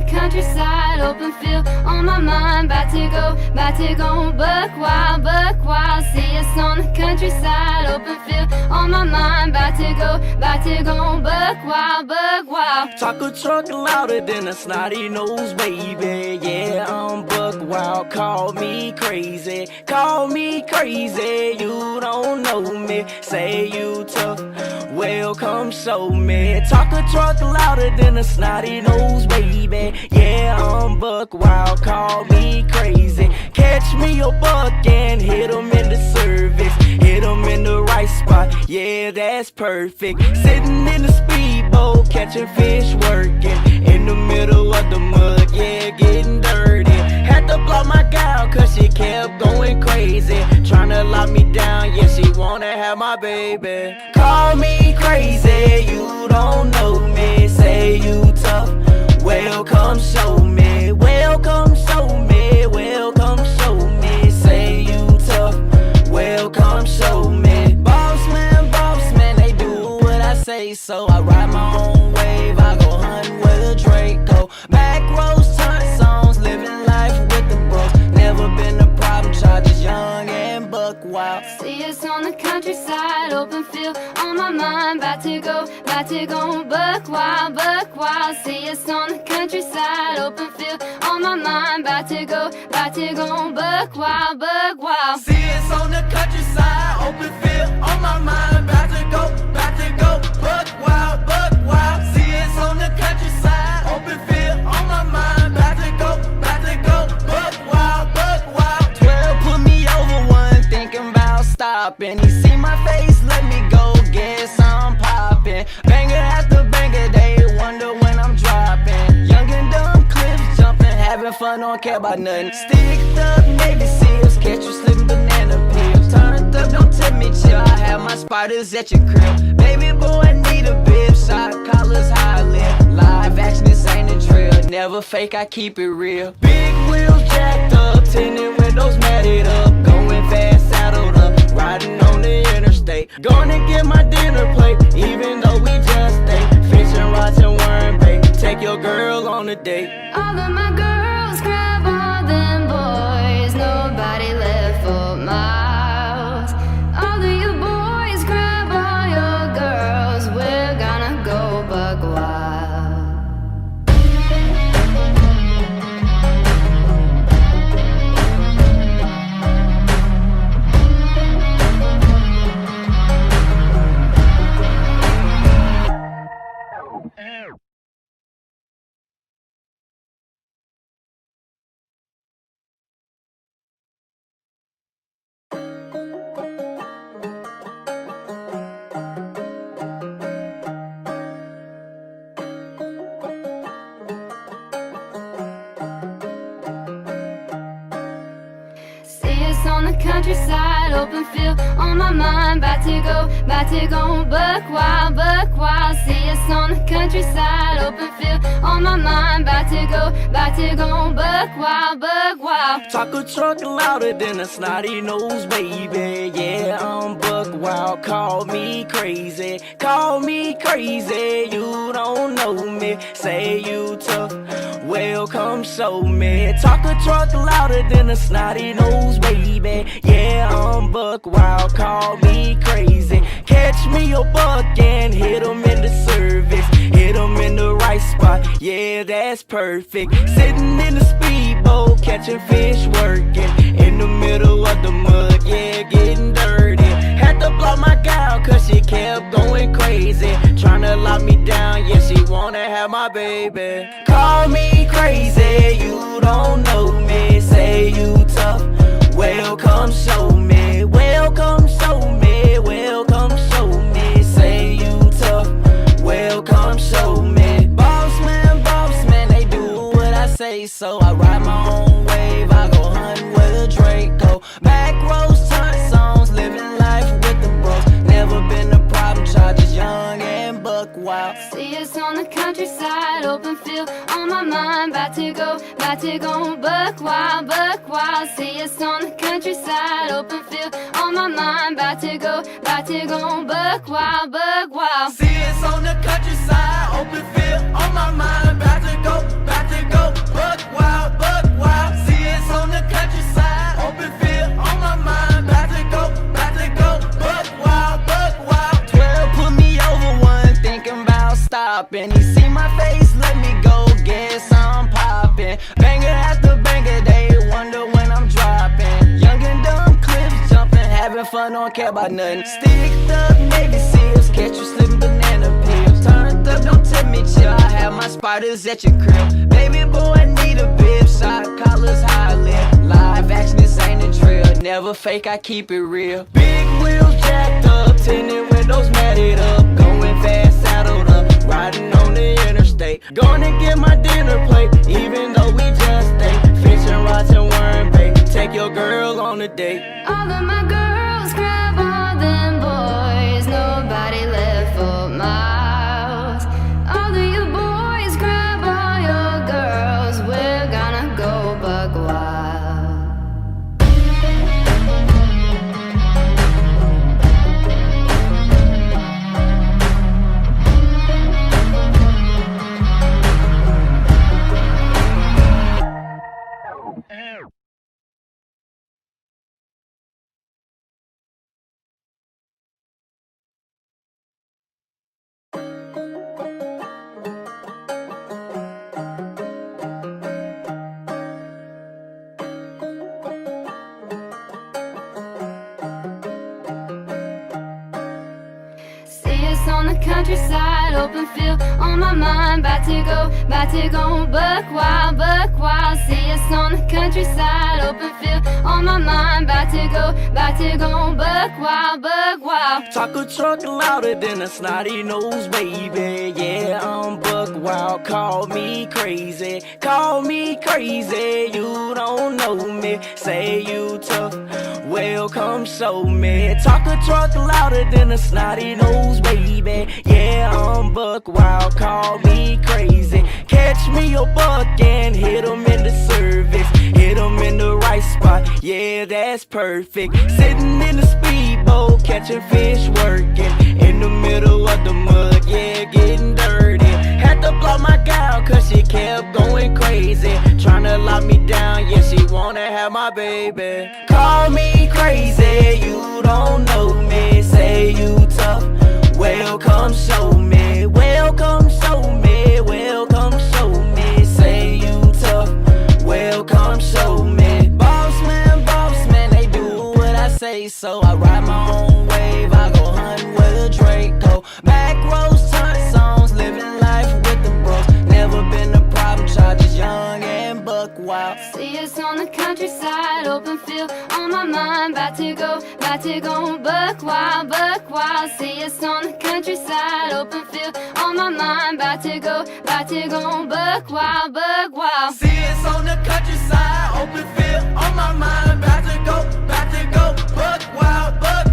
the countryside, open field on my mind. About to go buck wild. See us on the countryside, open field on my mind. About to go buck wild. Talk a truck louder than a snotty nose, baby. Yeah, I'm buck wild. Call me crazy. You don't know me. Say you tough. Well, come show me. Talk a truck louder than a snotty nose, baby. Yeah, I'm buck wild. Call me crazy. Catch me a buck and hit him in the service. Hit him in the right spot. Yeah, that's perfect. Sitting in the speedboat, catching fish, working in the middle of the mud. Yeah, getting dirty. Had to block my gal cause she kept going crazy, tryna lock me down. Yeah, she wanna have my baby. Call me crazy, you don't know me. Say you tough, well come show me. Welcome show me, welcome show me. Say you tough, welcome show me. Boss man, they do what I say. So I ride my own wave, I go hunting with a Draco. Back roads, turn songs, living life with the bros. Never been a problem, charges young and buck wild. See us on the countryside, open field on my mind. About to go buck wild. See us on the countryside, open field on my mind. About to go buck wild. See us on the countryside, open field on my mind. About to go buck wild. See us on the countryside, open field on my mind. About to go buck wild. 12 put me over one, thinking about stopping. He see my face, let me go, guess I'm popping. Banger after banger, they wonder when I'm dropping. Young and dumb clips jumping, having fun, don't care about nothing. Sticked up Navy SEALs, catch you slipping banana peels. Turned up, don't tell me chill, I have my spiders at your crib. Baby boy, need a bib, shot collars, high lip. Live action, this ain't a drill, never fake, I keep it real. Big wheels jacked up, tinted windows matted up. Going fast, saddled up, riding on the interstate. Gonna get my dinner plate, even though we just ate. Fishing rods and worm bait, take your girl on a date. All of my girls grab all them boys, nobody left for miles. All of you boys grab all your girls, we're gonna go buck wild. On the countryside, open field on my mind. About to go buck wild. See us on the countryside, open field on my mind. About to go buck wild. Talk a truck louder than a snotty nose, baby. Yeah, I'm buck wild. Call me crazy. You don't know me. Say you tough, well come show me. Talk a truck louder than a snotty nose, baby. Yeah, I'm buck wild. Call me crazy. Catch me a buck and hit him in the service. Hit him in the right spot. Yeah, that's perfect. Sitting in the speedboat, catching fish, working in the middle of the mud. Yeah, getting dirty. Had to block my gal cause she kept going crazy, tryna lock me down. Yeah, she wanna have my baby. Call me crazy, you don't know me. Say you tough, well come show me. Welcome show me, welcome show me. Say you tough, welcome show me. Boss man, they do what I say. So I ride my own wave, I go hunting with a Draco. Back roads, turn songs, living life with the bros. Never been a problem, charges young and buck wild. See us on the countryside, open field on my mind. About to go buck wild. See us on the countryside, open field on my mind. About to go buck wild. See us on the the countryside, open field on my mind. About to go, buck wild, buck wild. See, it's on the countryside, open field on my mind. About to go, buck wild, buck wild. 12 put me over one, thinking about stopping. He see my face, let me go, guess I'm popping. Banger after banger, they wonder when I'm dropping. Young and dumb clips jumping, having fun, don't care about nothing. Sticked up Navy SEALs, catch you slipping banana peels. Turned up, don't tell me chill, I have my spiders at your crib. Baby boy, I need a bib, shot collars, high lip. Live action, this ain't a drill, never fake, I keep it real. Big wheels jacked up, tinted windows matted up. Going fast, saddled up, riding on the interstate. Gonna get my dinner plate, even though we just ate. Fishing rods and worm bait, take your girl on a date. All of my girls grab all them boys, nobody left for miles. All of you boys grab all your girls, we're gonna go buck wild. On the countryside, open field on my mind. About to go buck wild. See us on the countryside, open field on my mind. About to go buck wild. Talk a truck louder than a snotty nose, baby. Yeah, I'm buck wild, call me crazy. You don't know me, say you tough, well come show me. Talk a truck louder than a snotty nose, baby. Yeah, I'm buck wild, call me crazy. Catch me a buck and hit him in the service. Hit him in the right spot, yeah, that's perfect. Sitting in the speedboat, catching fish, working in the middle of the mud, yeah, getting dirty. Had to block my gal cause she kept going crazy, tryna lock me down, yeah, she wanna have my baby. Call me crazy, you don't know me, say you tough, well come show me, say you tough, well come show me. Boss man, they do what I say, so I ride my own wave, I go hunt with a Draco. Back roads, turn songs, living life with the bros. Never been a problem child, just young and buck wild. See us on the countryside, open field on my mind. About to go buck wild. See us on the countryside, open field on my mind. About to go buck wild. See us on the countryside, open field on my mind. About to go buck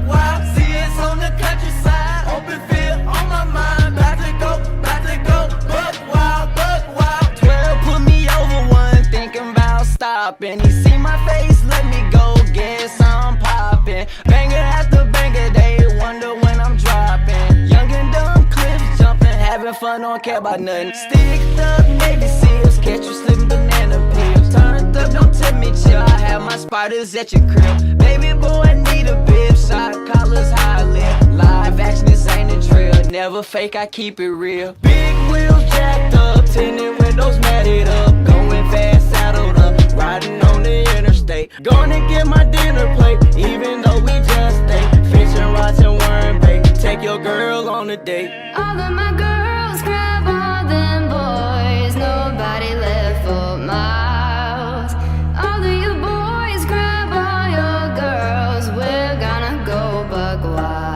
wild. See us on the countryside, open field on my mind. About to go buck wild. 12 put me over one, thinking about stopping. He see my face, let me go, guess I'm popping. Banger after banger, they wonder when I'm dropping. Young and dumb clips jumping, having fun, don't care about nothing. Sticked up Navy SEALs, catch you slipping banana peels. Turned up, don't tell me chill, I have my spiders at your crib. Baby boy, I need a bib, shot collars, high lip. Live action, this ain't a drill, never fake, I keep it real. Big wheels jacked up, tinted windows matted up. Going fast, saddled up, riding on the interstate. Gonna get my dinner plate, even though we just ate. Fishing rods and worm bait, take your girl on a date. All of my girls grab all them boys, nobody left for miles. All of you boys grab all your girls, we're gonna go buck wild.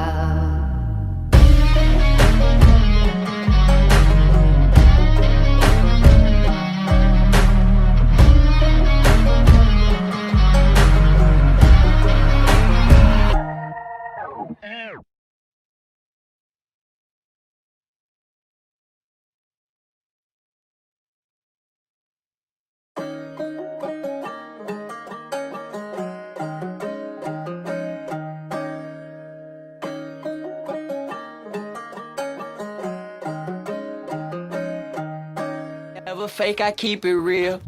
never fake, I keep it real.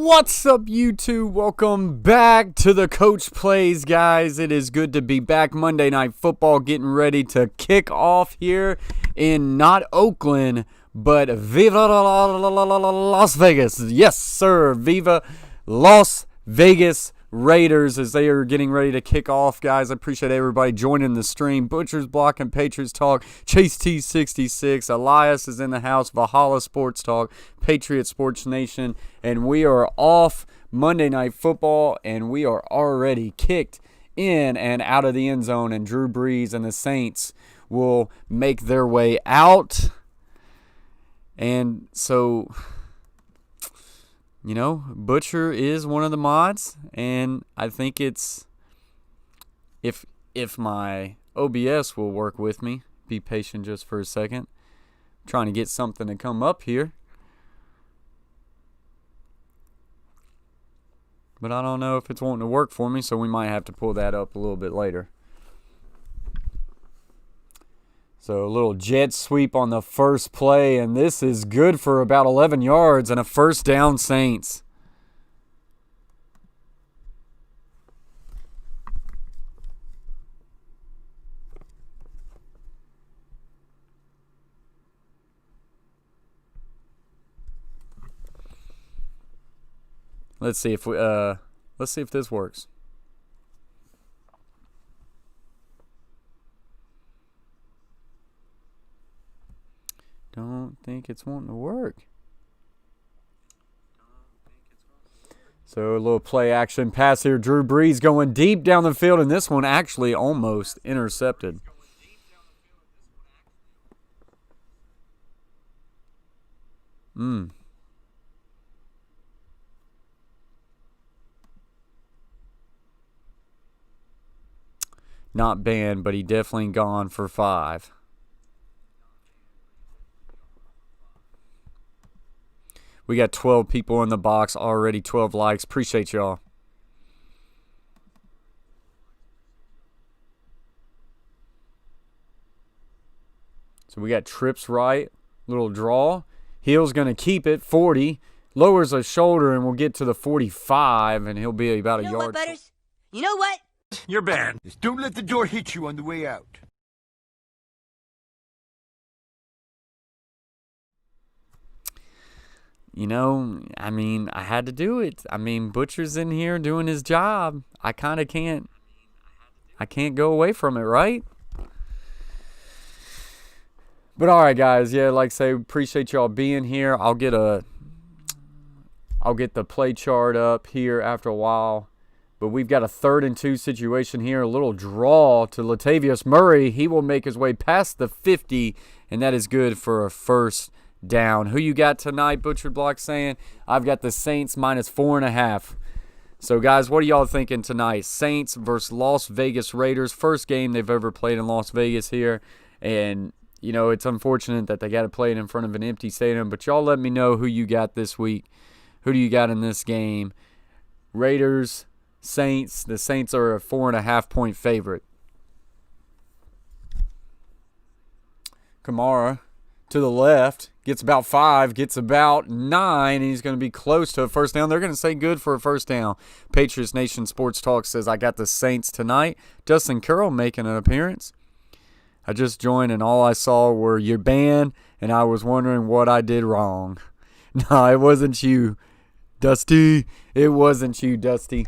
What's up, YouTube? Welcome back to the Coach Plays, guys. It is good to be back. Monday Night Football getting ready to kick off here in not Oakland, but Viva Las Vegas. Yes, sir. Viva Las Vegas Raiders as they are getting ready to kick off, guys. I appreciate everybody joining the stream. Butcher's Block and Patriots Talk. Chase T66. Elias is in the house. Valhalla Sports Talk. Patriot Sports Nation. And we are off Monday Night Football, and we are already kicked in and out of the end zone, and Drew Brees and the Saints will make their way out. And so, you know, Butcher is one of the mods, and I think it's, if my OBS will work with me, be patient just for a second. I'm trying to get something to come up here. But I don't know if it's wanting to work for me, so we might have to pull that up a little bit later. So a little jet sweep on the first play, and this is good for about 11 yards and a first down, Saints. Let's see if this works. Don't think it's wanting to work. So a little play action pass here. Drew Brees going deep down the field, and this one actually almost intercepted. Not banned, but he definitely gone for 5. We got 12 people in the box already, 12 likes. Appreciate y'all. So we got trips right, little draw. Hill's going to keep it, 40. Lowers a shoulder, and we'll get to the 45, and he'll be about a yard. What, Butters? You know what? You're banned. Just don't let the door hit you on the way out. You know, I mean, I had to do it. I mean, Butcher's in here doing his job. I kind of can't. I can't go away from it, right? But all right, guys. Yeah, like I say, appreciate y'all being here. I'll get the play chart up here after a while. But we've got a 3rd and 2 situation here. A little draw to Latavius Murray. He will make his way past the 50, and that is good for a first down. Who you got tonight, Butcher Block saying? I've got the Saints minus 4.5. So, guys, what are y'all thinking tonight? Saints versus Las Vegas Raiders. First game they've ever played in Las Vegas here. And, you know, it's unfortunate that they got to play it in front of an empty stadium. But y'all let me know who you got this week. Who do you got in this game? Raiders, Saints. The Saints are a 4.5-point favorite. Kamara to the left, gets about 5, gets about 9, and he's going to be close to a first down. They're going to say good for a first down. Patriots Nation Sports Talk says, I got the Saints tonight. Justin Carroll making an appearance. I just joined, and all I saw were your band, and I was wondering what I did wrong. No, it wasn't you, Dusty. It wasn't you, Dusty.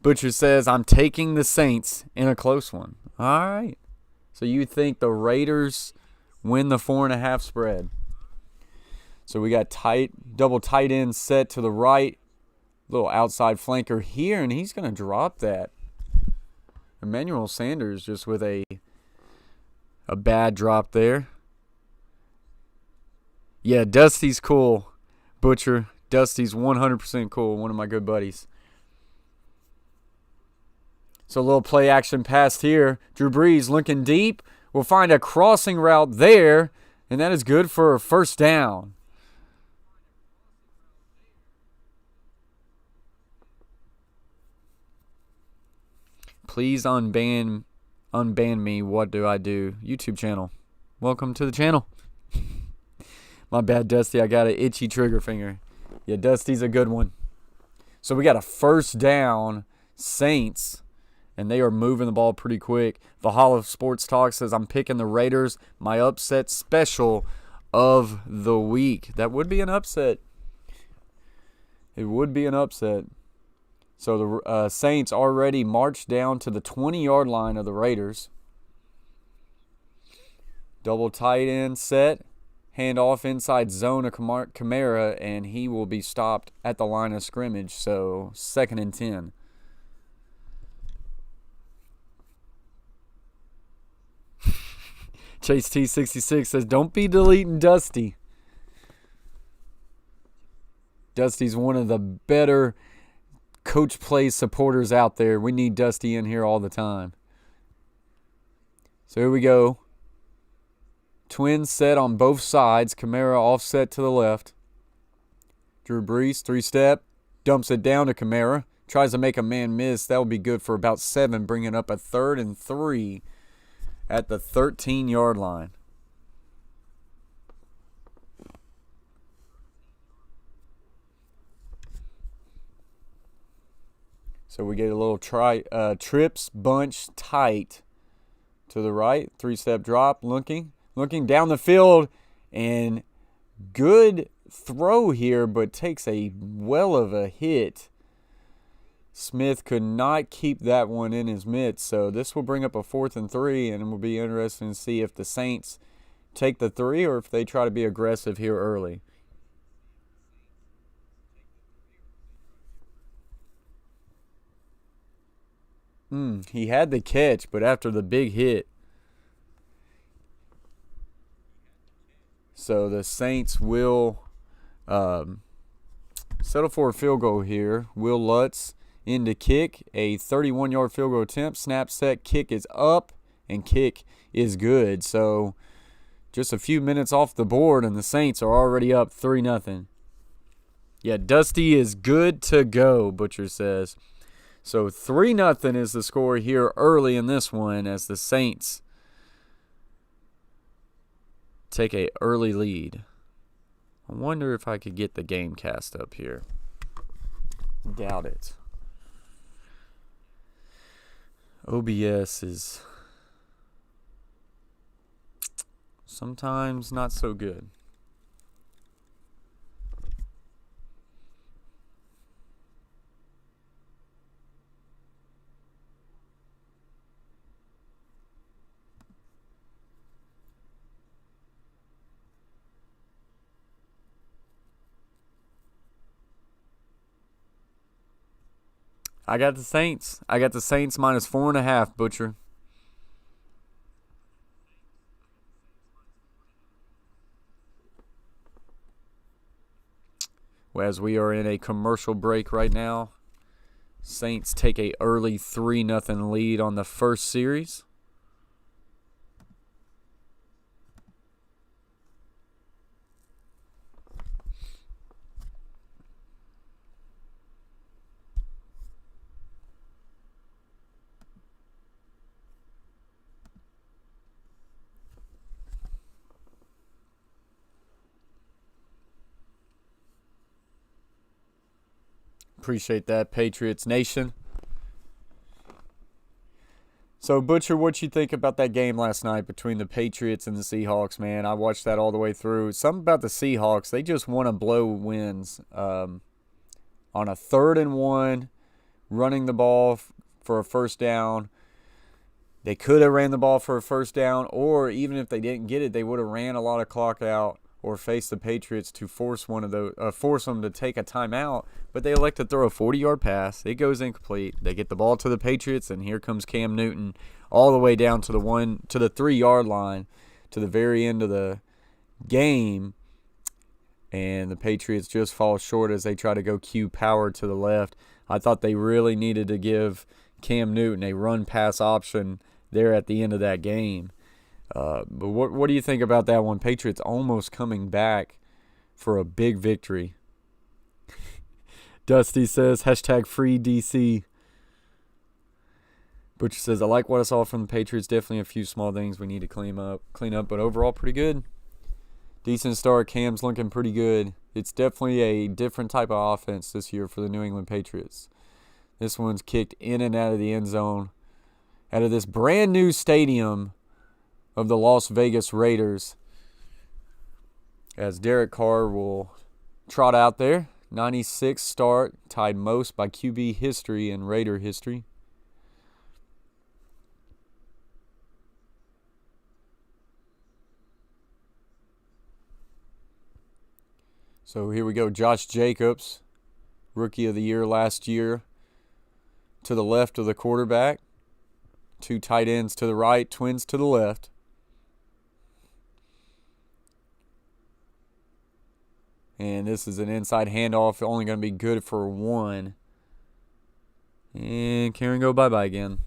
Butcher says, I'm taking the Saints in a close one. All right. So you think the Raiders win the 4.5 spread. So we got double tight end set to the right. Little outside flanker here, and he's going to drop that. Emmanuel Sanders just with a bad drop there. Yeah, Dusty's cool, Butcher. Dusty's 100% cool, one of my good buddies. So a little play action pass here. Drew Brees looking deep. We'll find a crossing route there, and that is good for a first down. Please unban me. What do I do? YouTube channel. Welcome to the channel. My bad, Dusty. I got an itchy trigger finger. Yeah, Dusty's a good one. So we got a first down, Saints, and they are moving the ball pretty quick. Valhalla Sports Talk says I'm picking the Raiders, my upset special of the week. That would be an upset. It would be an upset. So the Saints already marched down to the 20-yard line of the Raiders. Double tight end set. Hand off inside zone of Kamara, and he will be stopped at the line of scrimmage. So 2nd and 10. Chase T66 says, don't be deleting Dusty. Dusty's one of the better Coach Plays supporters out there. We need Dusty in here all the time. So here we go. Twins set on both sides. Kamara offset to the left. Drew Brees, 3-step. Dumps it down to Kamara. Tries to make a man miss. That will be good for about 7, bringing up a 3rd and 3 at the 13-yard line. So we get a little trips bunch tight to the right. 3-step drop. Looking down the field, and good throw here, but takes a well of a hit. Smith could not keep that one in his mitts, so this will bring up a 4th and 3, and it will be interesting to see if the Saints take the 3 or if they try to be aggressive here early. He had the catch, but after the big hit. So the Saints will settle for a field goal here. Will Lutz in to kick. A 31-yard field goal attempt. Snap set. Kick is up, and kick is good. So just a few minutes off the board, and the Saints are already up 3-0. Yeah, Dusty is good to go, Butcher says. So 3-0 is the score here early in this one as the Saints take a early lead. I wonder if I could get the game cast up here. Doubt it. OBS is sometimes not so good. I got the Saints. I got the Saints minus 4.5, Butcher. As we are in a commercial break right now, Saints take a early 3-0 lead on the first series. Appreciate that, Patriots Nation. So, Butcher, what you think about that game last night between the Patriots and the Seahawks, man? I watched that all the way through. Something about the Seahawks, they just want to blow wins. On a 3rd and 1, running the ball for a first down. They could have ran the ball for a first down, or even if they didn't get it, they would have ran a lot of clock out or face the Patriots to force them to take a timeout. But they elect to throw a 40-yard pass. It goes incomplete. They get the ball to the Patriots, and here comes Cam Newton all the way down to the 3-yard line to the very end of the game. And the Patriots just fall short as they try to go Q power to the left. I thought they really needed to give Cam Newton a run-pass option there at the end of that game. But what do you think about that one? Patriots almost coming back for a big victory. Dusty says, hashtag free DC. Butcher says, I like what I saw from the Patriots. Definitely a few small things we need to clean up, but overall pretty good. Decent start. Cam's looking pretty good. It's definitely a different type of offense this year for the New England Patriots. This one's kicked in and out of the end zone, out of this brand new stadium of the Las Vegas Raiders, as Derek Carr will trot out there. 96 start, tied most by QB history and Raider history. So here we go. Josh Jacobs, Rookie of the Year last year, to the left of the quarterback. Two tight ends to the right, twins to the left. And this is an inside handoff, only going to be good for one. And Karen go bye-bye again.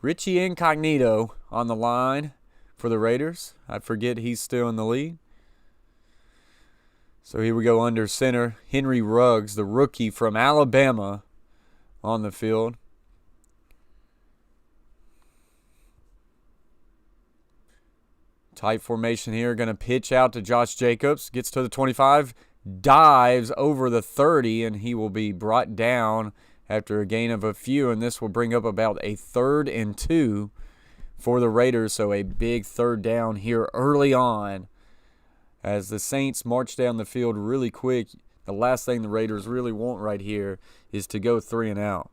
Richie Incognito on the line for the Raiders. I forget he's still in the league. So here we go under center. Henry Ruggs, the rookie from Alabama, on the field. Tight formation here. Going to pitch out to Josh Jacobs. Gets to the 25. Dives over the 30, and he will be brought down after a gain of a few. And this will bring up about a 3rd and 2 for the Raiders. So a big 3rd down here early on, as the Saints march down the field really quick. The last thing the Raiders really want right here is to go 3 and out.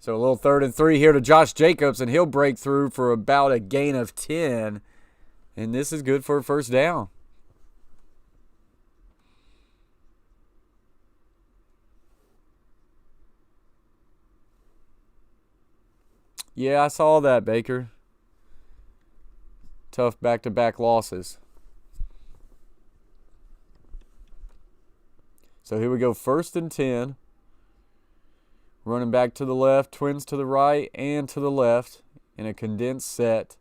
So a little 3rd and 3 here to Josh Jacobs, and he'll break through for about a gain of 10. And this is good for a 1st down. Yeah, I saw that, Baker. Tough back-to-back losses. So here we go, 1st and 10. Running back to the left, twins to the right and to the left in a condensed set.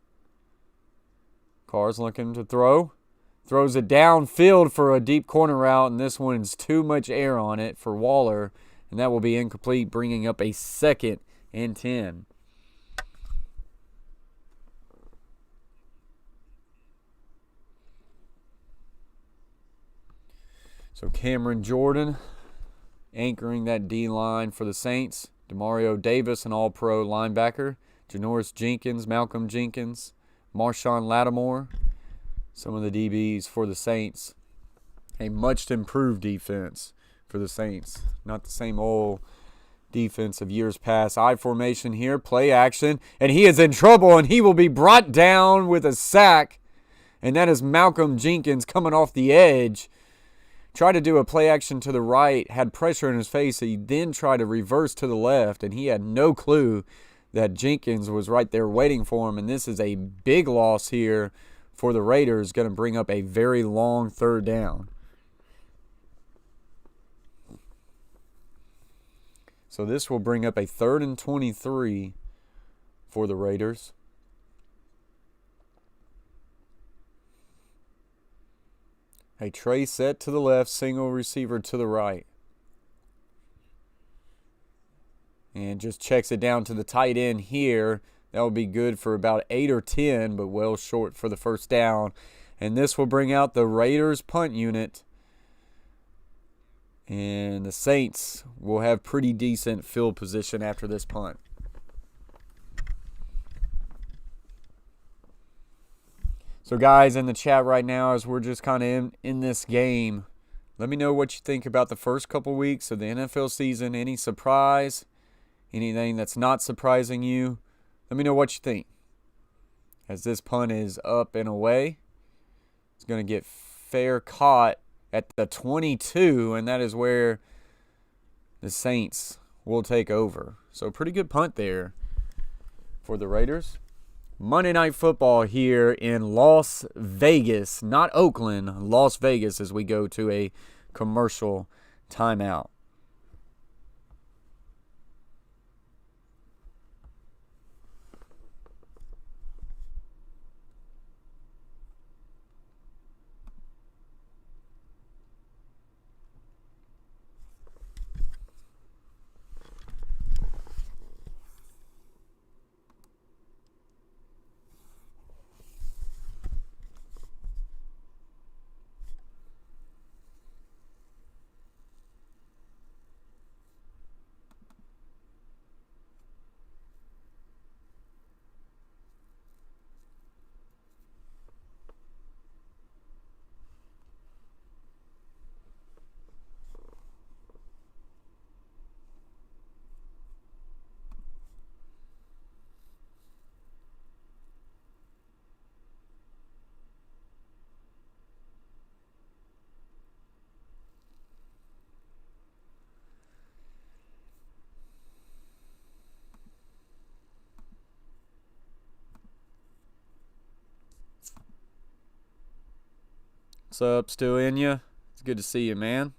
Carr's looking to throw. Throws it downfield for a deep corner route, and this one's too much air on it for Waller, and that will be incomplete, bringing up a 2nd and 10. So Cameron Jordan anchoring that D-line for the Saints. Demario Davis, an all-pro linebacker. Janoris Jenkins, Malcolm Jenkins, Marshawn Lattimore, some of the DBs for the Saints. A much improved defense for the Saints. Not the same old defense of years past. I formation here, play action, and he is in trouble, and he will be brought down with a sack. And that is Malcolm Jenkins coming off the edge. Tried to do a play action to the right, had pressure in his face. He then tried to reverse to the left, and he had no clue that Jenkins was right there waiting for him. And this is a big loss here for the Raiders, going to bring up a very long 3rd down. So this will bring up a 3rd and 23 for the Raiders. A tray set to the left, single receiver to the right. And just checks it down to the tight end here. That will be good for about 8 or 10, but well short for the 1st down. And this will bring out the Raiders punt unit. And the Saints will have pretty decent field position after this punt. So guys, in the chat right now, as we're just kind of in this game, let me know what you think about the first couple weeks of the NFL season. Any surprise? Anything that's not surprising you? Let me know what you think. As this punt is up and away. It's going to get fair caught at the 22, and that is where the Saints will take over. So pretty good punt there for the Raiders. Monday Night Football here in Las Vegas, not Oakland, Las Vegas, as we go to a commercial timeout. What's up? Still in you? It's good to see you, man.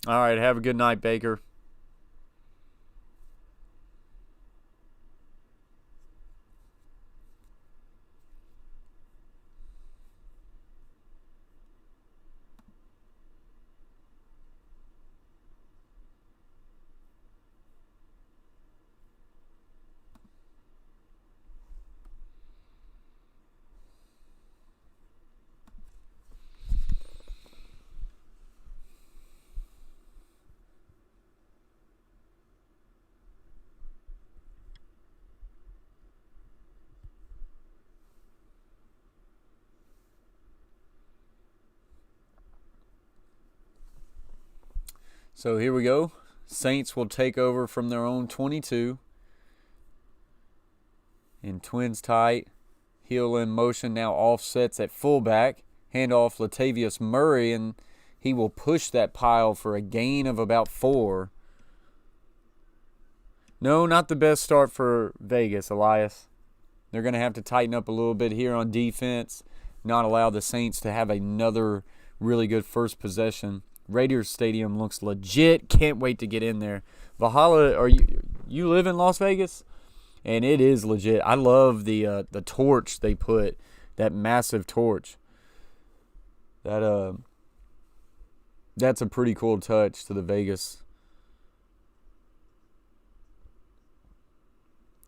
All right, have a good night, Baker. So here we go. Saints will take over from their own 22. And Twins tight. Heel in motion now offsets at fullback. Handoff Latavius Murray, and he will push that pile for a gain of about 4. No, not the best start for Vegas, Elias. They're going to have to tighten up a little bit here on defense. Not allow the Saints to have another really good first possession. Raiders Stadium looks legit. Can't wait to get in there. Valhalla, you live in Las Vegas? And it is legit. I love the torch they put, that massive torch. That's a pretty cool touch to the Vegas.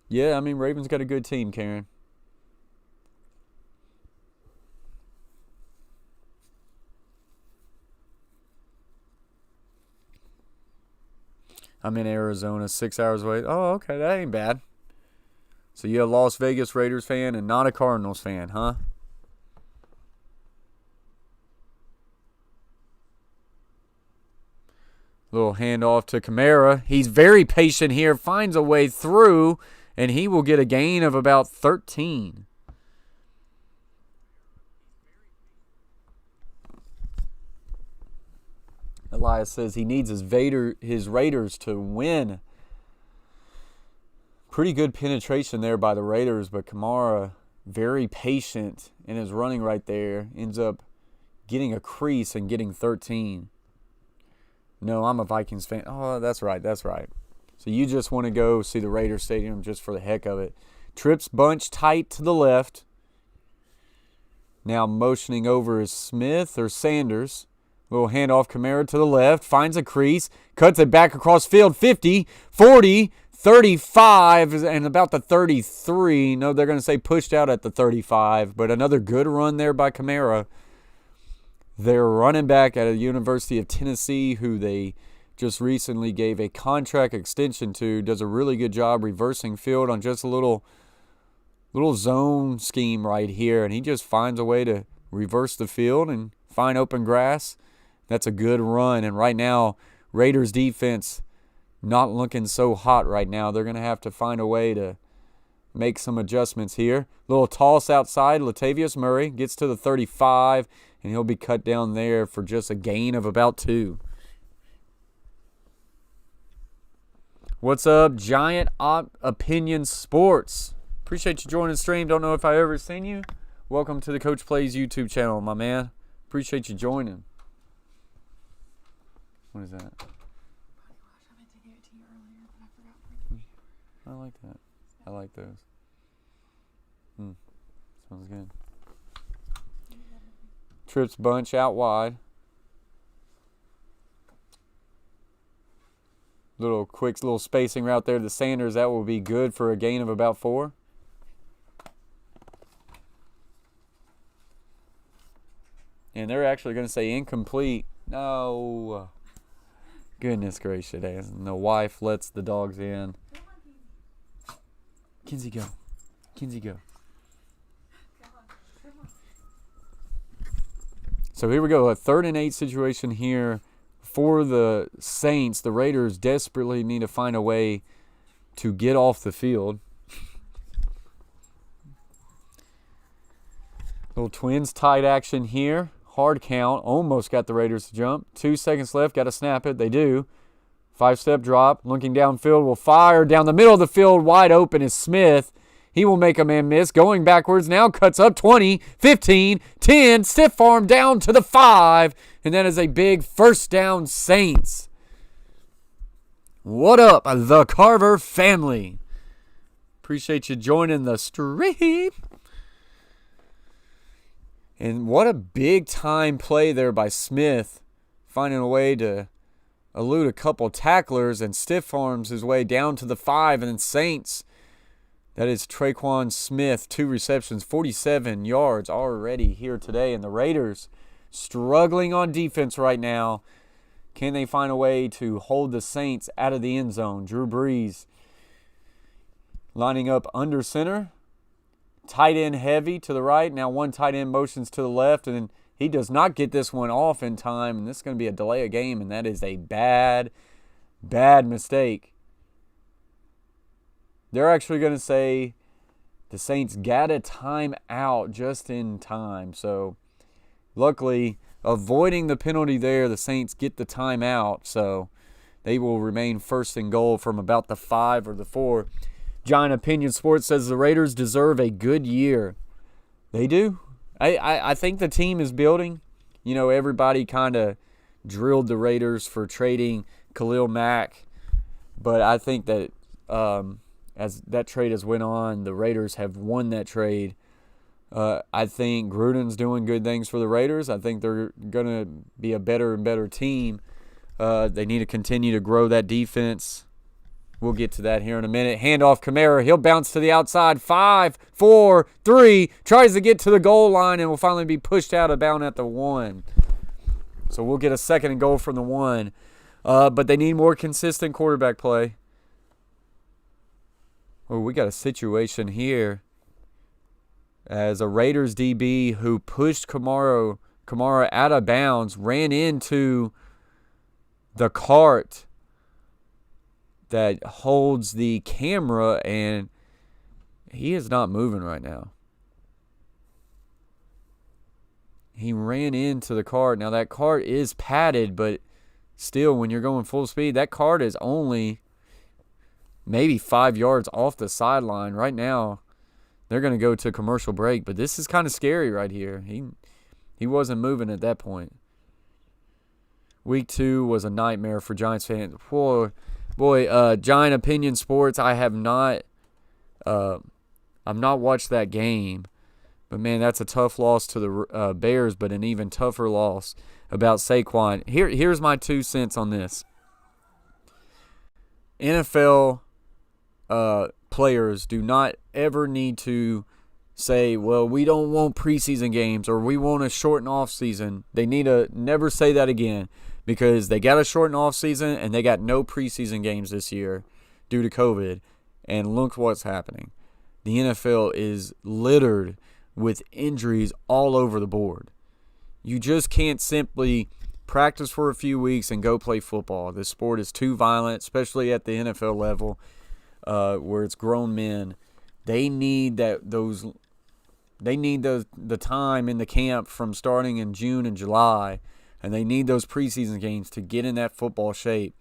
Yeah, I mean, Ravens got a good team, Karen. I'm in Arizona, 6 hours away. Oh, okay, that ain't bad. So you're a Las Vegas Raiders fan and not a Cardinals fan, huh? Little handoff to Kamara. He's very patient here, finds a way through, and he will get a gain of about 13. Elias says he needs his Raiders to win. Pretty good penetration there by the Raiders, but Kamara very patient in his running right there. Ends up getting a crease and getting 13. No, I'm a Vikings fan. Oh, that's right. So you just want to go see the Raiders Stadium just for the heck of it. Trips bunch tight to the left. Now motioning over is Smith or Sanders. Little handoff, Kamara to the left. Finds a crease. Cuts it back across field. 50, 40, 35, and about the 33. No, they're going to say pushed out at the 35. But another good run there by Kamara. Their running back at the University of Tennessee, who they just recently gave a contract extension to, does a really good job reversing field on just a little zone scheme right here. And he just finds a way to reverse the field and find open grass. That's a good run. And right now, Raiders defense not looking so hot right now. They're going to have to find a way to make some adjustments here. Little toss outside. Latavius Murray gets to the 35, and he'll be cut down there for just a gain of about 2. What's up, Giant Opinion Sports? Appreciate you joining the stream. Don't know if I ever seen you. Welcome to the Coach Plays YouTube channel, my man. Appreciate you joining. What is that? Body wash. I meant to give it to you earlier, but I forgot. I like that. I like those. Smells good. Trips bunch out wide. Little spacing route there to Sanders. That will be good for a gain of about 4. And they're actually going to say incomplete. No. Goodness gracious. And the wife lets the dogs in. Kinsey, go. Kinsey, go. So here we go. A 3rd and 8 situation here for the Saints. The Raiders desperately need to find a way to get off the field. Little Twins tight action here. Hard count. Almost got the Raiders to jump. 2 seconds left. Got to snap it. They do. 5-step drop. Looking downfield. Will fire. Down the middle of the field. Wide open is Smith. He will make a man miss. Going backwards now. Cuts up 20, 15, 10. Stiff arm down to the 5. And that is a big first down, Saints. What up, the Carver family? Appreciate you joining the stream. And what a big-time play there by Smith, finding a way to elude a couple tacklers and stiff arms his way down to the 5. And then Saints, that is Traquan Smith, 2 receptions, 47 yards already here today. And the Raiders struggling on defense right now. Can they find a way to hold the Saints out of the end zone? Drew Brees lining up under center. Tight end heavy to the right. Now 1 tight end motions to the left, and he does not get this one off in time, and this is going to be a delay of game, and that is a bad, bad mistake. They're actually going to say the Saints got a timeout just in time. So luckily, avoiding the penalty there, the Saints get the timeout, so they will remain 1st and goal from about the 5 or the 4. Giant Opinion Sports says the Raiders deserve a good year. They do. I think the team is building. You know, everybody kind of drilled the Raiders for trading Khalil Mack. But I think that as that trade has went on, the Raiders have won that trade. I think Gruden's doing good things for the Raiders. I think they're going to be a better and better team. They need to continue to grow that defense. We'll get to that here in a minute. Handoff Kamara. He'll bounce to the outside. 5, 4, 3. Tries to get to the goal line and will finally be pushed out of bounds at the 1. So we'll get a 2nd and goal from the 1. But they need more consistent quarterback play. Oh, we got a situation here as a Raiders DB who pushed Kamara out of bounds, ran into the cart that holds the camera, and he is not moving right now. He ran into the cart. Now, that cart is padded, but still, when you're going full speed, that cart is only maybe 5 yards off the sideline. Right now, they're going to go to commercial break, but this is kind of scary right here. He wasn't moving at that point. Week 2 was a nightmare for Giants fans. Boy, Giant Opinion Sports, I've not watched that game. But, man, that's a tough loss to the Bears, but an even tougher loss about Saquon. Here's my 2 cents on this. NFL players do not ever need to say, well, we don't want preseason games or we want a shortened off season. They need to never say that again, because they got a shortened off season and they got no preseason games this year due to COVID. And look what's happening. The NFL is littered with injuries all over the board. You just can't simply practice for a few weeks and go play football. This sport is too violent, especially at the NFL level, where it's grown men. They need the time in the camp from starting in June and July, and they need those preseason games to get in that football shape.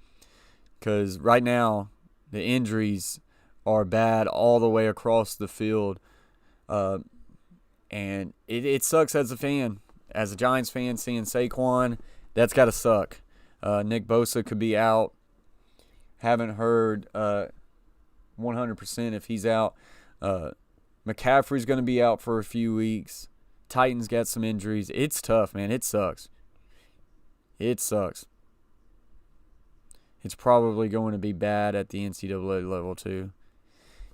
Because right now, the injuries are bad all the way across the field, and it sucks as a fan. As a Giants fan, seeing Saquon, that's got to suck. Nick Bosa could be out. Haven't heard 100% if he's out. McCaffrey's going to be out for a few weeks. Titans got some injuries. It's tough, man. It sucks. It sucks. It's probably going to be bad at the NCAA level too.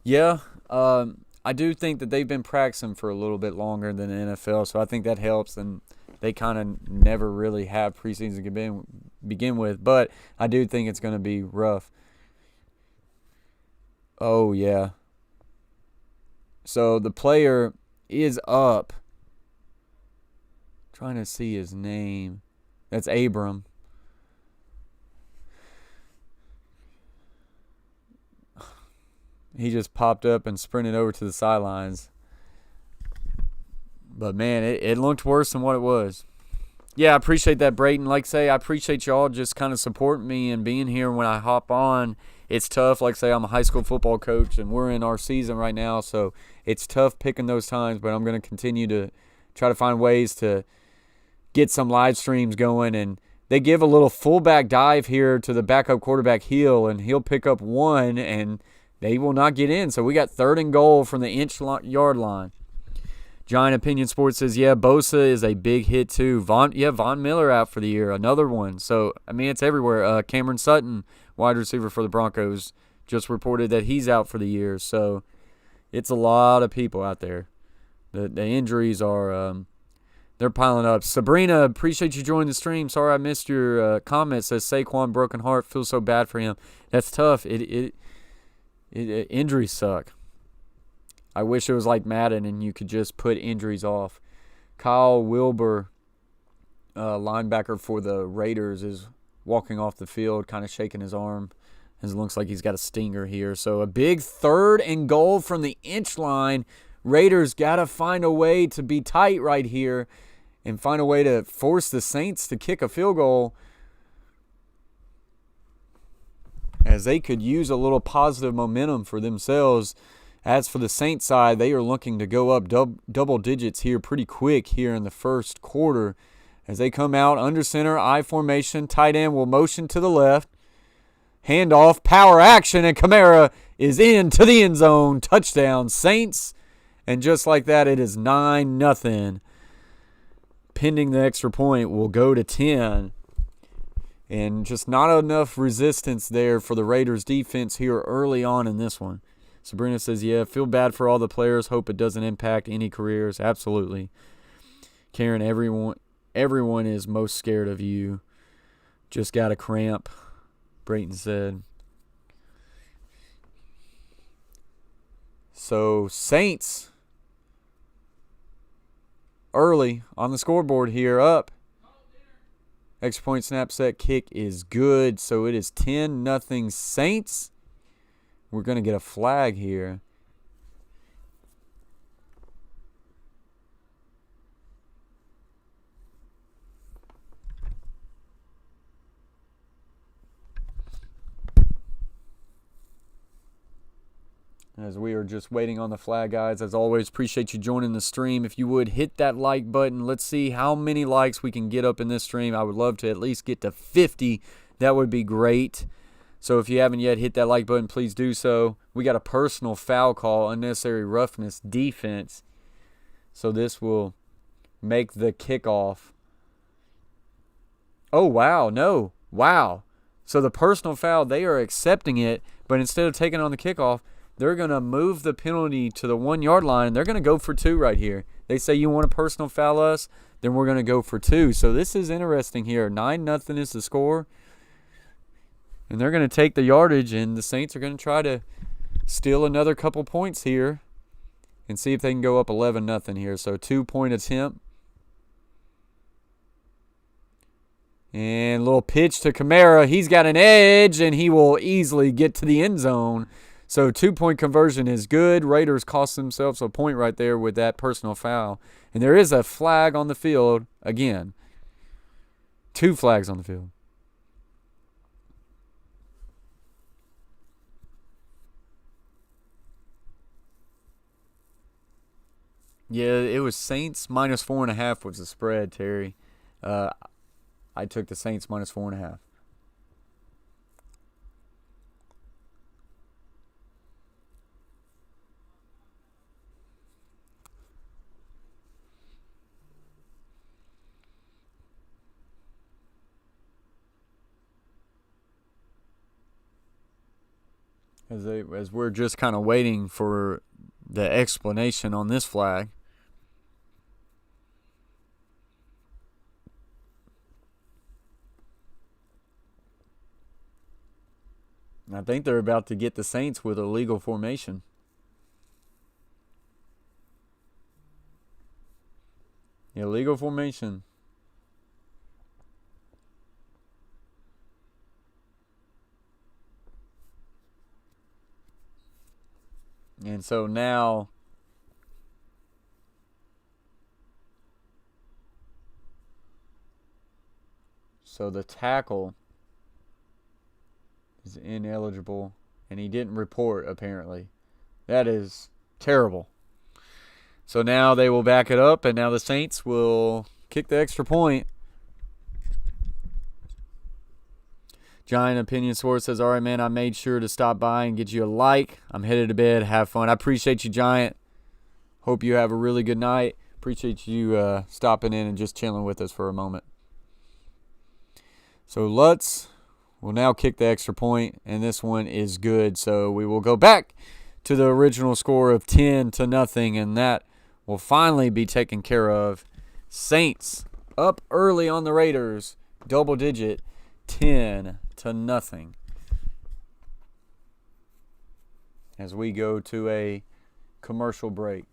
Yeah, I do think that they've been practicing for a little bit longer than the NFL, so I think that helps. And they kind of never really have preseason to begin with, but I do think it's going to be rough. Oh, yeah. So the player is up. Trying to see his name. That's Abram. He just popped up and sprinted over to the sidelines. But, man, it looked worse than what it was. Yeah, I appreciate that, Brayton. Like I say, I appreciate y'all just kind of supporting me and being here when I hop on. It's tough. Like I say, I'm a high school football coach, and we're in our season right now, so it's tough picking those times, but I'm going to continue to try to find ways to get some live streams going. And they give a little fullback dive here to the backup quarterback heel, and he'll pick up one, and they will not get in. So we got 3rd and goal from the inch-yard line. Giant Opinion Sports says, yeah, Bosa is a big hit too. Von Miller out for the year, another one. So, I mean, it's everywhere. Cameron Sutton, wide receiver for the Broncos, just reported that he's out for the year. So, it's a lot of people out there. The injuries are they're piling up. Sabrina, appreciate you joining the stream. Sorry I missed your comment. Says Saquon, broken heart, feels so bad for him. That's tough. Injuries suck. I wish it was like Madden and you could just put injuries off. Kyle Wilbur, linebacker for the Raiders, is walking off the field, kind of shaking his arm. It looks like he's got a stinger here. So a big 3rd and goal from the inch line. Raiders got to find a way to be tight right here and find a way to force the Saints to kick a field goal, as they could use a little positive momentum for themselves. As for the Saints side, they are looking to go up double digits here pretty quick here in the first quarter. As they come out under center, I formation, tight end will motion to the left. Handoff, power action, and Kamara is into the end zone. Touchdown, Saints. And just like that, it is 9-0. Pending the extra point, will go to 10. And just not enough resistance there for the Raiders defense here early on in this one. Sabrina says, yeah, feel bad for all the players. Hope it doesn't impact any careers. Absolutely. Karen, everyone is most scared of you. Just got a cramp, Brayton said. So, Saints early on the scoreboard here, up. Extra point snap set kick is good. So, it is 10-0 Saints. We're going to get a flag here. As we are just waiting on the flag, guys. As always, appreciate you joining the stream. If you would, hit that like button. Let's see how many likes we can get up in this stream. I would love to at least get to 50. That would be great. So if you haven't yet hit that like button, please do so. We got a personal foul call, unnecessary roughness, defense. So this will make the kickoff. Oh, wow. No. Wow. So the personal foul, they are accepting it, but instead of taking on the kickoff, they're going to move the penalty to the 1-yard line, and they're going to go for 2 right here. They say, you want to personal foul us? Then we're going to go for 2. So this is interesting here. 9-0 is the score. And they're going to take the yardage, and the Saints are going to try to steal another couple points here and see if they can go up 11-0 here. So 2-point attempt. And a little pitch to Kamara. He's got an edge, and he will easily get to the end zone. So 2-point conversion is good. Raiders cost themselves a point right there with that personal foul. And there is a flag on the field again. 2 flags on the field. Yeah, it was Saints minus 4.5 was the spread, Terry. I took the Saints minus 4.5. As we're just kind of waiting for the explanation on this flag. I think they're about to get the Saints with a legal formation. Illegal formation. And so now the tackle is ineligible, and he didn't report, apparently. That is terrible. So now they will back it up, and now the Saints will kick the extra point. Giant Opinion Source says, all right, man, I made sure to stop by and get you a like. I'm headed to bed. Have fun. I appreciate you, Giant. Hope you have a really good night. Appreciate you stopping in and just chilling with us for a moment. So Lutz will now kick the extra point, and this one is good. So we will go back to the original score of 10-0, and that will finally be taken care of. Saints up early on the Raiders, double digit, 10-0. As we go to a commercial break.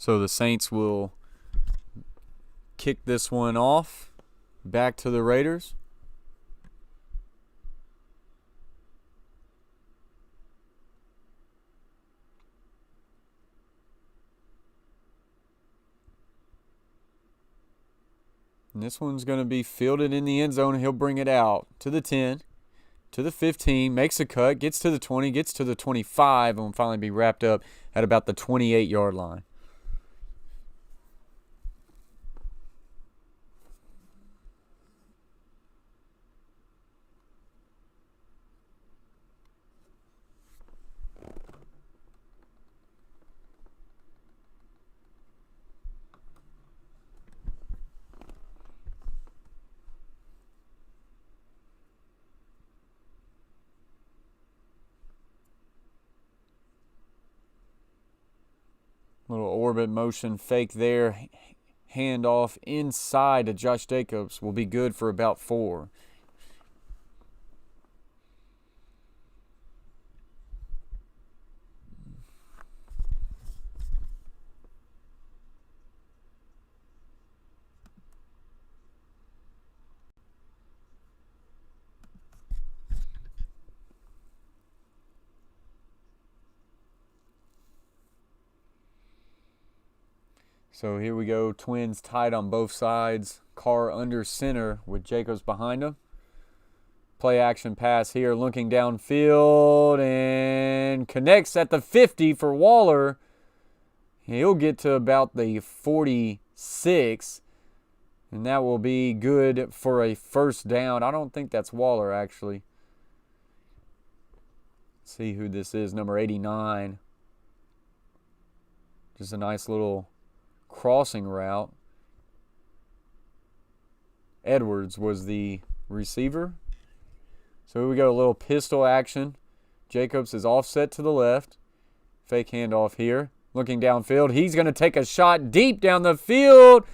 So the Saints will kick this one off back to the Raiders. And this one's going to be fielded in the end zone. He'll bring it out to the 10, to the 15, makes a cut, gets to the 20, gets to the 25, and will finally be wrapped up at about the 28-yard line. Little orbit motion fake there. Handoff inside to Josh Jacobs will be good for about 4. So here we go. Twins tight on both sides. Carr under center with Jacobs behind him. Play action pass here. Looking downfield and connects at the 50 for Waller. He'll get to about the 46. And that will be good for a first down. I don't think that's Waller, actually. Let's see who this is. Number 89. Just a nice little crossing route. Edwards was the receiver. So we got a little pistol action. Jacobs is offset to the left. Fake handoff here. Looking downfield. He's going to take a shot deep down the field.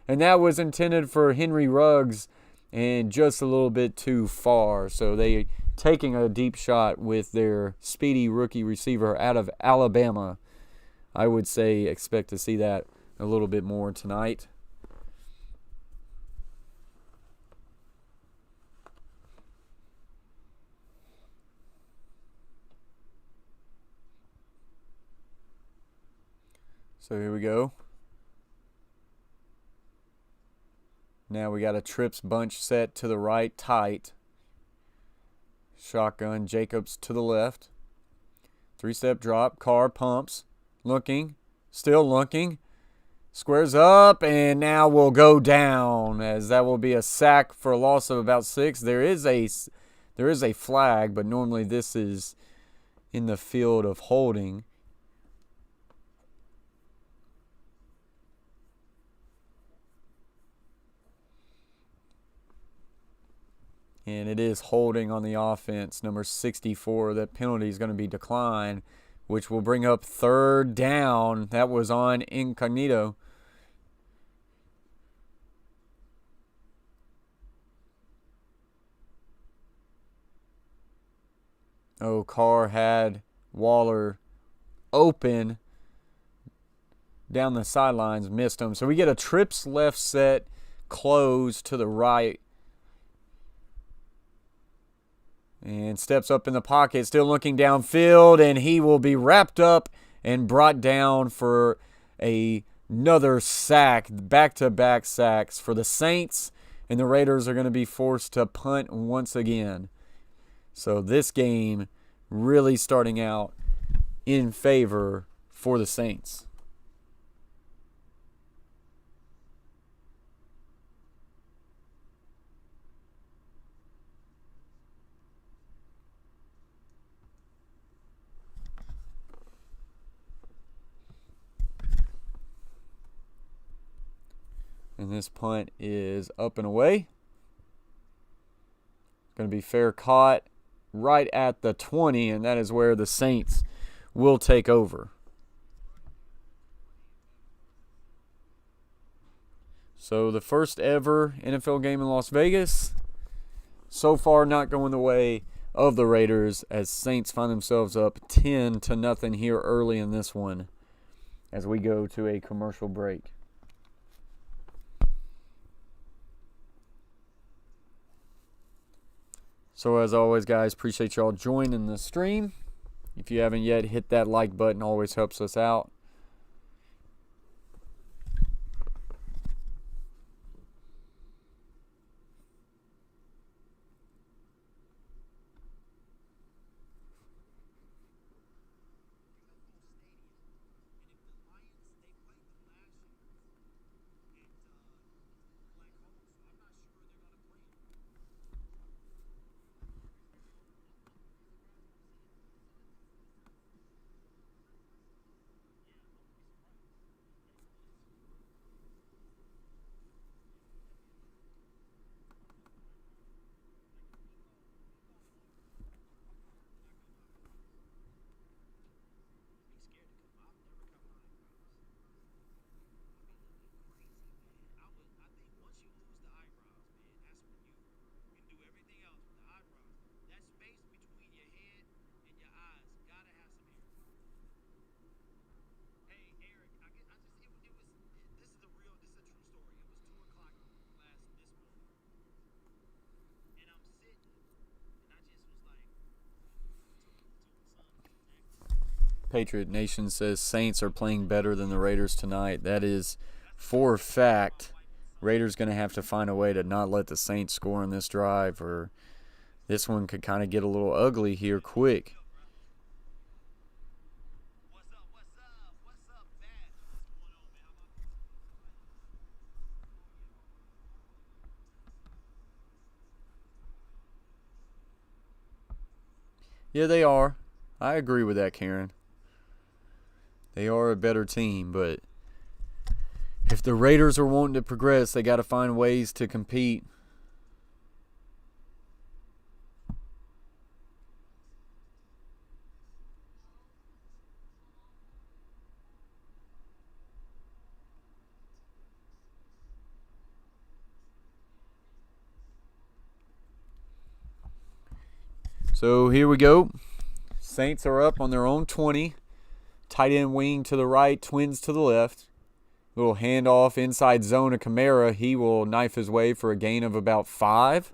And that was intended for Henry Ruggs and just a little bit too far. So they taking a deep shot with their speedy rookie receiver out of Alabama. I would say expect to see that a little bit more tonight. So here we go. Now we got a trips bunch set to the right, tight. Shotgun, Jacobs to the left. 3-step drop, Carr pumps. Looking, still looking. Squares up, and now we'll go down, as that will be a sack for a loss of about 6. There is a flag, but normally this is in the field of holding. And it is holding on the offense, number 64. That penalty is going to be declined, which will bring up 3rd down. That was on Incognito. Oh, Carr had Waller open down the sidelines, missed him. So we get a trips left set, close to the right. And steps up in the pocket, still looking downfield, and he will be wrapped up and brought down for another sack, back-to-back sacks for the Saints, and the Raiders are going to be forced to punt once again. So this game really starting out in favor for the Saints. And this punt is up and away. Going to be fair caught right at the 20, and that is where the Saints will take over. So the first ever NFL game in Las Vegas. So far not going the way of the Raiders, as Saints find themselves up 10-0 here early in this one as we go to a commercial break. So as always, guys, appreciate y'all joining the stream. If you haven't yet, hit that like button. Always helps us out. Patriot Nation says Saints are playing better than the Raiders tonight. That is for a fact. Raiders going to have to find a way to not let the Saints score in this drive, or this one could kind of get a little ugly here quick. Yeah, they are. I agree with that, Karen. They are a better team, but if the Raiders are wanting to progress, they got to find ways to compete. So here we go. Saints are up on their own 20. Tight end wing to the right, twins to the left. Little handoff inside zone of Kamara. He will knife his way for a gain of about 5.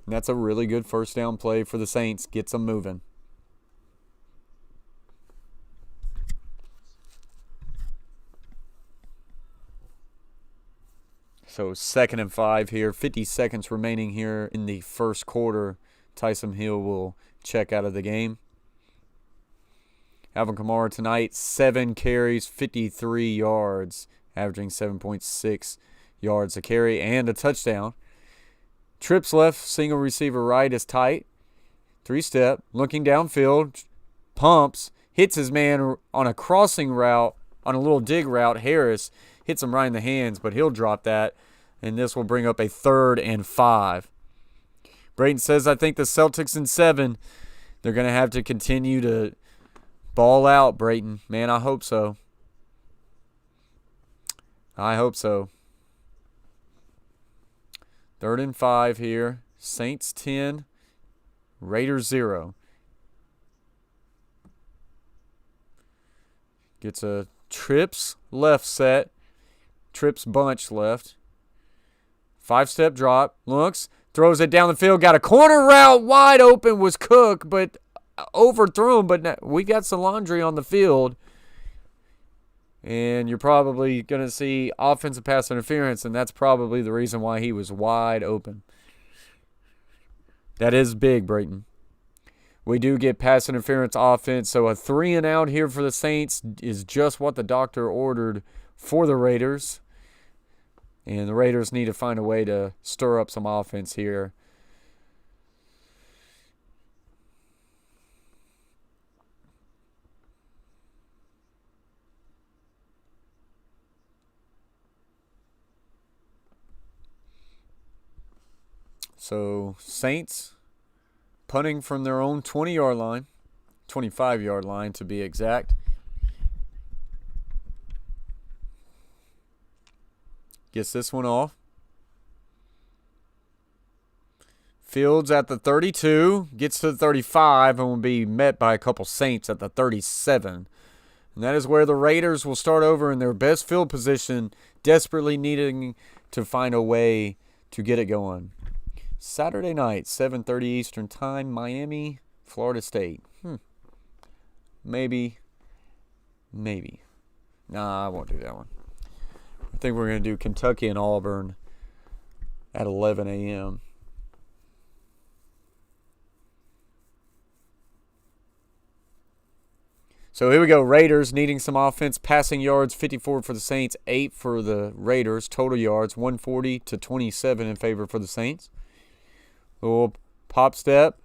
And that's a really good first down play for the Saints. Gets them moving. So 2nd and 5 here. 50 seconds remaining here in the first quarter. Tyson Hill will check out of the game. Alvin Kamara tonight, 7 carries, 53 yards, averaging 7.6 yards a carry and a touchdown. Trips left, single receiver right is tight. 3-step, looking downfield, pumps, hits his man on a crossing route, on a little dig route. Harris hits him right in the hands, but he'll drop that, and this will bring up a 3rd and 5. Brayton says, I think the Celtics in 7, they're going to have to continue to ball out, Brayton. Man, I hope so. I hope so. 3rd and 5 here. Saints 10, Raiders 0. Gets a trips left set. Trips bunch left. 5-step drop. Looks. Throws it down the field. Got a corner route wide open. Was Cook, but overthrown. But we got some laundry on the field. And you're probably going to see offensive pass interference, and that's probably the reason why he was wide open. That is big, Brayton. We do get pass interference offense, so a 3 and out here for the Saints is just what the doctor ordered for the Raiders. And the Raiders need to find a way to stir up some offense here. So, Saints punting from their own 20-yard line, 25-yard line to be exact. Gets this one off. Fields at the 32, gets to the 35, and will be met by a couple Saints at the 37. And that is where the Raiders will start over in their best field position, desperately needing to find a way to get it going. Saturday night, 7:30 Eastern Time, Miami, Florida State. Maybe. Nah, I won't do that one. I think we're going to do Kentucky and Auburn at 11 a.m. So here we go. Raiders needing some offense. Passing yards, 54 for the Saints, 8 for the Raiders. Total yards, 140 to 27 in favor for the Saints. Little pop step.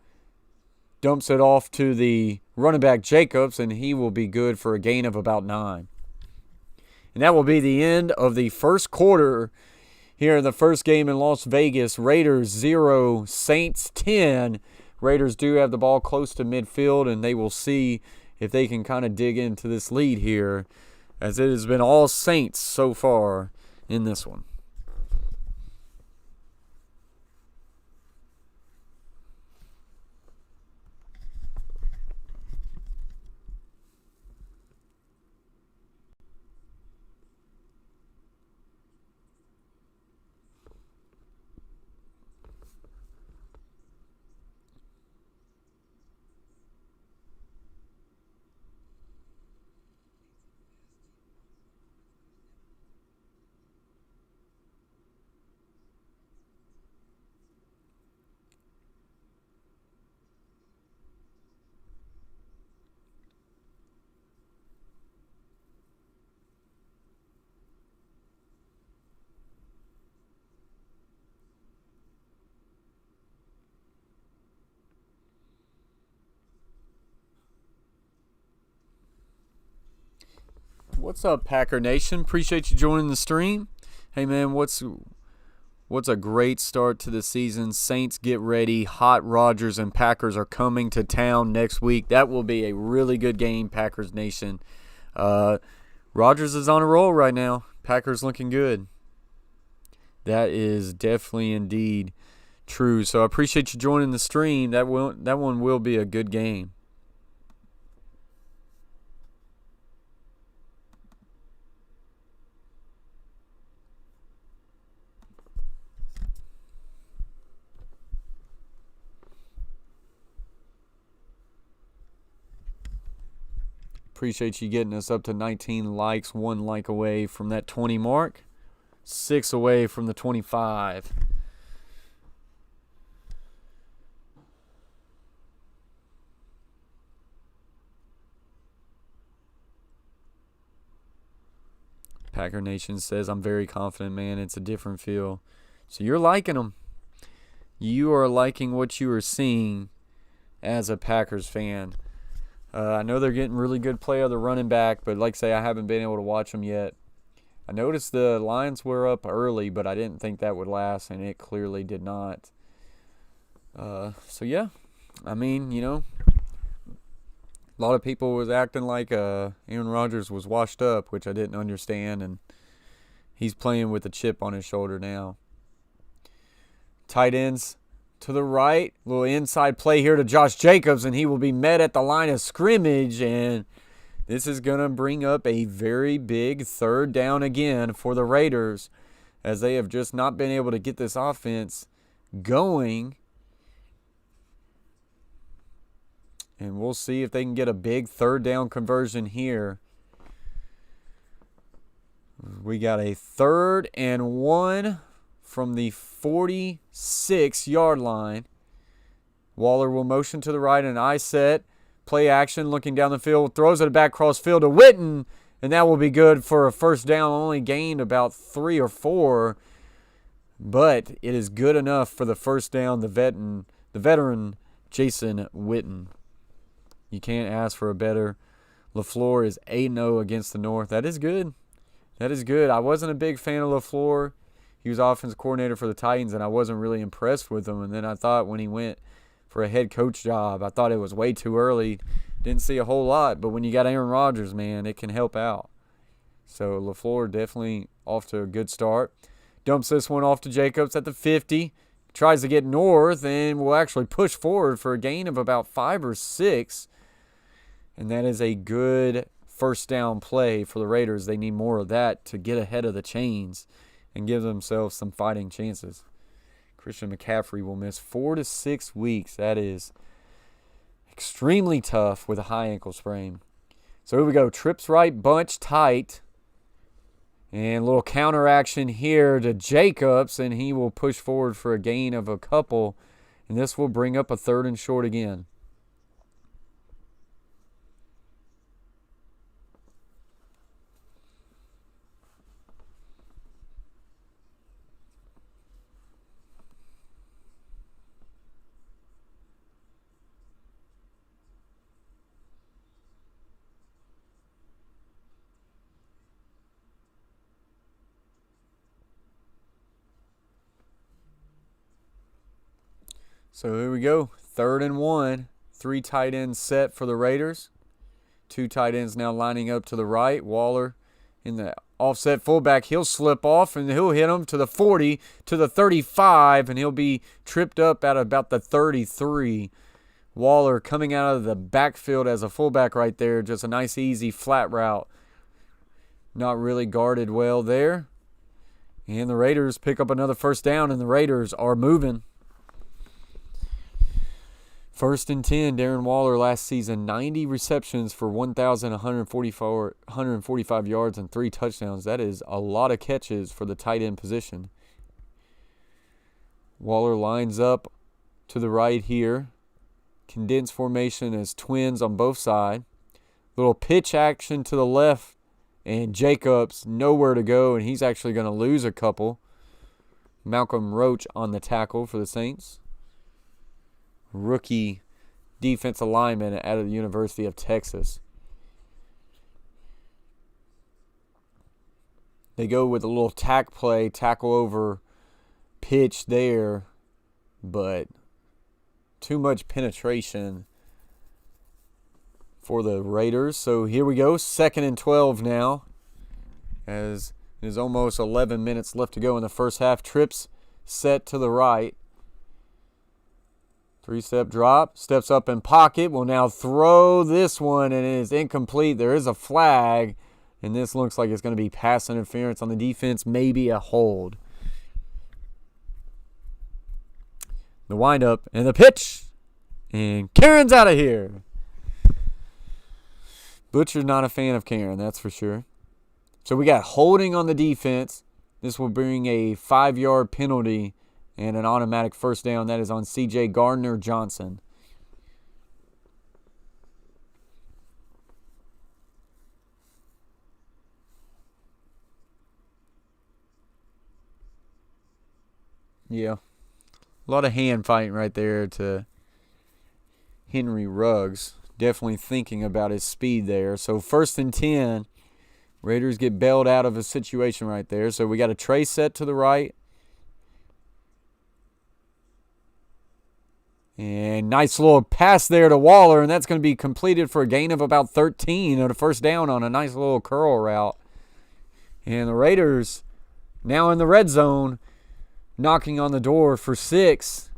Dumps it off to the running back Jacobs, and he will be good for a gain of about 9. And that will be the end of the first quarter here in the first game in Las Vegas. Raiders 0, Saints 10. Raiders do have the ball close to midfield, and they will see if they can kind of dig into this lead here, as it has been all Saints so far in this one. What's up, Packer Nation? Appreciate you joining the stream. Hey, man, what's a great start to the season. Saints, get ready. Hot Rodgers and Packers are coming to town next week. That will be a really good game, Packers Nation. Rodgers is on a roll right now. Packers looking good. That is definitely indeed true. So I appreciate you joining the stream. That one will be a good game. Appreciate you getting us up to 19 likes, 1 like away from that 20 mark, 6 away from the 25. Packer Nation says, I'm very confident, man. It's a different feel. So you're liking them. You are liking what you are seeing as a Packers fan. I know they're getting really good play of the running back, but like I say, I haven't been able to watch them yet. I noticed the Lions were up early, but I didn't think that would last, and it clearly did not. So, yeah. I mean, you know, a lot of people was acting like Aaron Rodgers was washed up, which I didn't understand, and he's playing with a chip on his shoulder now. Tight ends to the right. Little inside play here to Josh Jacobs, and he will be met at the line of scrimmage, and this is going to bring up a very big third down again for the Raiders, as they have just not been able to get this offense going. And we'll see if they can get a big third down conversion here. We got a 3rd and 1 from the 46-yard line. Waller will motion to the right, and eye set. Play action, looking down the field, throws it back cross field to Witten, and that will be good for a first down. Only gained about 3 or 4, but it is good enough for the first down. The veteran Jason Witten. You can't ask for a better. LaFleur is 8-0 against the North. That is good. That is good. I wasn't a big fan of LaFleur. He was offensive coordinator for the Titans, and I wasn't really impressed with him. And then I thought when he went for a head coach job, I thought it was way too early. Didn't see a whole lot. But when you got Aaron Rodgers, man, it can help out. So LaFleur definitely off to a good start. Dumps this one off to Jacobs at the 50. Tries to get north and will actually push forward for a gain of about 5 or 6. And that is a good first down play for the Raiders. They need more of that to get ahead of the chains and give themselves some fighting chances. Christian McCaffrey will miss 4 to 6 weeks. That is extremely tough with a high ankle sprain. So here we go. Trips right, bunch tight. And a little counter action here to Jacobs, and he will push forward for a gain of a couple. And this will bring up a 3rd and short again. So here we go. 3rd and 1. 3 tight ends set for the Raiders. 2 tight ends now lining up to the right. Waller in the offset fullback. He'll slip off and he'll hit him to the 40, to the 35, and he'll be tripped up at about the 33. Waller coming out of the backfield as a fullback right there. Just a nice, easy, flat route. Not really guarded well there. And the Raiders pick up another first down, and the Raiders are moving. 1st and 10, Darren Waller last season, 90 receptions for 1,145 yards and 3 touchdowns. That is a lot of catches for the tight end position. Waller lines up to the right here. Condensed formation as twins on both sides. Little pitch action to the left, and Jacobs nowhere to go, and he's actually going to lose a couple. Malcolm Roach on the tackle for the Saints. Rookie defensive lineman out of the University of Texas. They go with a little tack play, tackle over pitch there, but too much penetration for the Raiders. So here we go, 2nd and 12 now, as there's almost 11 minutes left to go in the first half. Trips set to the right. 3-step drop, steps up in pocket, will now throw this one, and it is incomplete. There is a flag, and this looks like it's going to be pass interference on the defense, maybe a hold. The windup and the pitch, and Karen's out of here. Butcher's not a fan of Karen, that's for sure. So we got holding on the defense. This will bring a 5-yard penalty and an automatic first down. That is on C.J. Gardner-Johnson. Yeah. A lot of hand fighting right there to Henry Ruggs. Definitely thinking about his speed there. So 1st and 10. Raiders get bailed out of a situation right there. So we got a tray set to the right. And nice little pass there to Waller, and that's going to be completed for a gain of about 13 on a first down on a nice little curl route. And the Raiders now in the red zone, knocking on the door for 6.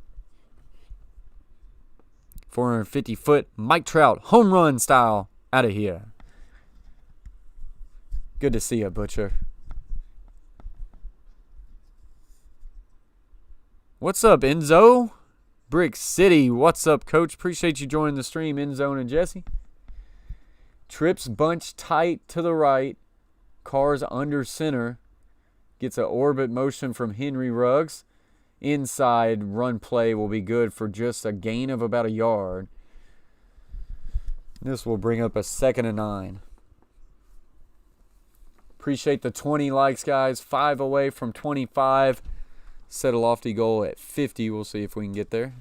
450-foot Mike Trout home run style out of here. Good to see you, Butcher. What's up, Enzo? Brick City, what's up, Coach? Appreciate you joining the stream, Endzone and Jesse. Trips bunch tight to the right. Cars under center. Gets an orbit motion from Henry Ruggs. Inside run play will be good for just a gain of about a yard. This will bring up a 2nd and 9. Appreciate the 20 likes, guys. 5 away from 25. Set a lofty goal at 50. We'll see if we can get there.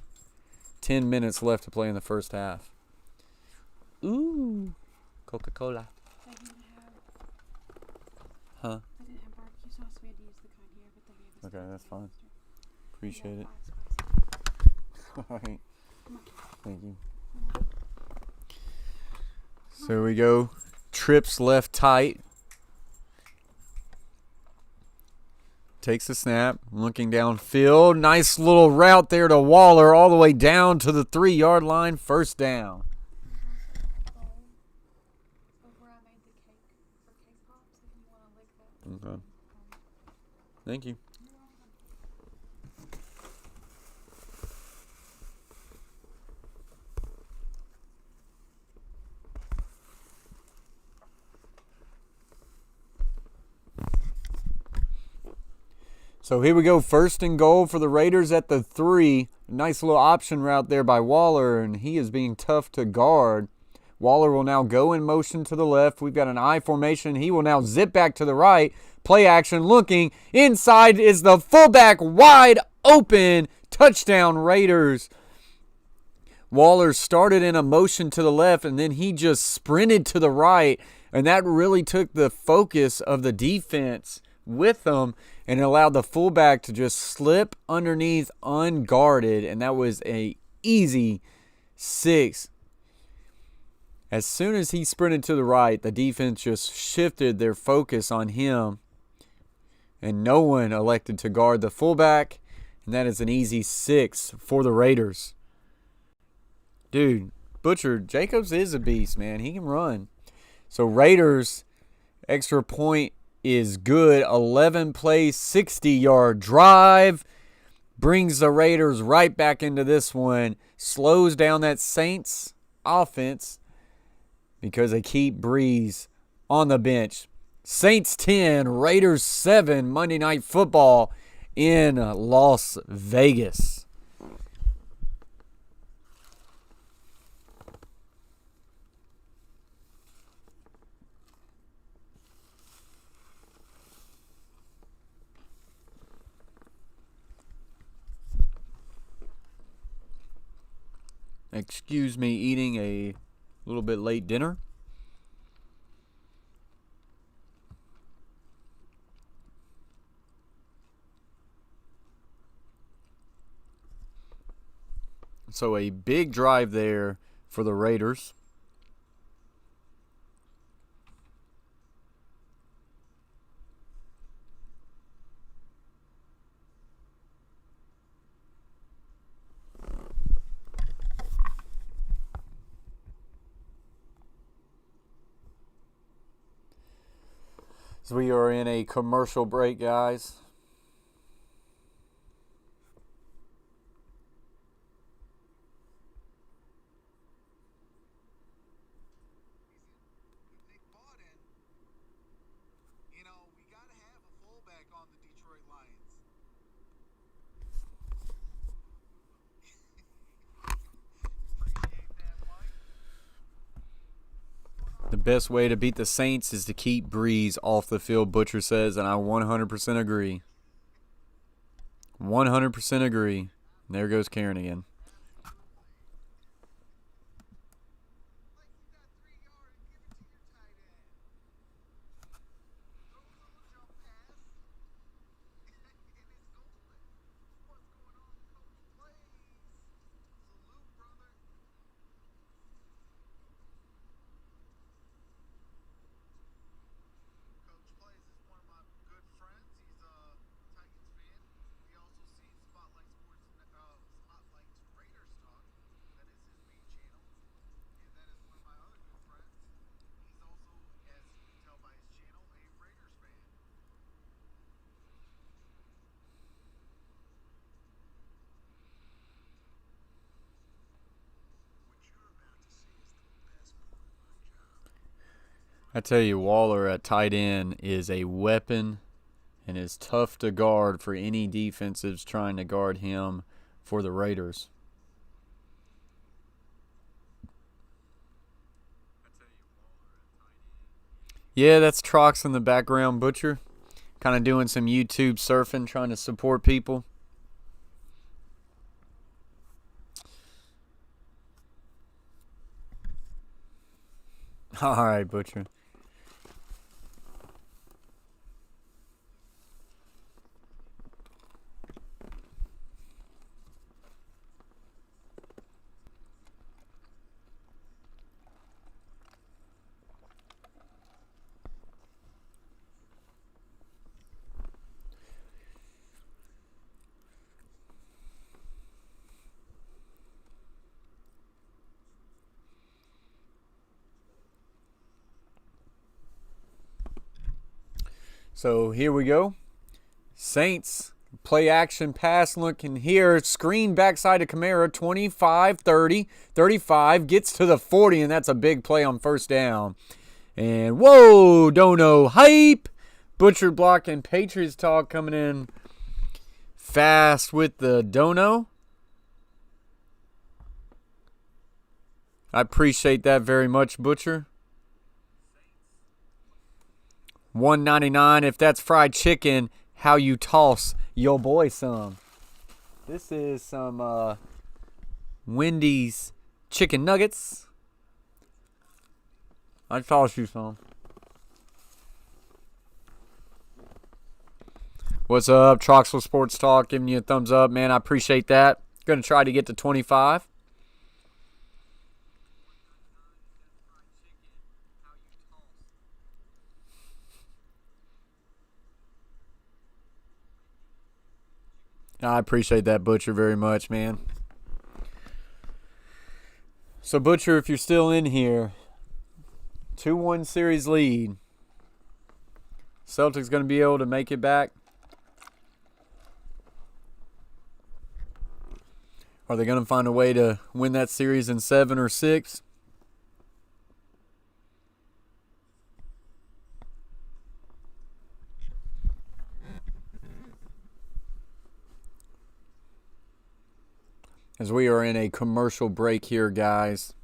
10 minutes left to play in the first half. Ooh. Coca-Cola. They didn't have, Huh? they didn't have barbecue sauce. We had to use the kind here, but they gave us Okay, that's fine. Appreciate it. Spicy. All right. Thank you. So we go. Trips left tight. Takes the snap, looking downfield. Nice little route there to Waller, all the way down to the 3-yard line. First down. Okay. Thank you. So here we go, 1st and goal for the Raiders at the 3. Nice little option route there by Waller, and he is being tough to guard. Waller will now go in motion to the left. We've got an I formation. He will now zip back to the right. Play action looking. Inside is the fullback, wide open. Touchdown, Raiders. Waller started in a motion to the left, and then he just sprinted to the right, and that really took the focus of the defense with them and allowed the fullback to just slip underneath unguarded, and that was a easy 6. As soon as he sprinted to the right, the defense just shifted their focus on him, and no one elected to guard the fullback, and that is an easy 6 for the Raiders. Dude, Butcher, Jacobs is a beast, man. He can run. So Raiders, extra point is good. 11 play, 60-yard drive. Brings the Raiders right back into this one. Slows down that Saints offense because they keep Breeze on the bench. Saints 10, Raiders 7, Monday Night Football in Las Vegas. Excuse me eating a little bit late dinner. So a big drive there for the Raiders. So we are in a commercial break, guys. The best way to beat the Saints is to keep Breeze off the field, Butcher says, and I 100% agree. 100% agree. There goes Karen again. I tell you, Waller at tight end is a weapon and is tough to guard for any defensives trying to guard him for the Raiders. Yeah, that's Trox in the background, Butcher. Kind of doing some YouTube surfing, trying to support people. All right, Butcher. So here we go. Saints play action pass looking here. Screen backside of Kamara. 25, 30, 35. Gets to the 40, and that's a big play on first down. And whoa, Dono hype. Butcher block and Patriots talk coming in fast with the Dono. I appreciate that very much, Butcher. $1.99. If that's fried chicken, how you toss your boy some. This is some Wendy's chicken nuggets. I toss you some. What's up, Troxel Sports Talk? Giving you a thumbs up, man. I appreciate that. Gonna try to get to 25. I appreciate that, Butcher, very much, man. So, Butcher, if you're still in here, 2-1 series lead. Celtics going to be able to make it back? Are they going to find a way to win that series in 7 or 6? As we are in a commercial break here, guys.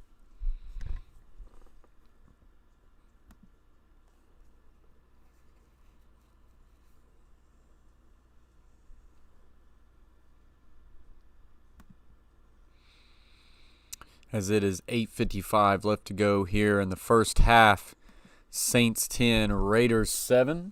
As it is 8:55 left to go here in the first half. Saints 10, Raiders 7.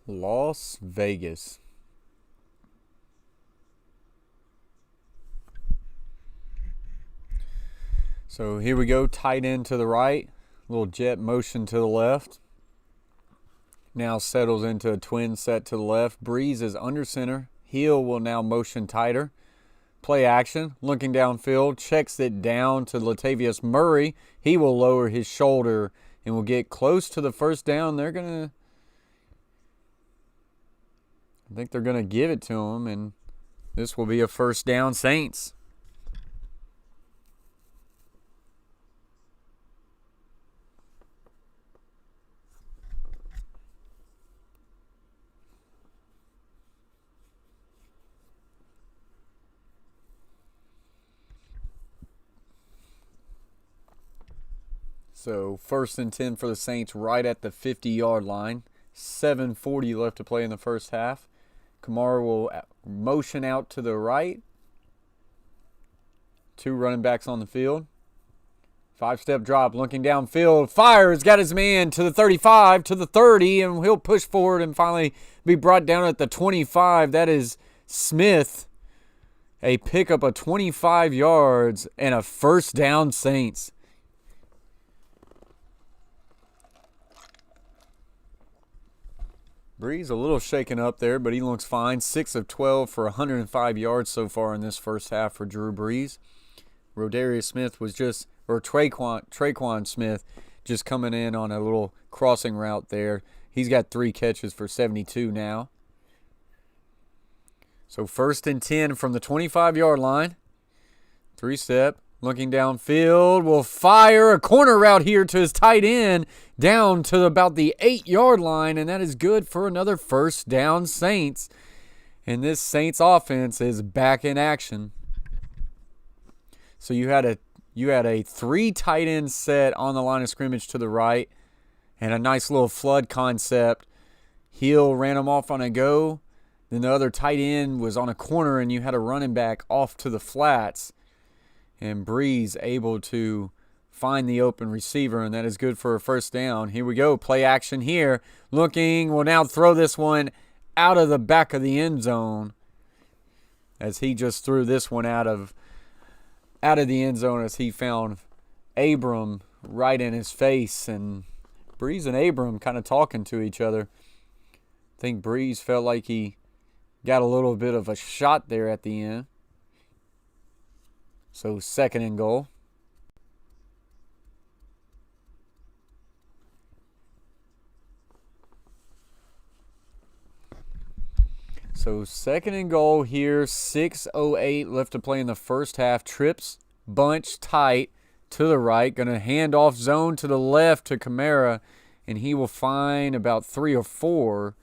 Las Vegas. So here we go, tight end to the right, little jet motion to the left. Now settles into a twin set to the left. Breeze is under center. Heel will now motion tighter. Play action, looking downfield, checks it down to Latavius Murray. He will lower his shoulder and will get close to the first down. I think they're going to give it to him, and this will be a first down, Saints. So 1st and 10 for the Saints right at the 50-yard line. 7:40 left to play in the first half. Kamara will motion out to the right. 2 running backs on the field. 5-step drop, looking downfield. Fires, got his man to the 35, to the 30, and he'll push forward and finally be brought down at the 25. That is Smith. A pickup of 25 yards and a first down, Saints. Breeze a little shaken up there, but he looks fine. 6 of 12 for 105 yards so far in this first half for Drew Brees. Rodarius Smith was just, or Traquan Smith, just coming in on a little crossing route there. He's got 3 catches for 72 now. So 1st and 10 from the 25-yard line. 3-step. Looking downfield, will fire a corner route here to his tight end down to about the 8-yard line, and that is good for another first down, Saints. And this Saints offense is back in action. So you had a 3 tight end set on the line of scrimmage to the right, and a nice little flood concept. Hill ran him off on a go. Then the other tight end was on a corner, and you had a running back off to the flats. And Breeze able to find the open receiver, and that is good for a first down. Here we go, play action here. Looking, will now throw this one out of the back of the end zone, as he just threw this one out of the end zone as he found Abram right in his face. And Breeze and Abram kind of talking to each other. I think Breeze felt like he got a little bit of a shot there at the end. So 2nd and goal. So 2nd and goal here. 6:08 left to play in the first half. Trips, bunch tight to the right. Going to hand off zone to the left to Kamara. And he will find about 3 or 4.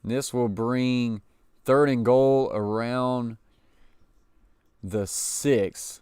And this will bring 3rd and goal around the 6.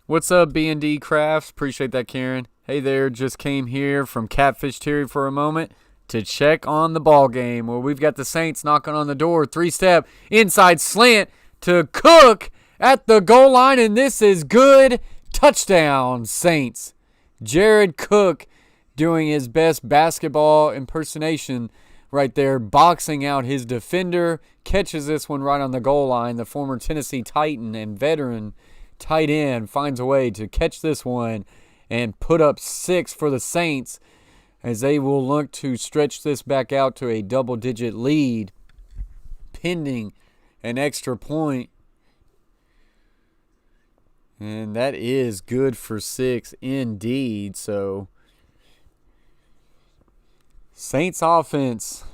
What's up, B&D Crafts? Appreciate that, Karen. Hey there, just came here from Catfish Terry for a moment to check on the ball game. Well, we've got the Saints knocking on the door. 3-step inside slant to Cook at the goal line, and this is good. Touchdown, Saints. Jared Cook doing his best basketball impersonation right there, boxing out his defender, catches this one right on the goal line. The former Tennessee Titan and veteran tight end finds a way to catch this one and put up 6 for the Saints, as they will look to stretch this back out to a double-digit lead, pending an extra point. And that is good for 6 indeed. So Saints offense,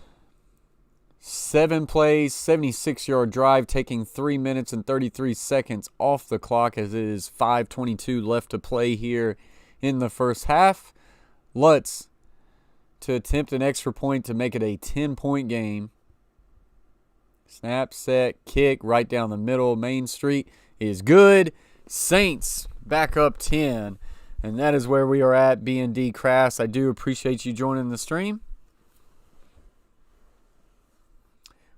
7 plays, 76-yard drive, taking 3 minutes and 33 seconds off the clock, as it is 5:22 left to play here in the first half. Lutz to attempt an extra point to make it a 10-point game. Snap, set, kick right down the middle. Main Street is good. Saints back up 10. And that is where we are at, B&D Crass. I do appreciate you joining the stream.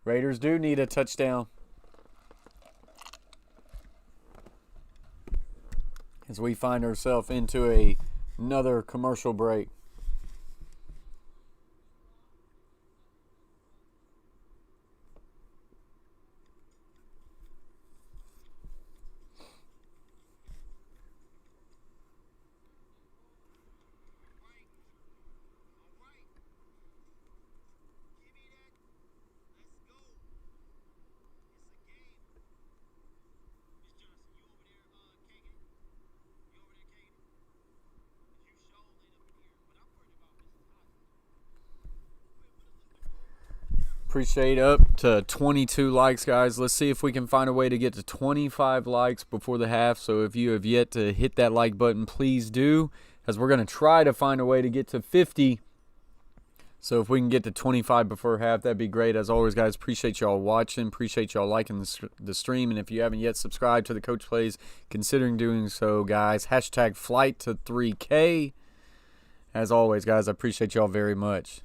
Raiders do need a touchdown. As we find ourselves into another commercial break. Appreciate up to 22 likes, guys. Let's see if we can find a way to get to 25 likes before the half. So if you have yet to hit that like button, please do, as we're going to try to find a way to get to 50. So if we can get to 25 before half, that'd be great. As always, guys, appreciate y'all watching. Appreciate y'all liking the stream. And if you haven't yet subscribed to the Coach Plays, considering doing so, guys. Hashtag flight to 3K. As always, guys, I appreciate y'all very much.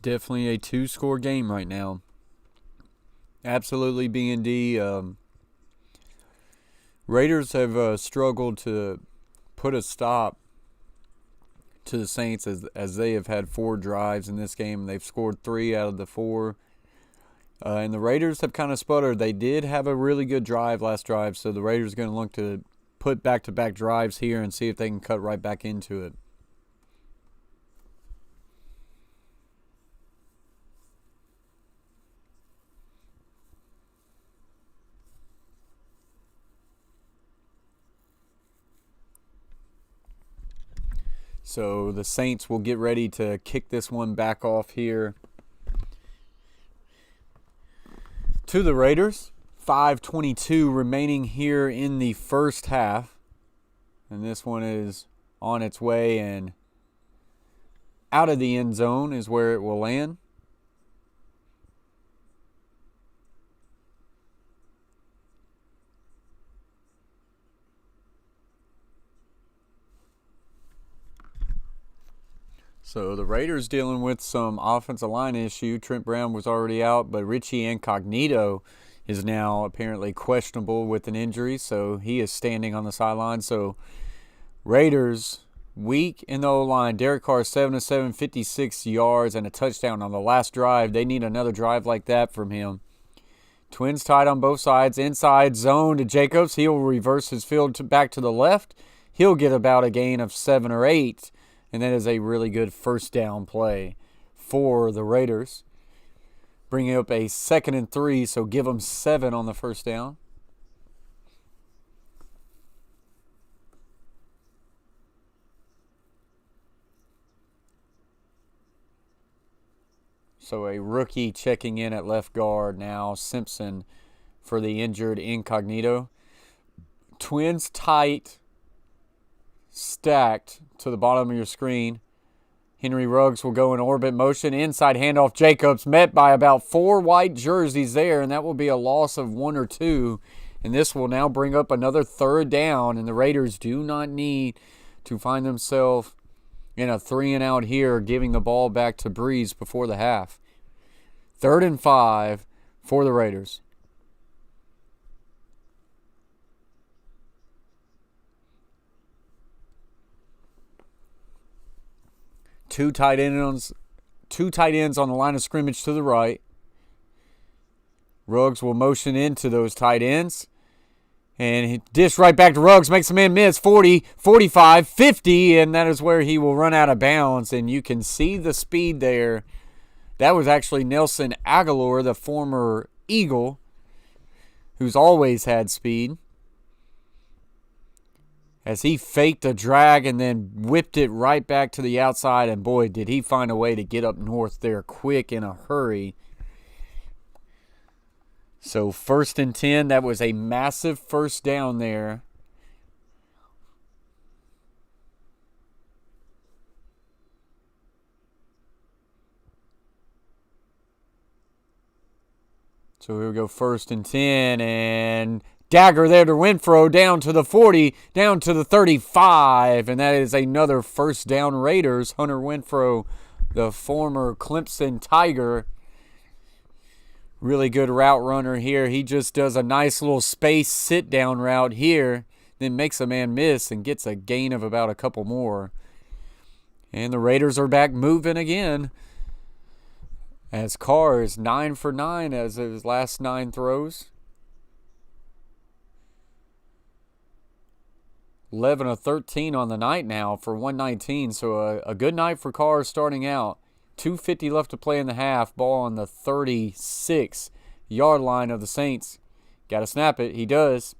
Definitely a two-score game right now. Absolutely, B&D. Raiders have struggled to put a stop to the Saints as they have had 4 drives in this game. They've scored 3 out of the 4. And the Raiders have kind of sputtered. They did have a really good drive last drive, so the Raiders are going to look to put back-to-back drives here and see if they can cut right back into it. So the Saints will get ready to kick this one back off here to the Raiders. 5:22 remaining here in the first half. And this one is on its way and out of the end zone is where it will land. So the Raiders dealing with some offensive line issue. Trent Brown was already out, but Richie Incognito is now apparently questionable with an injury, so he is standing on the sideline. So Raiders weak in the O-line. Derek Carr 7 of 7, 56 yards and a touchdown on the last drive. They need another drive like that from him. Twins tied on both sides. Inside zone to Jacobs. He'll reverse his field back to the left. He'll get about a gain of 7 or 8. And that is a really good first down play for the Raiders. Bringing up a 2nd and 3, so give them 7 on the first down. So a rookie checking in at left guard now, Simpson, for the injured Incognito. Twins tight, stacked to the bottom of your screen. Henry Ruggs will go in orbit motion. Inside handoff, Jacobs met by about 4 white jerseys there, and that will be a loss of 1 or 2. And this will now bring up another 3rd down, and the Raiders do not need to find themselves in a 3-and-out here, giving the ball back to Breeze before the half. 3rd and 5 for the Raiders. Two tight ends on the line of scrimmage to the right. Ruggs will motion into those tight ends. And he dish right back to Ruggs, makes a man miss, 40, 45, 50, and that is where he will run out of bounds. And you can see the speed there. That was actually Nelson Aguilar, the former Eagle, who's always had speed. as he faked a drag and then whipped it right back to the outside. And boy, did he find a way to get up north there quick in a hurry. So 1st and 10, that was a massive first down there. So here we go, 1st and 10, and dagger there to Renfro, down to the 40, down to the 35, and that is another first down Raiders. Hunter Renfro, the former Clemson Tiger, really good route runner here. He just does a nice little space sit-down route here, then makes a man miss and gets a gain of about a couple more. And the Raiders are back moving again, as Carr is 9 for 9 as his last 9 throws. 11 of 13 on the night now for 119. So a good night for Carr starting out. 2:50 left to play in the half. Ball on the 36-yard line of the Saints. Got to snap it. He does.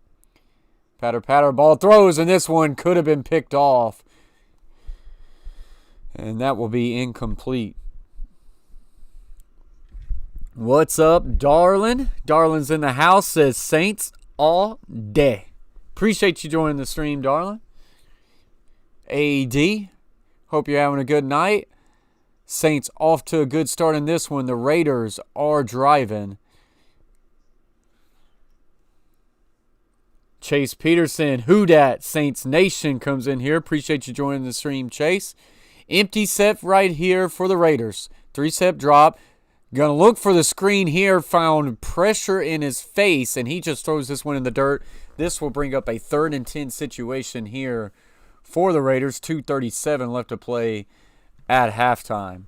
Patter, patter. Ball throws, and this one could have been picked off. And that will be incomplete. What's up, Darlin? Darlin's in the house, says Saints all day. Appreciate you joining the stream, Darlin. AD, hope you're having a good night. Saints off to a good start in this one. The Raiders are driving. Chase Peterson, who dat? Saints Nation comes in here. Appreciate you joining the stream, Chase. Empty set right here for the Raiders. 3-step drop. Going to look for the screen here. Found pressure in his face, and he just throws this one in the dirt. This will bring up a 3rd and 10 situation here for the Raiders. 2:37 left to play at halftime.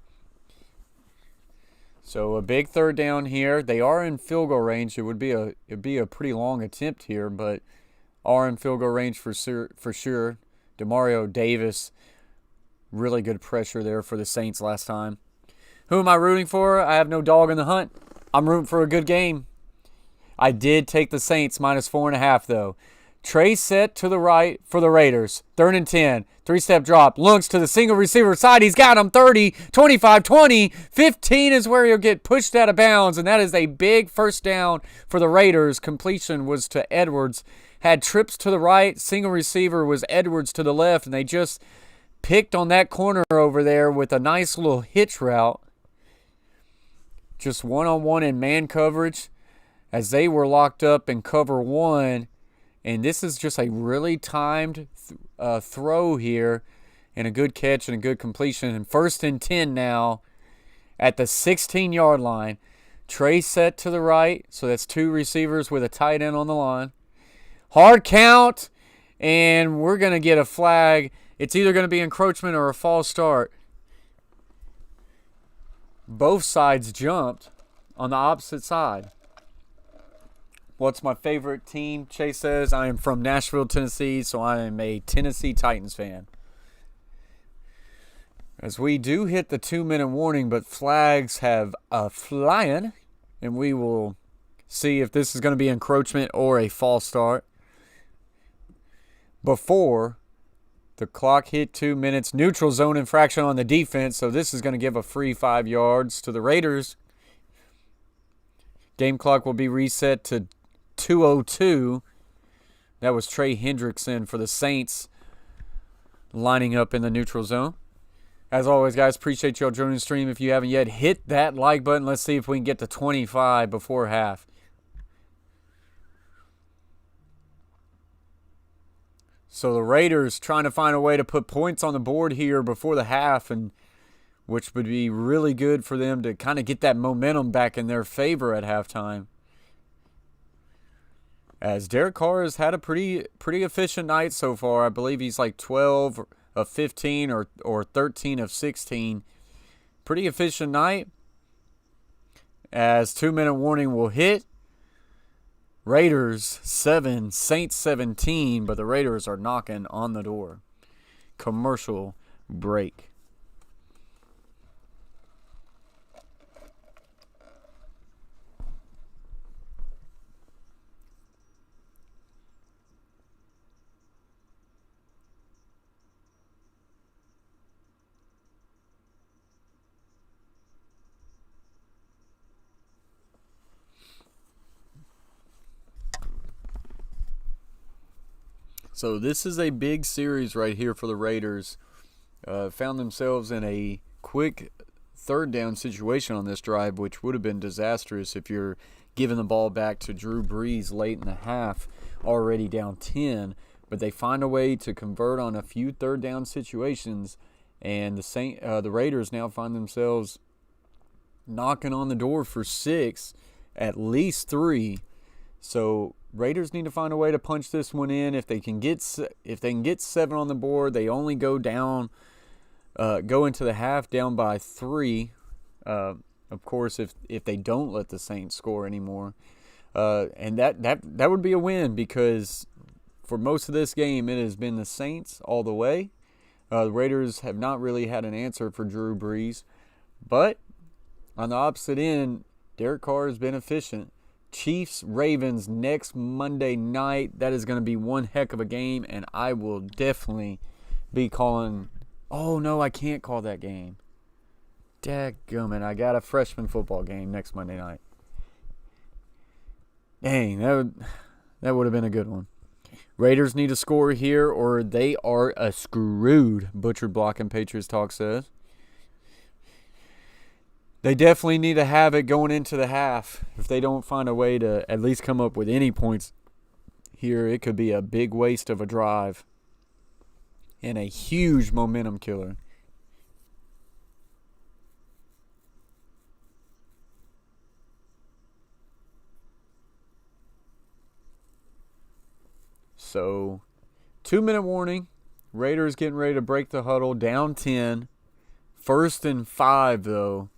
So a big 3rd down here. They are in field goal range. It'd be a pretty long attempt here, but are in field goal range for sure. Demario Davis, really good pressure there for the Saints last time. Who am I rooting for? I have no dog in the hunt. I'm rooting for a good game. I did take the Saints -4.5 though. Trey set to the right for the Raiders. 3rd and 10. 3-step drop. Looks to the single receiver side. He's got him. 30, 25, 20. 15 is where he'll get pushed out of bounds. And that is a big first down for the Raiders. Completion was to Edwards. Had trips to the right. Single receiver was Edwards to the left. And they just picked on that corner over there with a nice little hitch route. Just one-on-one in man coverage as they were locked up in cover 1. And this is just a really timed throw here and a good catch and a good completion. And 1st and 10 now at the 16-yard line. Trey set to the right, so that's 2 receivers with a tight end on the line. Hard count, and we're going to get a flag. It's either going to be encroachment or a false start. Both sides jumped on the opposite side. What's my favorite team? Chase says, I am from Nashville, Tennessee, so I am a Tennessee Titans fan. As we do hit the 2-minute warning, but flags have a flying, and we will see if this is going to be encroachment or a false start. Before the clock hit 2 minutes, neutral zone infraction on the defense, so this is going to give a free 5 yards to the Raiders. Game clock will be reset to 2:02. That was Trey Hendrickson for the Saints lining up in the neutral zone. As always, guys, appreciate y'all joining the stream. If you haven't yet, hit that like button. Let's see if we can get to 25 before half. So the Raiders trying to find a way to put points on the board here before the half, and which would be really good for them to kind of get that momentum back in their favor at halftime. As Derek Carr has had a pretty efficient night so far. I believe he's like 12 of 15 or 13 of 16. Pretty efficient night. As 2-minute warning will hit. Raiders 7, Saints 17, but the Raiders are knocking on the door. Commercial break. So this is a big series right here for the Raiders. Found themselves in a quick third down situation on this drive, which would have been disastrous if you're giving the ball back to Drew Brees late in the half, already down 10. But they find a way to convert on a few third down situations, and the Raiders now find themselves knocking on the door for 6, at least 3. So Raiders need to find a way to punch this one in. If they can get 7 on the board, they only go into the half down by 3. Of course, if they don't let the Saints score anymore, and that would be a win, because for most of this game it has been the Saints all the way. The Raiders have not really had an answer for Drew Brees, but on the opposite end, Derek Carr has been efficient. Chiefs-Ravens next Monday night. That is going to be one heck of a game, and I will definitely be calling. Oh, no, I can't call that game. Dadgummit, I got a freshman football game next Monday night. Dang, that would have been a good one. Raiders need to score here, or they are screwed, Butcher Block and Patriots Talk says. They definitely need to have it going into the half. If they don't find a way to at least come up with any points here, it could be a big waste of a drive and a huge momentum killer. So, 2-minute warning. Raiders getting ready to break the huddle, down 10. 1st and 5, though,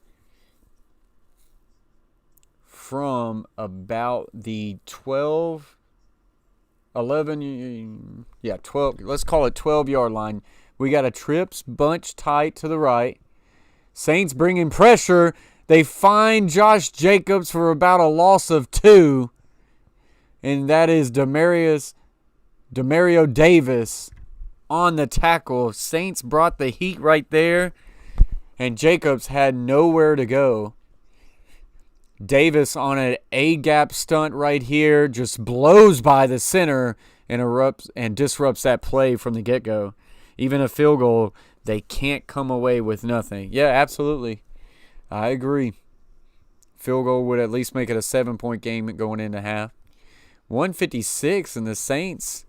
from about the 12, let's call it 12-yard line. We got a trips bunch tight to the right. Saints bringing pressure. They find Josh Jacobs for about a loss of 2, and that is Demario Davis on the tackle. Saints brought the heat right there, and Jacobs had nowhere to go. Davis on an A-gap stunt right here just blows by the center and disrupts that play from the get-go. Even a field goal, they can't come away with nothing. Yeah, absolutely. I agree. Field goal would at least make it a 7-point game going into half. 156, and the Saints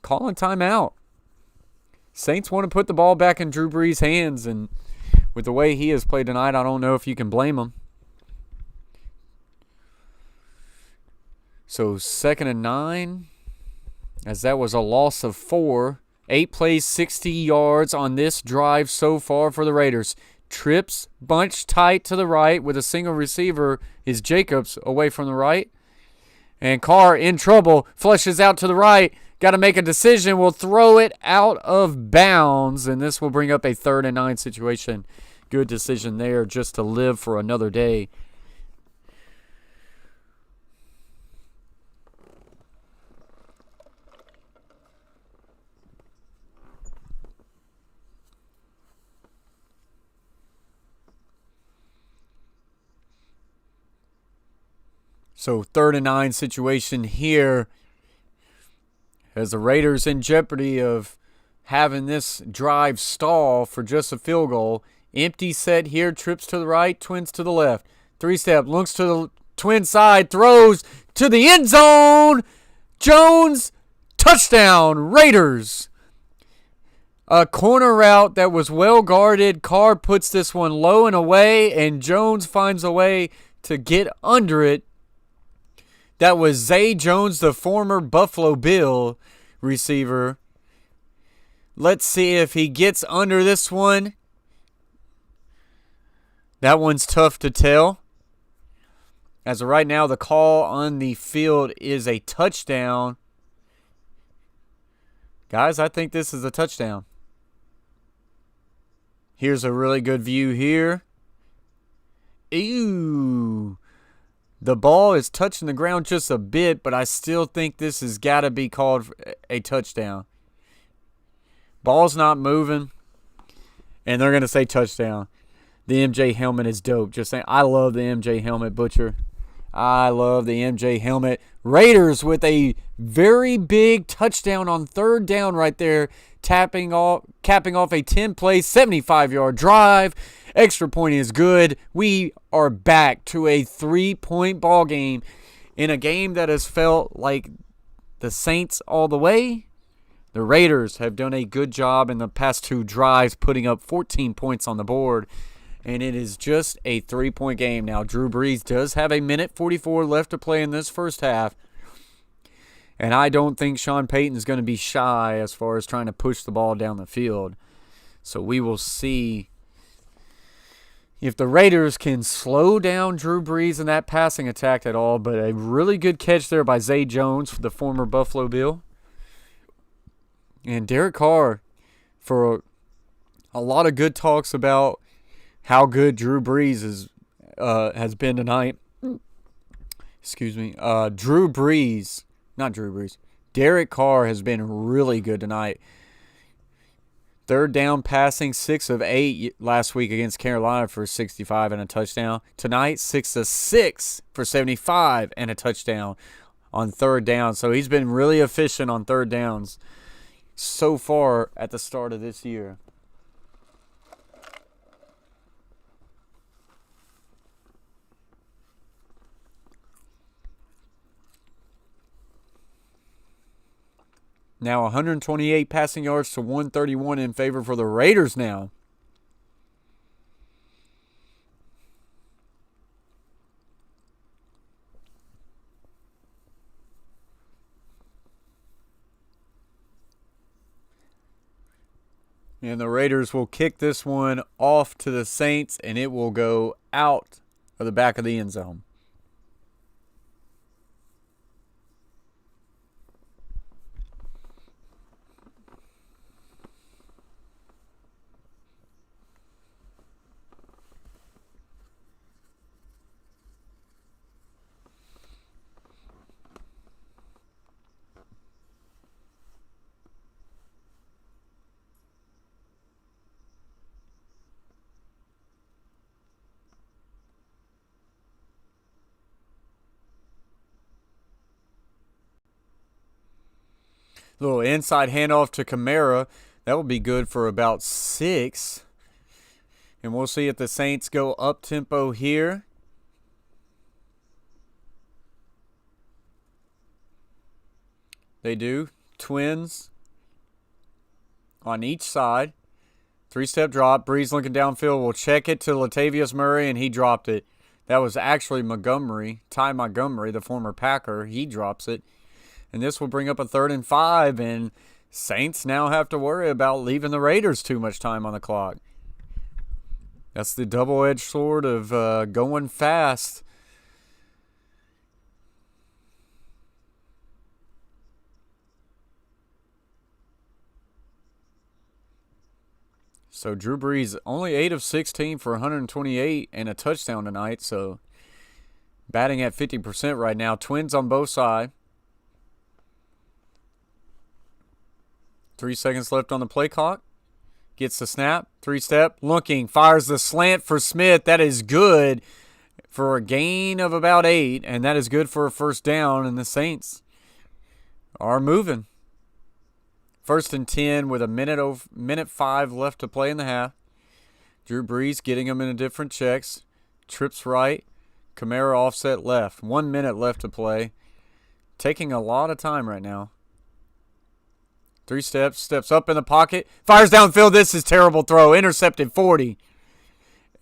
calling timeout. Saints want to put the ball back in Drew Brees' hands, and with the way he has played tonight, I don't know if you can blame him. So 2nd and 9, as that was a loss of 4. 8 plays, 60 yards on this drive so far for the Raiders. Trips, bunch tight to the right with a single receiver is Jacobs away from the right. And Carr in trouble, flushes out to the right. Got to make a decision. Will throw it out of bounds, and this will bring up a 3rd and 9 situation. Good decision there just to live for another day. So 3rd and 9 situation here, as the Raiders in jeopardy of having this drive stall for just a field goal. Empty set here, trips to the right, twins to the left. 3-step, looks to the twin side, throws to the end zone. Jones, touchdown, Raiders. A corner route that was well guarded. Carr puts this one low and away, and Jones finds a way to get under it. That was Zay Jones, the former Buffalo Bill receiver. Let's see if he gets under this one. That one's tough to tell. As of right now, the call on the field is a touchdown. Guys, I think this is a touchdown. Here's a really good view here. Ew. The ball is touching the ground just a bit, but I still think this has got to be called a touchdown. Ball's not moving, and they're going to say touchdown. The MJ helmet is dope. Just saying, I love the MJ helmet, Butcher. I love the MJ helmet. Raiders with a very big touchdown on third down right there, capping off a 10-play, 75-yard drive. Extra point is good. We are back to a 3-point ball game in a game that has felt like the Saints all the way. The Raiders have done a good job in the past 2 drives, putting up 14 points on the board. And it is just a 3-point game. Now, Drew Brees does have 1:44 left to play in this first half. And I don't think Sean Payton is going to be shy as far as trying to push the ball down the field. So we will see if the Raiders can slow down Drew Brees in that passing attack at all. But a really good catch there by Zay Jones, the former Buffalo Bill. And Derek Carr, for a lot of good talks about how good Drew Brees has been tonight. Excuse me. Derek Carr has been really good tonight. Third down passing, 6 of 8 last week against Carolina for 65 and a touchdown. Tonight, 6 of 6 for 75 and a touchdown on third down. So he's been really efficient on third downs so far at the start of this year. Now 128 passing yards to 131 in favor for the Raiders now. And the Raiders will kick this one off to the Saints, and it will go out of the back of the end zone. Little inside handoff to Kamara. That will be good for about 6. And we'll see if the Saints go up-tempo here. They do. Twins on each side. 3-step drop. Breeze looking downfield. We'll check it to Latavius Murray, and he dropped it. That was actually Ty Montgomery, the former Packer. He drops it. And this will bring up a 3rd and 5, and Saints now have to worry about leaving the Raiders too much time on the clock. That's the double-edged sword of going fast. So Drew Brees only 8 of 16 for 128 and a touchdown tonight, so batting at 50% right now. Twins on both sides. 3 seconds left on the play clock. Gets the snap. 3-step. Looking. Fires the slant for Smith. That is good for a gain of about 8. And that is good for a first down. And the Saints are moving. 1st and 10 with minute 5 left to play in the half. Drew Brees getting them into different checks. Trips right. Kamara offset left. 1 minute left to play. Taking a lot of time right now. 3 steps, steps up in the pocket, fires downfield. This is terrible throw, intercepted 40.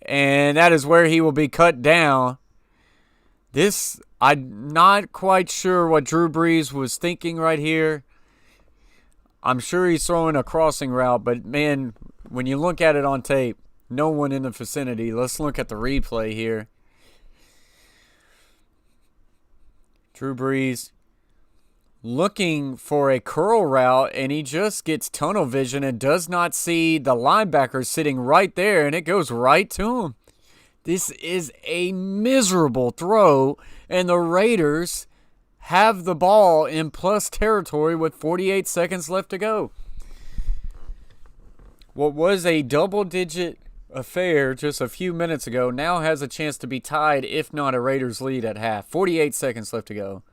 And that is where he will be cut down. This, I'm not quite sure what Drew Brees was thinking right here. I'm sure he's throwing a crossing route, but man, when you look at it on tape, no one in the vicinity. Let's look at the replay here. Drew Brees looking for a curl route, and he just gets tunnel vision and does not see the linebacker sitting right there, and it goes right to him. This is a miserable throw, and the Raiders have the ball in plus territory with 48 seconds left to go. What was a double-digit affair just a few minutes ago now has a chance to be tied, if not a Raiders lead at half. 48 seconds left to go.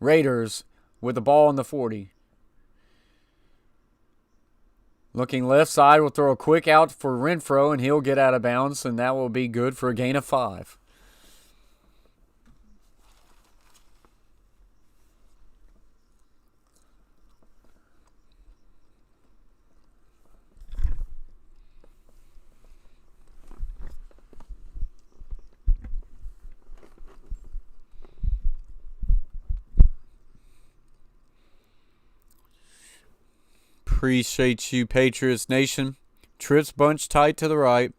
Raiders with the ball on the 40. Looking left side, will throw a quick out for Renfro, and he'll get out of bounds, and that will be good for a gain of 5. Appreciate you, Patriots Nation. Trips bunch tight to the right.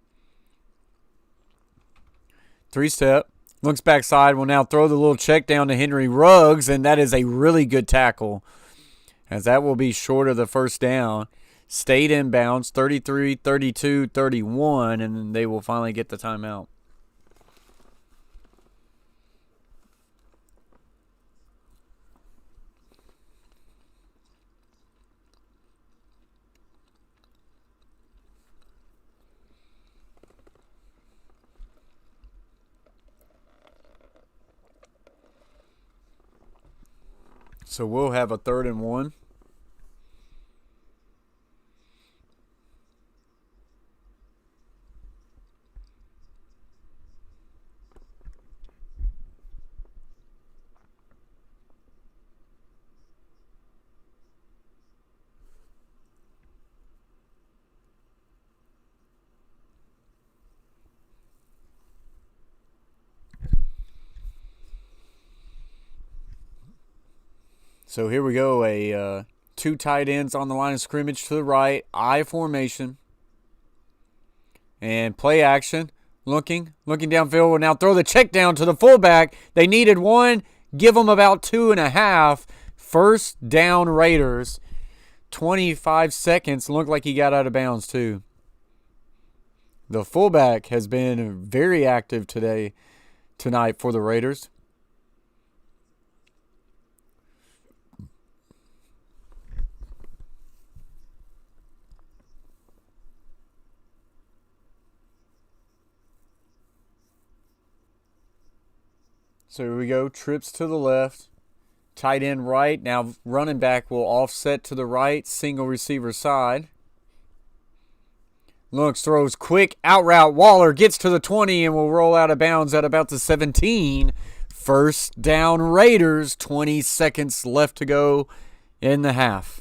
3-step. Looks backside. Will now throw the little check down to Henry Ruggs, and that is a really good tackle, as that will be short of the first down. Stayed in bounds, 33, 32, 31, and then they will finally get the timeout. So we'll have a 3rd and 1. So here we go, 2 tight ends on the line of scrimmage to the right, I formation, and play action. Looking downfield, will now throw the check down to the fullback. They needed 1, give them about 2.5. First down Raiders, 25 seconds. Looked like he got out of bounds too. The fullback has been very active tonight for the Raiders. So here we go, trips to the left, tight end right. Now running back will offset to the right, single receiver side. Looks, throws quick, out route. Waller gets to the 20 and will roll out of bounds at about the 17. First down Raiders, 20 seconds left to go in the half.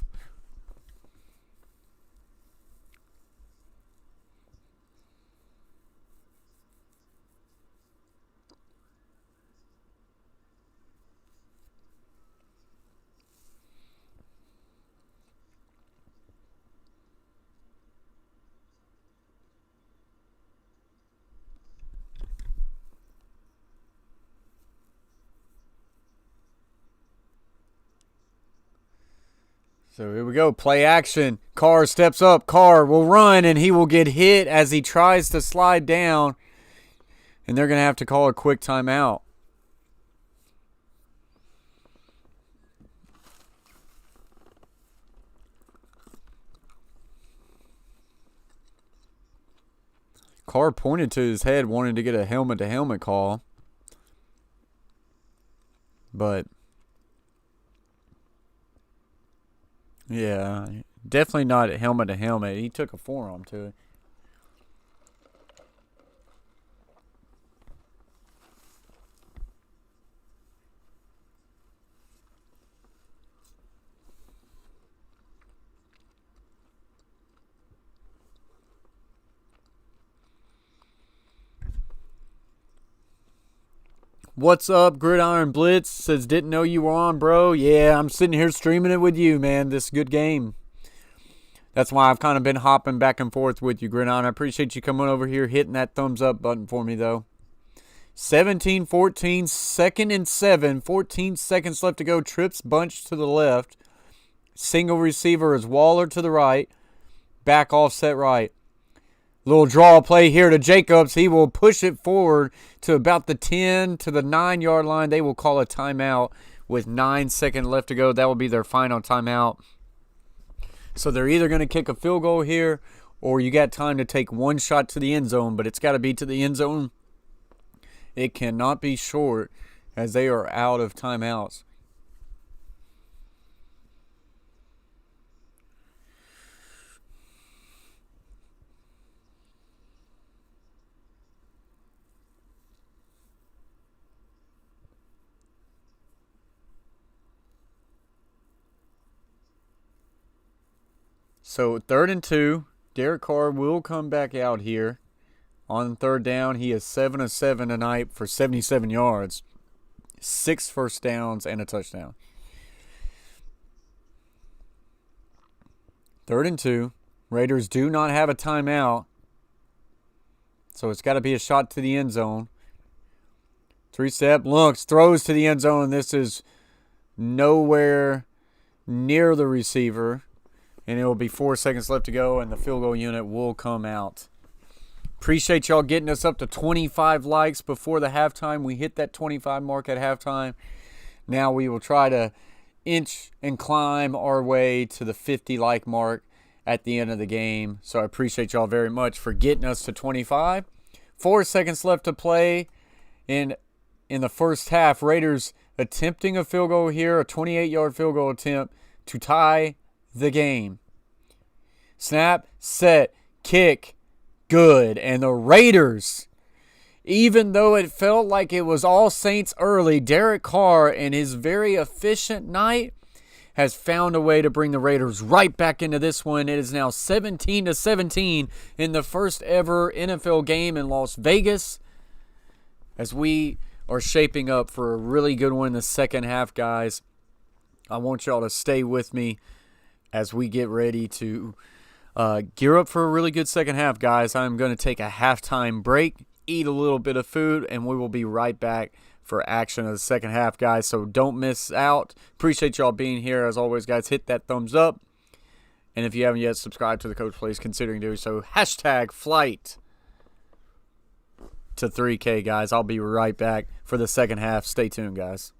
So here we go, play action. Carr steps up. Carr will run, and he will get hit as he tries to slide down. And they're going to have to call a quick timeout. Carr pointed to his head, wanting to get a helmet-to-helmet call. But yeah, definitely not helmet to helmet. He took a forearm to it. What's up, Gridiron Blitz? Says, didn't know you were on, bro. Yeah, I'm sitting here streaming it with you, man. This good game. That's why I've kind of been hopping back and forth with you, Gridiron. I appreciate you coming over here, hitting that thumbs up button for me, though. 17-14, 2nd and 7. 14 seconds left to go. Trips bunch to the left. Single receiver is Waller to the right. Back offset right. Little draw play here to Jacobs. He will push it forward to about the 10 to the 9-yard line. They will call a timeout with 9 seconds left to go. That will be their final timeout. So they're either going to kick a field goal here or you got time to take one shot to the end zone, but it's got to be to the end zone. It cannot be short, as they are out of timeouts. So 3rd and 2, Derek Carr will come back out here. On 3rd down, he is 7 of 7 tonight for 77 yards, 6 first downs, and a touchdown. 3rd and 2, Raiders do not have a timeout, so it's got to be a shot to the end zone. 3-step, looks, throws to the end zone. This is nowhere near the receiver. And it will be 4 seconds left to go, and the field goal unit will come out. Appreciate y'all getting us up to 25 likes before the halftime. We hit that 25 mark at halftime. Now we will try to inch and climb our way to the 50 like mark at the end of the game. So I appreciate y'all very much for getting us to 25. 4 seconds left to play in the first half. Raiders attempting a field goal here, a 28-yard field goal attempt to tie the game. Snap, set, kick, good. And the Raiders, even though it felt like it was all Saints early, Derek Carr and his very efficient night has found a way to bring the Raiders right back into this one. It is now 17-17 in the first ever NFL game in Las Vegas, as we are shaping up for a really good one in the second half, guys. I want y'all to stay with me as we get ready to gear up for a really good second half, guys. I'm going to take a halftime break, eat a little bit of food, and we will be right back for action of the second half, guys. So don't miss out. Appreciate y'all being here. As always, guys, hit that thumbs up. And if you haven't yet subscribed to the Coach Plays, considering doing so, #flight to 3K, guys. I'll be right back for the second half. Stay tuned, guys.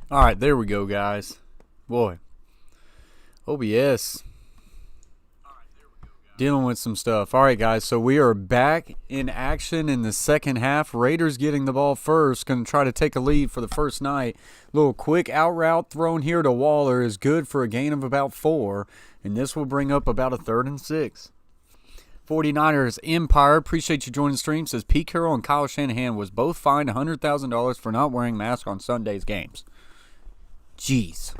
All right, there we go, guys. Boy, OBS. Dealing with some stuff. All right, guys, so we are back in action in the second half. Raiders getting the ball first. Going to try to take a lead for the first night. Little quick out route thrown here to Waller is good for a gain of about 4. And this will bring up about a 3rd and 6. 49ers Empire, appreciate you joining the stream. Says Pete Carroll and Kyle Shanahan was both fined $100,000 for not wearing masks on Sunday's games. Jeez.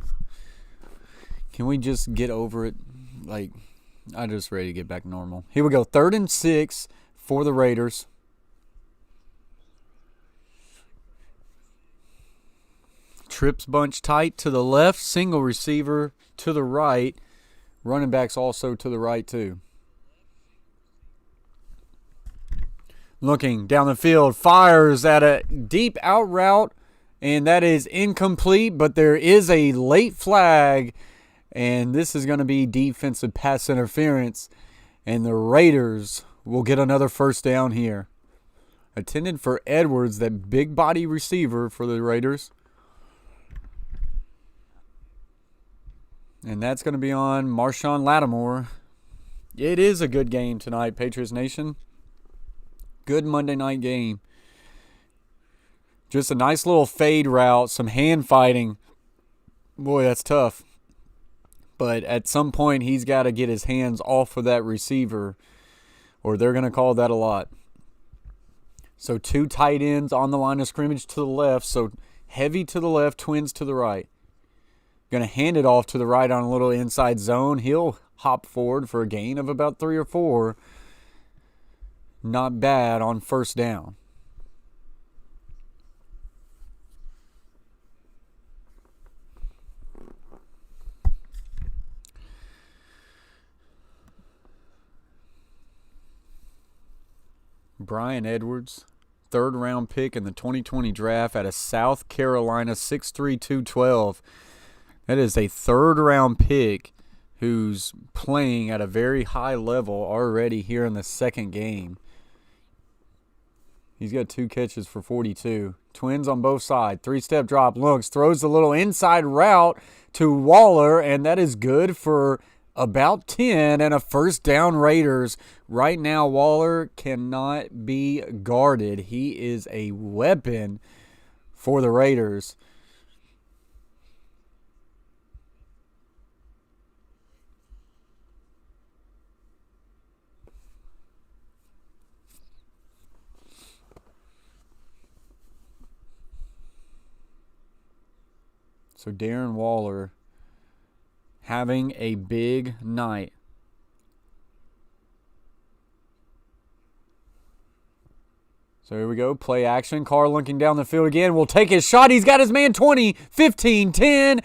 Can we just get over it? Like, I'm just ready to get back to normal. Here we go. 3rd and 6 for the Raiders. Trips bunch tight to the left. Single receiver to the right. Running backs also to the right too. Looking down the field. Fires at a deep out route. And that is incomplete. But there is a late flag. And this is going to be defensive pass interference. And the Raiders will get another first down here. Intended for Edwards, that big body receiver for the Raiders. And that's going to be on Marshawn Lattimore. It is a good game tonight, Patriots Nation. Good Monday night game. Just a nice little fade route, some hand fighting. Boy, that's tough. But at some point, he's got to get his hands off of that receiver, or they're going to call that a lot. So 2 tight ends on the line of scrimmage to the left. So heavy to the left, twins to the right. Going to hand it off to the right on a little inside zone. He'll hop forward for a gain of about 3 or 4. Not bad on first down. Brian Edwards, 3rd round pick in the 2020 draft out of South Carolina, 6'3", 212. That is a 3rd round pick who's playing at a very high level already here in the second game. He's got 2 catches for 42. Twins on both sides. 3-step drop, looks, throws a little inside route to Waller, and that is good for about 10 and a first down Raiders. Right now, Waller cannot be guarded. He is a weapon for the Raiders. So Darren Waller having a big night. So here we go. Play action. Carr looking down the field again. Will take his shot. He's got his man 20, 15, 10.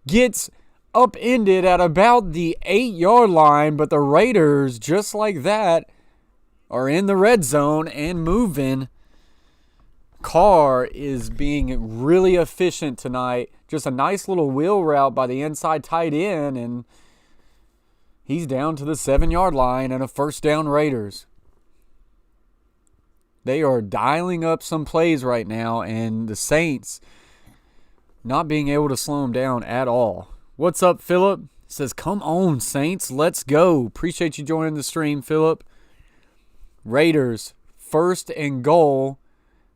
Gets upended at about the 8-yard line. But the Raiders, just like that, are in the red zone and moving. Carr is being really efficient tonight. Just a nice little wheel route by the inside tight end, and he's down to the 7-yard line and a first down Raiders. They are dialing up some plays right now, and the Saints not being able to slow them down at all. What's up, Philip? Says, come on, Saints, let's go. Appreciate you joining the stream, Philip. Raiders, 1st and goal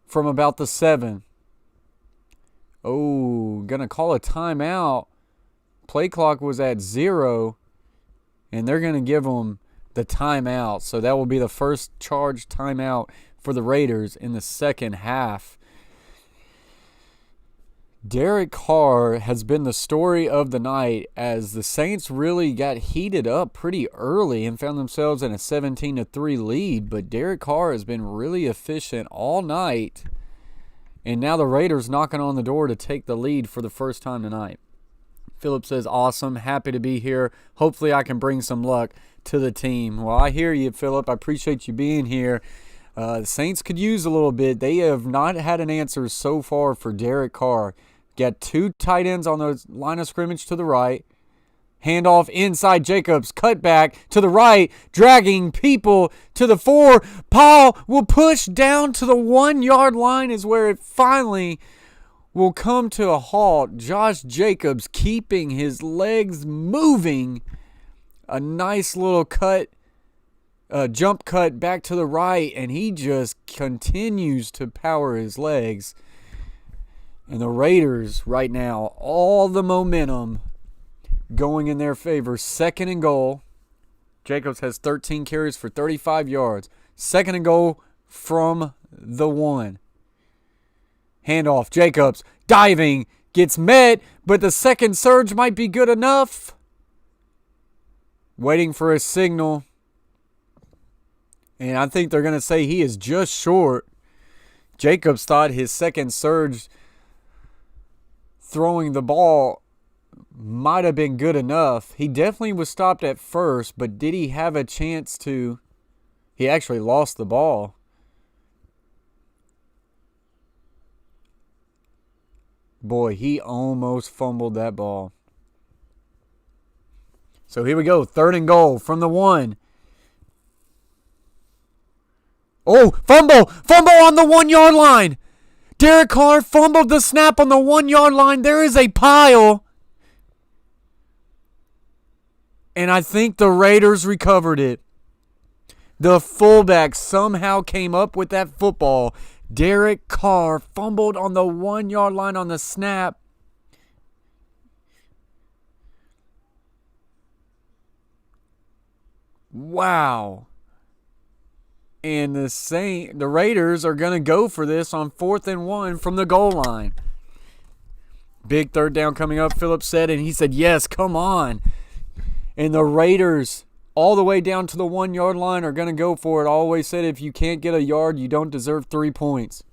from about the 7. Oh, gonna call a timeout. Play clock was at 0, and they're gonna give them the timeout. So that will be the first charged timeout for the Raiders in the second half. Derek Carr has been the story of the night as the Saints really got heated up pretty early and found themselves in a 17-3 lead. But Derek Carr has been really efficient all night. And now the Raiders knocking on the door to take the lead for the first time tonight. Philip says, awesome. Happy to be here. Hopefully I can bring some luck to the team. Well, I hear you, Philip. I appreciate you being here. The Saints could use a little bit. They have not had an answer so far for Derek Carr. Got 2 tight ends on the line of scrimmage to the right. Handoff inside Jacobs. Cut back to the right. Dragging people to the 4. Paul will push down to the 1-yard line is where it finally will come to a halt. Josh Jacobs keeping his legs moving. A nice little jump cut back to the right, and he just continues to power his legs. And the Raiders right now, all the momentum going in their favor. 2nd and goal. Jacobs has 13 carries for 35 yards. 2nd and goal from the 1. Handoff. Jacobs diving. Gets met, but the second surge might be good enough. Waiting for a signal. And I think they're going to say he is just short. Jacobs thought his second surge throwing the ball might have been good enough. He definitely was stopped at first, but did he have a chance to? He actually lost the ball. Boy, he almost fumbled that ball. So here we go. 3rd and goal from the 1. Oh, fumble! Fumble on the 1-yard line! Derek Carr fumbled the snap on the 1-yard line. There is a pile. And I think the Raiders recovered it. The fullback somehow came up with that football. Derek Carr fumbled on the 1-yard line on the snap. Wow. And the Raiders are going to go for this on 4th and 1 from the goal line. Big 3rd down coming up, Phillips said, and he said, yes, come on. And the Raiders, all the way down to the 1-yard line, are going to go for it. I always said if you can't get a yard, you don't deserve 3 points.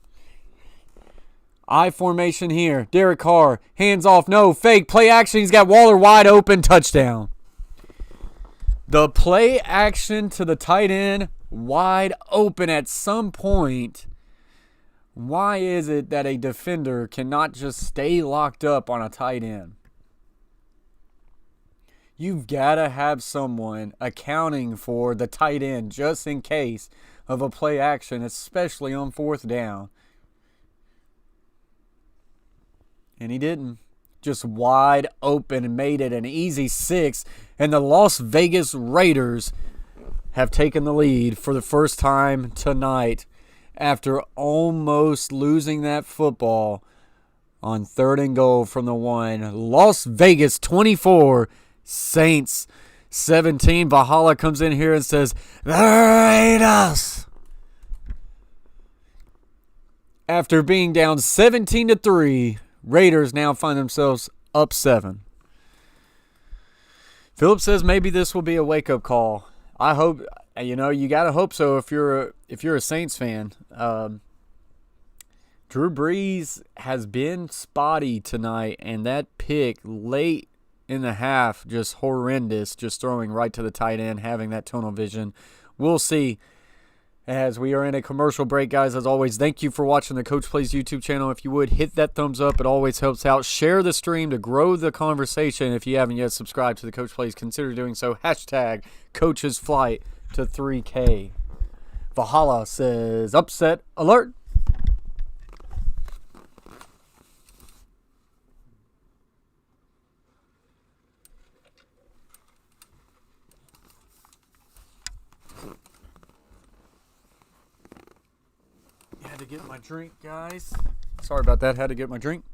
I formation here. Derek Carr, hands off, no, fake, play action. He's got Waller wide open, touchdown. The play action to the tight end, wide open at some point. Why is it that a defender cannot just stay locked up on a tight end? You've got to have someone accounting for the tight end just in case of a play action, especially on 4th down. And he didn't. Just wide open and made it an easy 6. And the Las Vegas Raiders have taken the lead for the first time tonight after almost losing that football on 3rd and goal from the 1. Las Vegas 24, Saints 17. Valhalla comes in here and says, the Raiders. After being down 17-3, Raiders now find themselves up 7. Phillips says maybe this will be a wake-up call. I hope, you got to hope so if you're a Saints fan. Drew Brees has been spotty tonight, and that pick late in the half, just horrendous, just throwing right to the tight end, having that tunnel vision. We'll see. As we are in a commercial break, guys, as always, thank you for watching the Coach Plays YouTube channel. If you would, hit that thumbs up. It always helps out. Share the stream to grow the conversation. If you haven't yet subscribed to the Coach Plays, consider doing so. Hashtag Coach's Flight to 3K. Valhalla says, upset alert. Had to get my drink, guys. Sorry about that. Had to get my drink.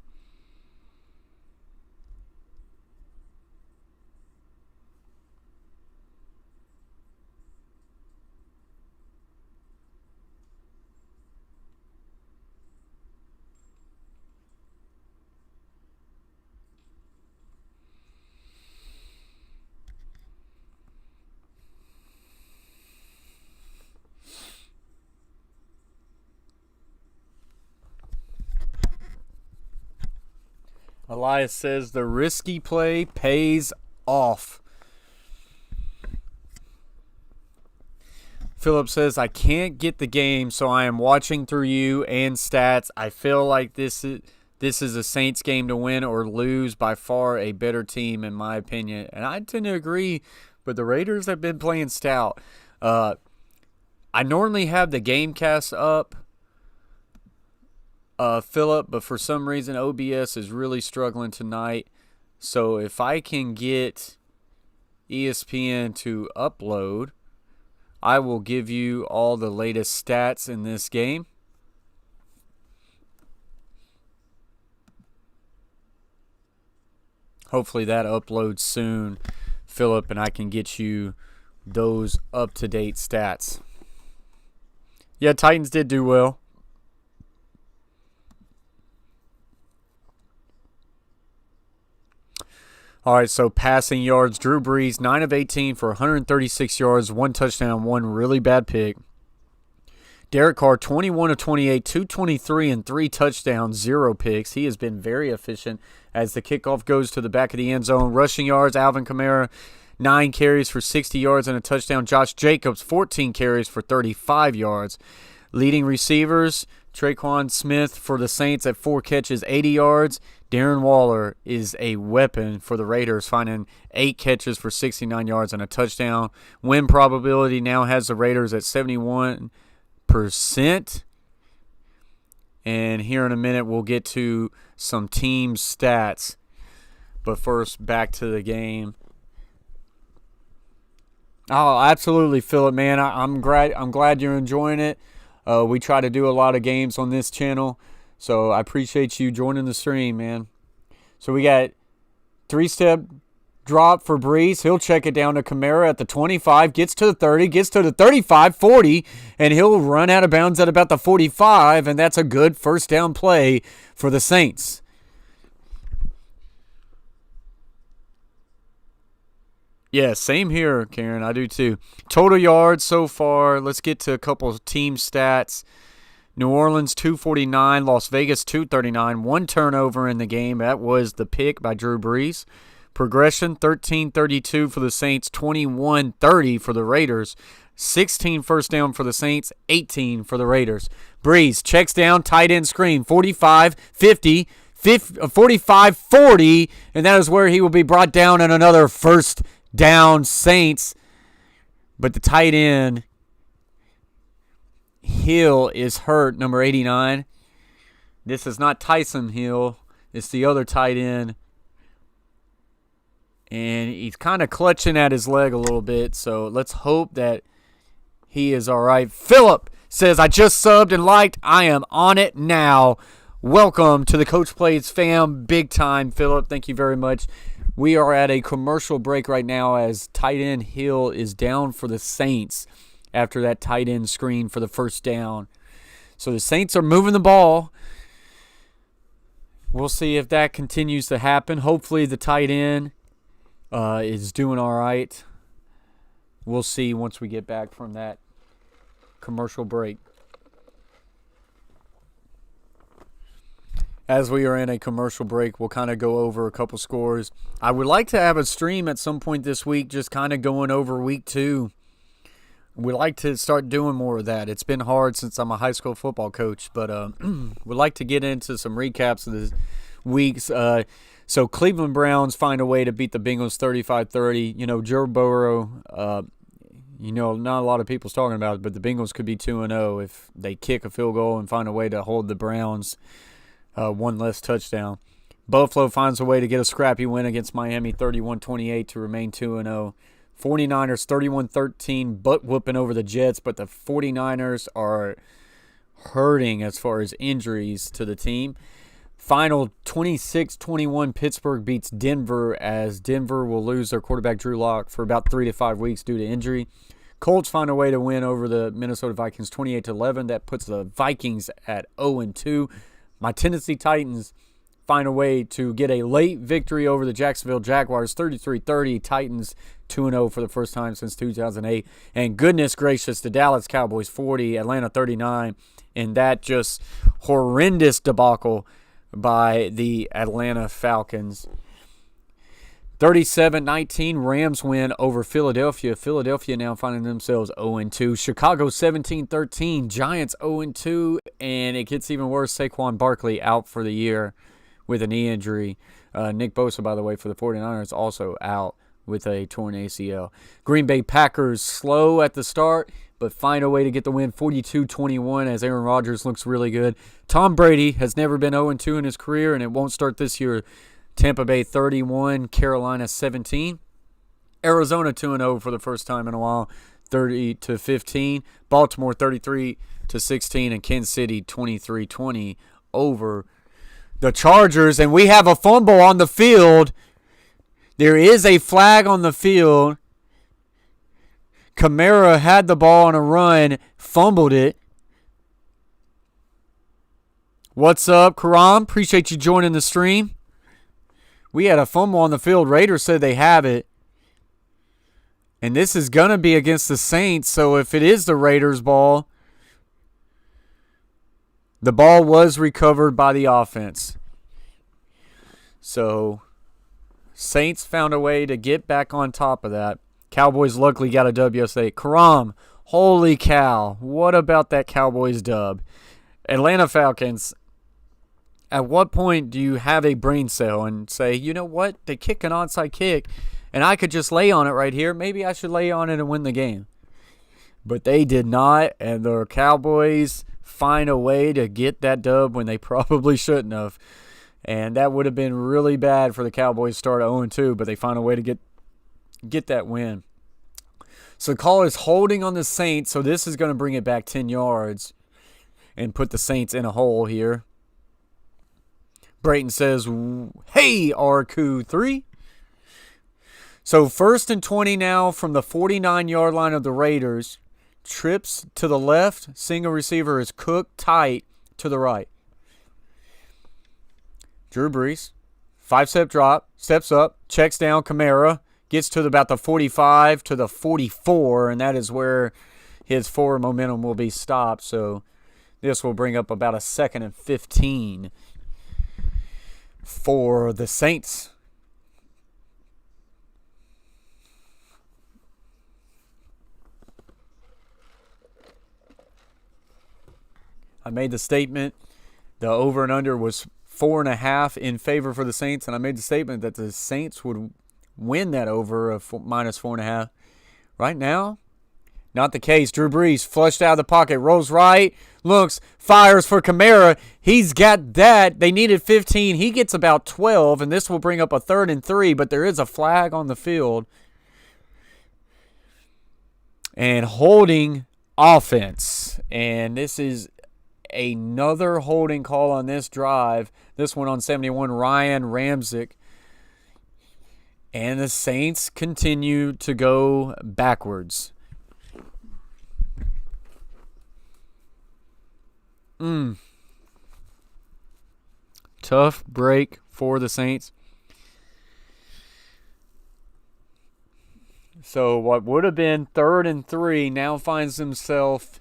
Elias says the risky play pays off. Philip says, I can't get the game, so I am watching through you and stats. I feel like this is a Saints game to win or lose. By far a better team, in my opinion. And I tend to agree, but the Raiders have been playing stout. I normally have the game cast up Philip, but for some reason OBS is really struggling tonight. So if I can get ESPN to upload, I will give you all the latest stats in this game. Hopefully that uploads soon, Philip, and I can get you those up-to-date stats. Yeah, Titans did do well. All right, so passing yards, Drew Brees, 9 of 18 for 136 yards, 1 touchdown, 1 really bad pick. Derek Carr, 21 of 28, 223 and 3 touchdowns, 0 picks. He has been very efficient as the kickoff goes to the back of the end zone. Rushing yards, Alvin Kamara, 9 carries for 60 yards and a touchdown. Josh Jacobs, 14 carries for 35 yards. Leading receivers, Traquan Smith for the Saints at 4 catches, 80 yards. Darren Waller is a weapon for the Raiders, finding 8 catches for 69 yards and a touchdown. Win probability now has the Raiders at 71%. And here in a minute, we'll get to some team stats. But first, back to the game. Oh, absolutely, Philip, man. I'm glad you're enjoying it. We try to do a lot of games on this channel, so I appreciate you joining the stream, man. So we got 3-step drop for Brees. He'll check it down to Kamara at the 25, gets to the 30, gets to the 35, 40, and he'll run out of bounds at about the 45, and that's a good first down play for the Saints. Yeah, same here, Karen. I do too. Total yards so far. Let's get to a couple of team stats. New Orleans 249, Las Vegas 239. 1 turnover in the game. That was the pick by Drew Brees. Progression 13-32 for the Saints, 21-30 for the Raiders. 16 first down for the Saints, 18 for the Raiders. Brees checks down, tight end screen, 45, 50, 45, 40, and that is where he will be brought down in another first down, Saints. But the tight end, Hill, is hurt, number 89. This is not Tyson Hill. It's the other tight end. And he's kind of clutching at his leg a little bit, so let's hope that he is all right. Philip says, I just subbed and liked. I am on it now. Welcome to the Coach Plays fam. Big time, Philip. Thank you very much. We are at a commercial break right now as tight end Hill is down for the Saints after that tight end screen for the first down. So the Saints are moving the ball. We'll see if that continues to happen. Hopefully the tight end is doing all right. We'll see once we get back from that commercial break. As we are in a commercial break, we'll kind of go over a couple scores. I would like to have a stream at some point this week just kind of going over week 2. We'd like to start doing more of that. It's been hard since I'm a high school football coach, but we'd like to get into some recaps of the weeks. So Cleveland Browns find a way to beat the Bengals 35-30. You know, Joe Burrow, not a lot of people's talking about it, but the Bengals could be 2-0 if they kick a field goal and find a way to hold the Browns one less touchdown. Buffalo finds a way to get a scrappy win against Miami 31-28 to remain 2-0. 49ers 31-13 butt whooping over the Jets, but the 49ers are hurting as far as injuries to the team. Final 26-21 Pittsburgh beats Denver as Denver will lose their quarterback Drew Lock for about 3 to 5 weeks due to injury. Colts find a way to win over the Minnesota Vikings 28-11. That puts the Vikings at 0-2. My Tennessee Titans find a way to get a late victory over the Jacksonville Jaguars, 33-30. Titans 2-0 for the first time since 2008. And goodness gracious, the Dallas Cowboys 40, Atlanta 39. And that just horrendous debacle by the Atlanta Falcons. 37-19, Rams win over Philadelphia. Philadelphia now finding themselves 0-2. Chicago 17-13, Giants 0-2. And it gets even worse, Saquon Barkley out for the year with a knee injury. Nick Bosa, by the way, for the 49ers, also out with a torn ACL. Green Bay Packers slow at the start, but find a way to get the win 42-21 as Aaron Rodgers looks really good. Tom Brady has never been 0-2 in his career, and it won't start this year. Tampa Bay 31, Carolina 17. Arizona 2-0 for the first time in a while, 30-15. Baltimore 33-16, and Kansas City 23-20 over the Chargers. And we have a fumble on the field. There is a flag on the field. Kamara had the ball on a run, fumbled it. What's up, Karam? Appreciate you joining the stream. We had a fumble on the field. Raiders said they have it. And this is going to be against the Saints, so if it is the Raiders' ball, the ball was recovered by the offense. So, Saints found a way to get back on top of that. Cowboys luckily got a W yesterday. Karam, holy cow. What about that Cowboys dub? Atlanta Falcons, at what point do you have a brain cell and say, you know what, they kick an onside kick, and I could just lay on it right here. Maybe I should lay on it and win the game. But they did not, and the Cowboys find a way to get that dub when they probably shouldn't have. And that would have been really bad for the Cowboys to start 0-2, but they find a way to get that win. So call is holding on the Saints, so this is going to bring it back 10 yards and put the Saints in a hole here. Brayton says, hey, RQ3. So 1st and 20 now from the 49-yard line of the Raiders. Trips to the left. Single receiver is cooked tight to the right. Drew Brees. 5-step drop. Steps up. Checks down Kamara. Gets to about the 45 to the 44. And that is where his forward momentum will be stopped. So this will bring up about a 2nd and 15 for the Saints. I made the statement the over and under was 4.5 in favor for the Saints, and I made the statement that the Saints would win that over of minus 4.5. Right now, not the case. Drew Brees flushed out of the pocket, rolls right, looks, fires for Kamara. He's got that. They needed 15. He gets about 12, and this will bring up a 3rd and 3, but there is a flag on the field. And holding offense. And this is another holding call on this drive. This one on 71, Ryan Ramczyk. And the Saints continue to go backwards. Tough break for the Saints. So what would have been 3rd and 3 now finds himself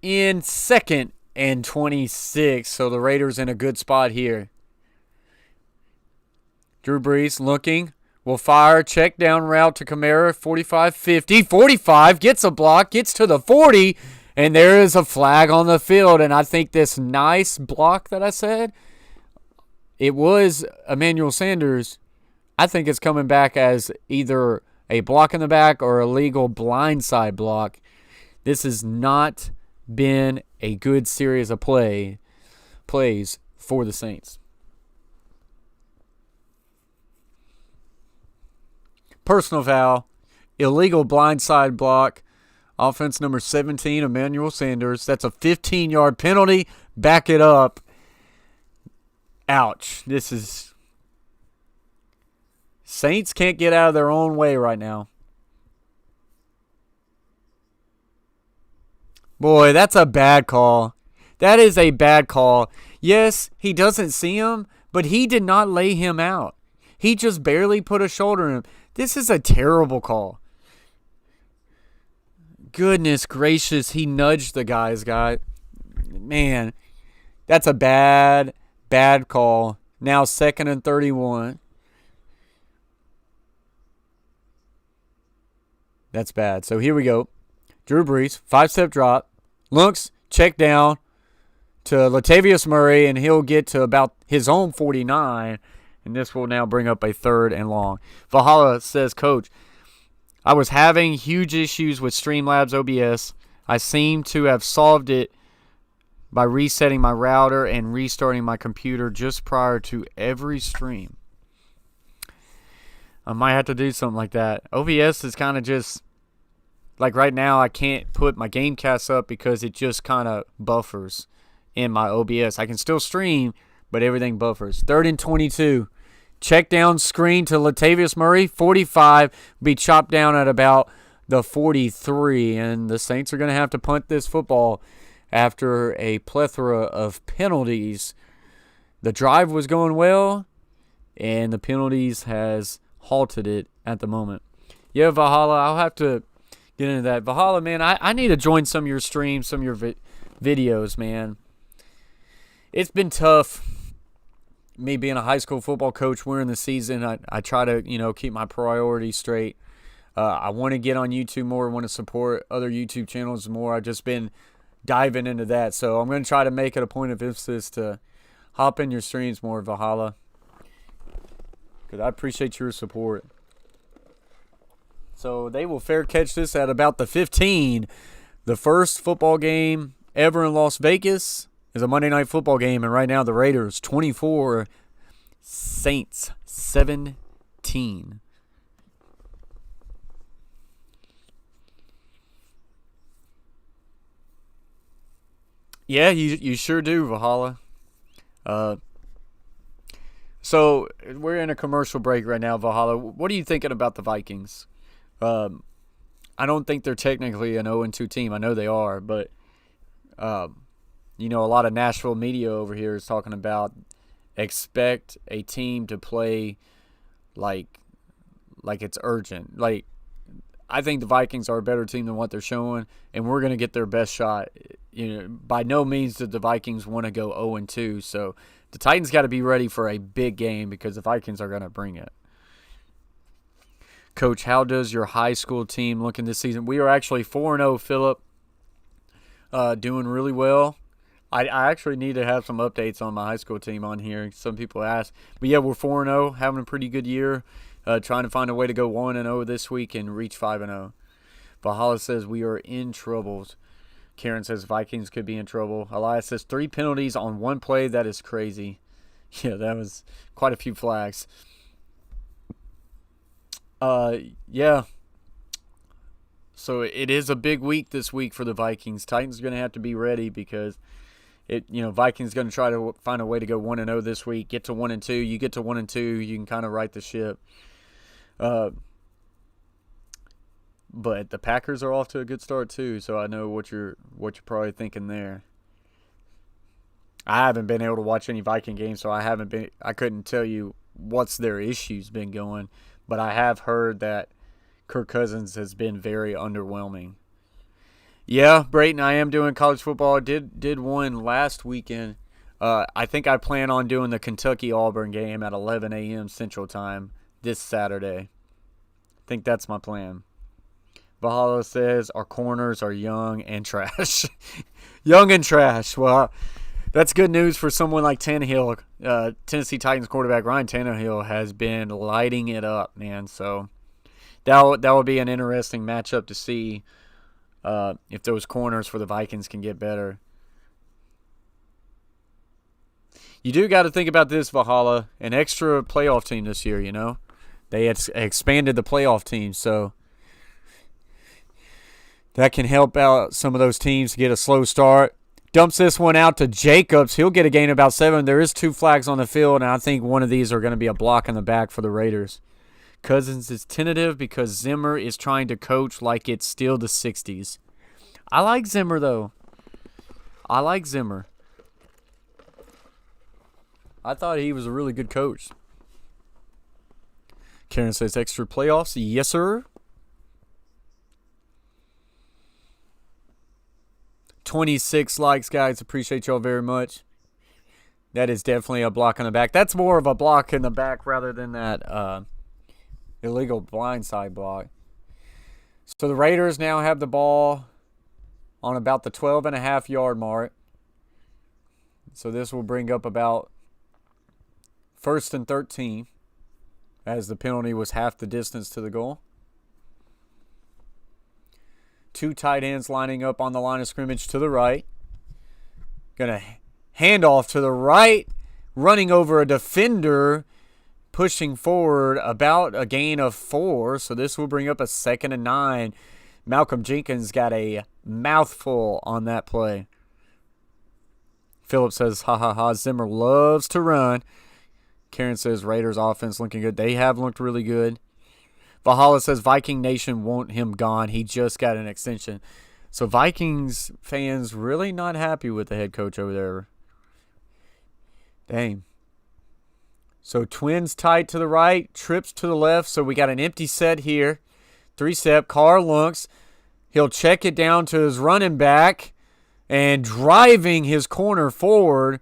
in 2nd and 26. So the Raiders in a good spot here. Drew Brees looking. Will fire. Check down route to Kamara. 45-50. 45. Gets a block. Gets to the 40. And there is a flag on the field. And I think this nice block that I said, it was Emmanuel Sanders. I think it's coming back as either a block in the back or a legal blindside block. This has not been a good series of plays for the Saints. Personal foul, illegal blindside block, offense number 17, Emmanuel Sanders. That's a 15-yard penalty. Back it up. Ouch. This is... Saints can't get out of their own way right now. Boy, that's a bad call. That is a bad call. Yes, he doesn't see him, but he did not lay him out. He just barely put a shoulder in him. This is a terrible call. Goodness gracious, he nudged the guy. Man, that's a bad call. Now 2nd and 31. That's bad. So here we go. Drew Brees, 5-step drop. Looks, check down to Latavius Murray, and he'll get to about his own 49. And this will now bring up a 3rd and long. Valhalla says, Coach, I was having huge issues with Streamlabs OBS. I seem to have solved it by resetting my router and restarting my computer just prior to every stream. I might have to do something like that. OBS is kind of just, like right now I can't put my Gamecast up because it just kind of buffers in my OBS. I can still stream, but everything buffers. 3rd and 22. Check down screen to Latavius Murray. 45 will be chopped down at about the 43. And the Saints are going to have to punt this football after a plethora of penalties. The drive was going well, and the penalties has halted it at the moment. Yeah, Valhalla, I'll have to get into that. Valhalla, man, I need to join some of your streams, some of your videos, man. It's been tough. Me being a high school football coach, we're in the season. I try to, keep my priorities straight. I want to get on YouTube more. I want to support other YouTube channels more. I've just been diving into that. So I'm going to try to make it a point of emphasis to hop in your streams more, Valhalla, because I appreciate your support. So they will fair catch this at about the 15. The first football game ever in Las Vegas is a Monday Night Football game, and right now the Raiders 24, Saints 17. Yeah, you sure do, Valhalla. So we're in a commercial break right now, Valhalla. What are you thinking about the Vikings? I don't think they're technically an 0-2 team. I know they are, but a lot of Nashville media over here is talking about expect a team to play like it's urgent. Like, I think the Vikings are a better team than what they're showing, and we're going to get their best shot. By no means did the Vikings want to go 0-2, so the Titans got to be ready for a big game because the Vikings are going to bring it. Coach, how does your high school team look in this season? We are actually 4-0, Philip. Doing really well. I actually need to have some updates on my high school team on here. Some people ask. But yeah, we're 4-0, having a pretty good year. Trying to find a way to go 1-0 this week and reach 5-0. Valhalla says we are in trouble. Karen says Vikings could be in trouble. Elias says 3 penalties on 1 play. That is crazy. Yeah, that was quite a few flags. Yeah. So it is a big week this week for the Vikings. Titans are going to have to be ready because Vikings going to try to find a way to go 1-0 this week. Get to 1-2. You get to 1-2, you can kind of right the ship. But the Packers are off to a good start too, so I know what you're probably thinking there. I haven't been able to watch any Viking games, so I couldn't tell you what's their issues been going, but I have heard that Kirk Cousins has been very underwhelming. Yeah, Brayton, I am doing college football. I did one last weekend. I think I plan on doing the Kentucky-Auburn game at 11 a.m. Central Time this Saturday. I think that's my plan. Valhalla says our corners are young and trash. Young and trash. Well, that's good news for someone like Tannehill. Tennessee Titans quarterback Ryan Tannehill has been lighting it up, man. So that will be an interesting matchup to see if those corners for the Vikings can get better. You do got to think about this, Valhalla. An extra playoff team this year, They had expanded the playoff team, so that can help out some of those teams to get a slow start. Dumps this one out to Jacobs. He'll get a gain of about 7. There is 2 flags on the field, and I think one of these are going to be a block in the back for the Raiders. Cousins is tentative because Zimmer is trying to coach like it's still the 60s. I like Zimmer, though. I like Zimmer. I thought he was a really good coach. Karen says extra playoffs. Yes, sir. 26 likes, guys. Appreciate y'all very much. That is definitely a block in the back. That's more of a block in the back rather than that illegal blindside block. So the Raiders now have the ball on about the 12.5-yard mark. So this will bring up about 1st and 13, as the penalty was half the distance to the goal. Two tight ends lining up on the line of scrimmage to the right. Going to hand off to the right, running over a defender, pushing forward about a gain of 4. So this will bring up a 2nd and 9. Malcolm Jenkins got a mouthful on that play. Phillips says, ha ha ha, Zimmer loves to run. Karen says, Raiders offense looking good. They have looked really good. Valhalla says, Viking Nation want him gone. He just got an extension. So Vikings fans really not happy with the head coach over there. Dang. So Twins tight to the right, trips to the left. So we got an empty set here. 3-step, Carr looks. He'll check it down to his running back and driving his corner forward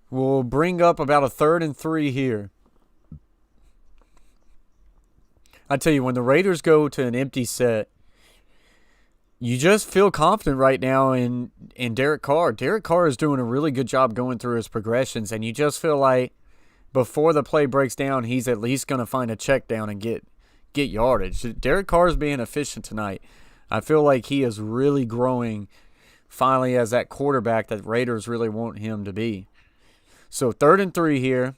will bring up about a 3rd and 3 here. I tell you, when the Raiders go to an empty set, you just feel confident right now in Derek Carr. Derek Carr is doing a really good job going through his progressions, and you just feel like before the play breaks down, he's at least going to find a check down and get yardage. Derek Carr is being efficient tonight. I feel like he is really growing finally as that quarterback that Raiders really want him to be. So 3rd and 3 here,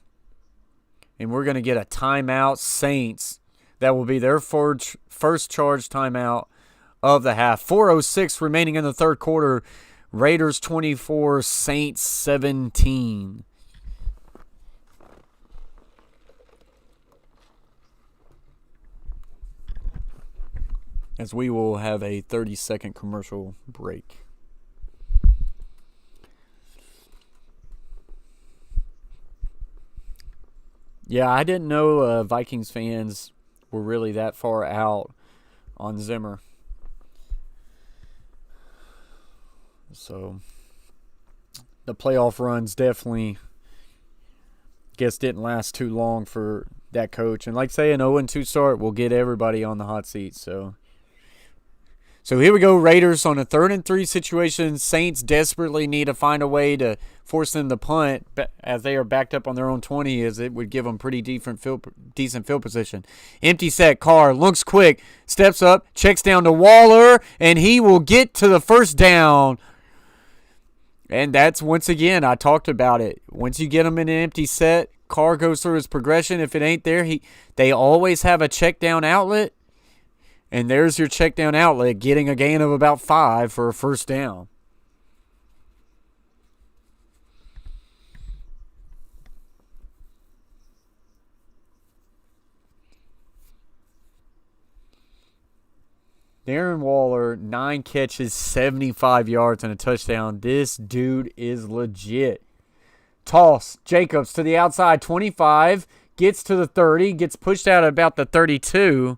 and we're going to get a timeout. Saints. That will be their first charge timeout of the half. 4:06 remaining in the third quarter. Raiders 24, Saints 17. As we will have a 30-second commercial break. Yeah, I didn't know Vikings fans were really that far out on Zimmer. So the playoff runs definitely, didn't last too long for that coach. And like say an 0-2 start will get everybody on the hot seat. So here we go, Raiders on a 3rd and 3 situation. Saints desperately need to find a way to force them to punt as they are backed up on their own 20, as it would give them pretty decent field position. Empty set, Carr looks quick, steps up, checks down to Waller, and he will get to the first down. And that's, once again, I talked about it. Once you get them in an empty set, Carr goes through his progression. If it ain't there, they always have a check down outlet. And there's your check down outlet, getting a gain of about 5 for a first down. Darren Waller, 9 catches, 75 yards, and a touchdown. This dude is legit. Toss, Jacobs to the outside, 25, gets to the 30, gets pushed out at about the 32.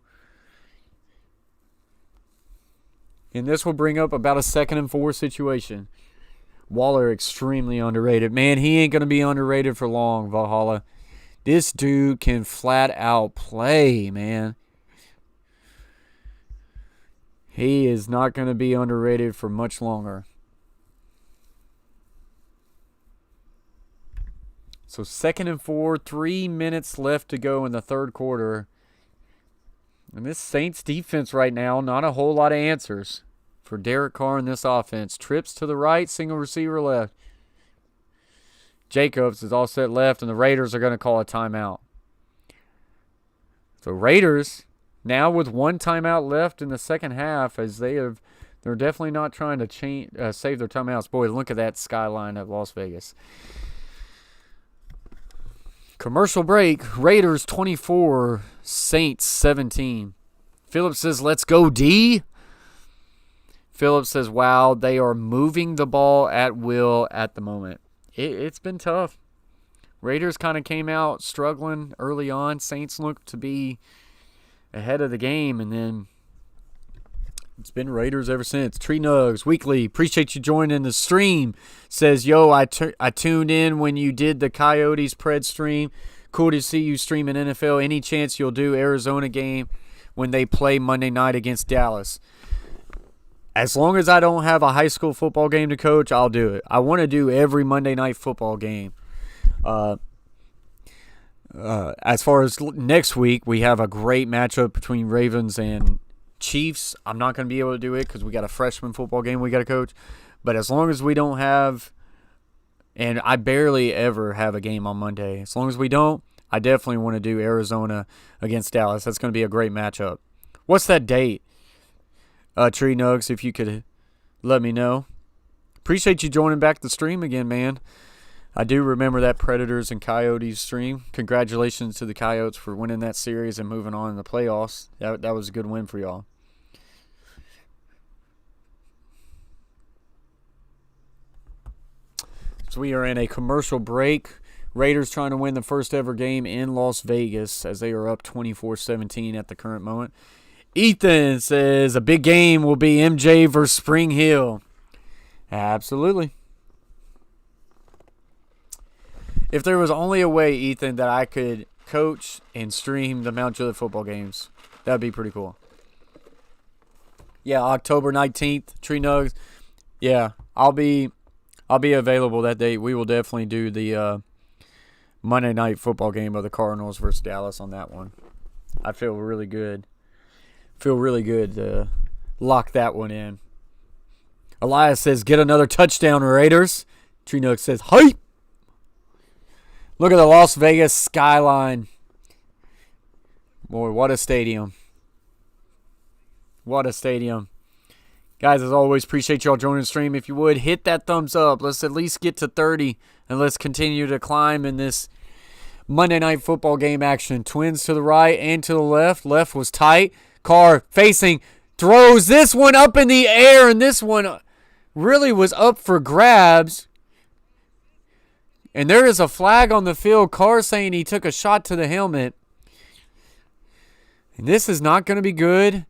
And this will bring up about a 2nd and 4 situation. Waller extremely underrated. Man, he ain't going to be underrated for long, Valhalla. This dude can flat out play, man. He is not going to be underrated for much longer. So 2nd and 4, 3 minutes left to go in the third quarter. And this Saints defense right now, not a whole lot of answers for Derek Carr in this offense. Trips to the right, single receiver left. Jacobs is all set left, and the Raiders are going to call a timeout. So Raiders now with 1 timeout left in the second half, as they're definitely not trying to save their timeouts. Boy, look at that skyline of Las Vegas. Commercial break. Raiders 24, Saints 17. Phillips says, let's go, D. Phillips says, wow, they are moving the ball at will at the moment. It's been tough. Raiders kind of came out struggling early on. Saints looked to be ahead of the game, and then it's been Raiders ever since. Tree Nugs Weekly, appreciate you joining the stream. Says, yo, I tuned in when you did the Coyotes Pred stream. Cool to see you streaming NFL. Any chance you'll do Arizona game when they play Monday night against Dallas? As long as I don't have a high school football game to coach, I'll do it. I want to do every Monday night football game. As far as next week, we have a great matchup between Ravens and Chiefs, I'm not going to be able to do it because we got a freshman football game we got to coach. But as long as we don't have, and I barely ever have a game on Monday. As long as we don't, I definitely want to do Arizona against Dallas. That's going to be a great matchup. What's that date? Tree Nugs, if you could let me know. Appreciate you joining back the stream again, man. I do remember that Predators and Coyotes stream. Congratulations to the Coyotes for winning that series and moving on in the playoffs. That was a good win for y'all. So we are in a commercial break. Raiders trying to win the first ever game in Las Vegas as they are up 24-17 at the current moment. Ethan says a big game will be MJ versus Spring Hill. Absolutely. If there was only a way, Ethan, that I could coach and stream the Mount Juliet football games, that would be pretty cool. Yeah, October 19th, Tree Nugs. Yeah, I'll be available that day. We will definitely do the Monday night football game of the Cardinals versus Dallas on that one. I feel really good. To lock that one in. Elias says, get another touchdown, Raiders. Tree Nugs says, hype. Look at the Las Vegas skyline. Boy, what a stadium. What a stadium. Guys, as always, appreciate y'all joining the stream. If you would, hit that thumbs up. Let's at least get to 30, and let's continue to climb in this Monday night football game action. Twins to the right and to the left. Left was tight. Carr facing, throws this one up in the air, and this one really was up for grabs. And there is a flag on the field. Carr saying he took a shot to the helmet. And this is not going to be good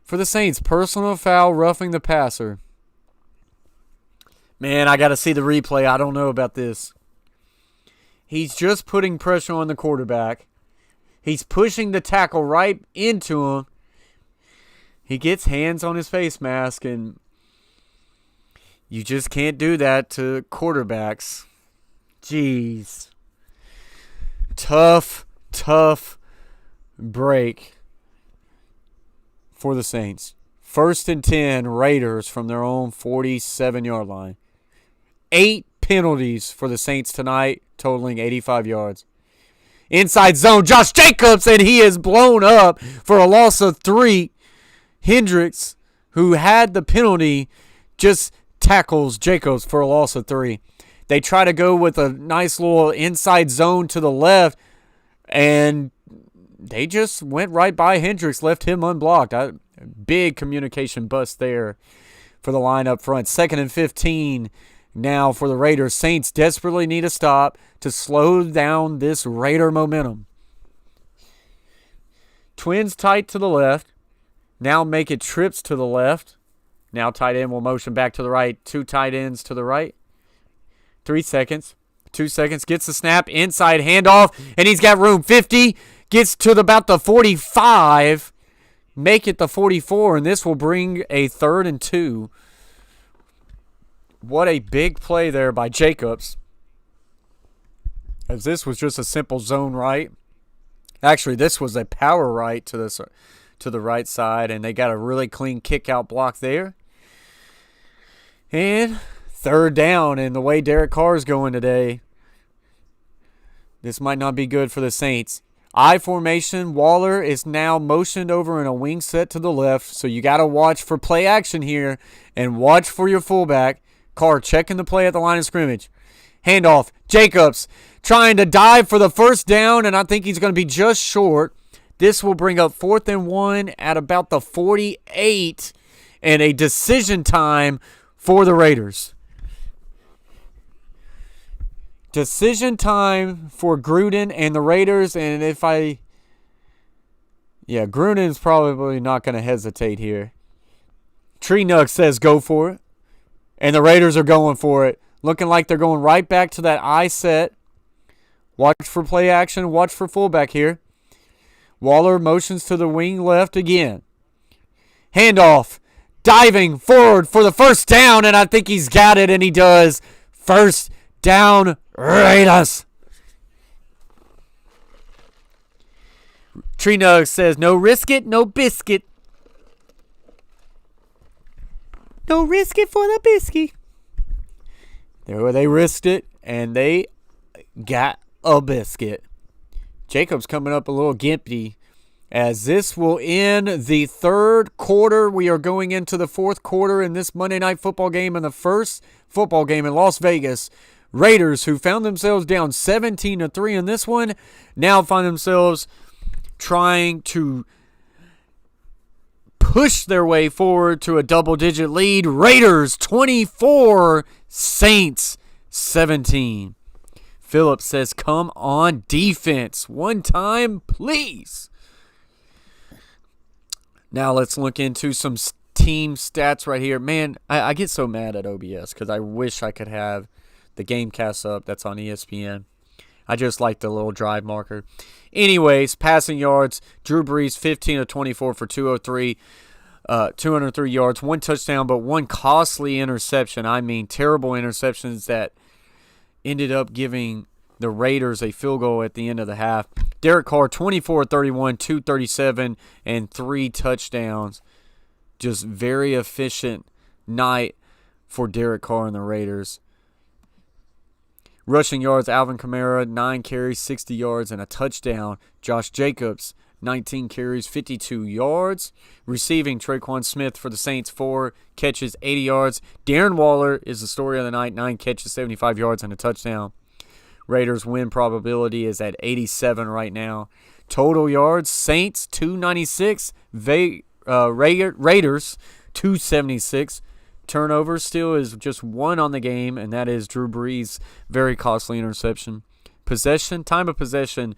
for the Saints. Personal foul, roughing the passer. Man, I got to see the replay. I don't know about this. He's just putting pressure on the quarterback. He's pushing the tackle right into him. He gets hands on his face mask, and you just can't do that to quarterbacks. Jeez. Tough break for the Saints. 1st and 10, Raiders from their own 47-yard line. 8 penalties for the Saints tonight, totaling 85 yards. Inside zone, Josh Jacobs, and he is blown up for a loss of 3. Hendricks, who had the penalty, just tackles Jacobs for a loss of 3. They try to go with a nice little inside zone to the left, and they just went right by Hendricks, left him unblocked. Big communication bust there for the line up front. 2nd and 15 now for the Raiders. Saints desperately need a stop to slow down this Raider momentum. Twins tight to the left. Now make it trips to the left. Now tight end will motion back to the right. 2 tight ends to the right. 3 seconds. 2 seconds. Gets the snap. Inside handoff. And he's got room. 50. Gets to about the 45. Make it the 44. And this will bring a 3rd and 2. What a big play there by Jacobs. As this was just a simple zone right. Actually, this was a power right to the right side. And they got a really clean kick out block there. And 3rd down, and the way Derek Carr is going today, this might not be good for the Saints. I formation, Waller is now motioned over in a wing set to the left, so you got to watch for play action here and watch for your fullback. Carr checking the play at the line of scrimmage. Handoff, Jacobs trying to dive for the 1st down, and I think he's going to be just short. This will bring up 4th and 1 at about the 48, and a decision time for the Raiders. Decision time for Gruden and the Raiders, and Gruden's probably not going to hesitate here. Tree Nug says go for it, and the Raiders are going for it. Looking like they're going right back to that I set. Watch for play action, watch for fullback here. Waller motions to the wing left again. Handoff, diving forward for the 1st down, and I think he's got it, and he does. 1st down, Raiders. Tree Nug says, no risk it, no biscuit. No risk it for the biscuit. There they risked it, and they got a biscuit. Jacobs coming up a little gimpy, as this will end the third quarter. We are going into the fourth quarter in this Monday Night Football game, and the first football game in Las Vegas. Raiders, who found themselves down 17-3 in this one, now find themselves trying to push their way forward to a double-digit lead. Raiders 24, Saints 17. Phillips says, come on, defense. One time, please. Now let's look into some team stats right here. Man, I get so mad at OBS because I wish I could have the Gamecast up that's on ESPN. I just like the little drive marker. Anyways, passing yards, Drew Brees 15 of 24 for 203 yards, one touchdown, but one costly interception. I mean, terrible interceptions that ended up giving the Raiders a field goal at the end of the half. Derek Carr, 24-31, 237, and 3 touchdowns. Just very efficient night for Derek Carr and the Raiders. Rushing yards, Alvin Kamara, 9 carries, 60 yards, and a touchdown. Josh Jacobs, 19 carries, 52 yards. Receiving, Traquan Smith for the Saints, 4 catches, 80 yards. Darren Waller is the story of the night, 9 catches, 75 yards, and a touchdown. Raiders win probability is at 87 right now. Total yards, Saints, 296. Raiders, 276. Turnovers still is just 1 on the game, and that is Drew Brees' very costly interception. Possession, time of possession,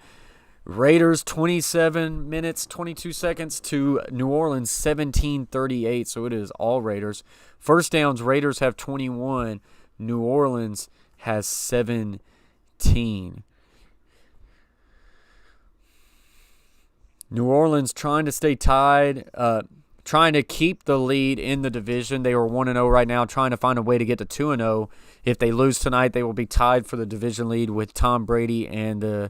Raiders 27 minutes, 22 seconds to New Orleans 17:38, so it is all Raiders. First downs, Raiders have 21. New Orleans has 17. New Orleans trying to stay tied, trying to keep the lead in the division. They are 1-0 right now, trying to find a way to get to 2-0. If they lose tonight, they will be tied for the division lead with Tom Brady and the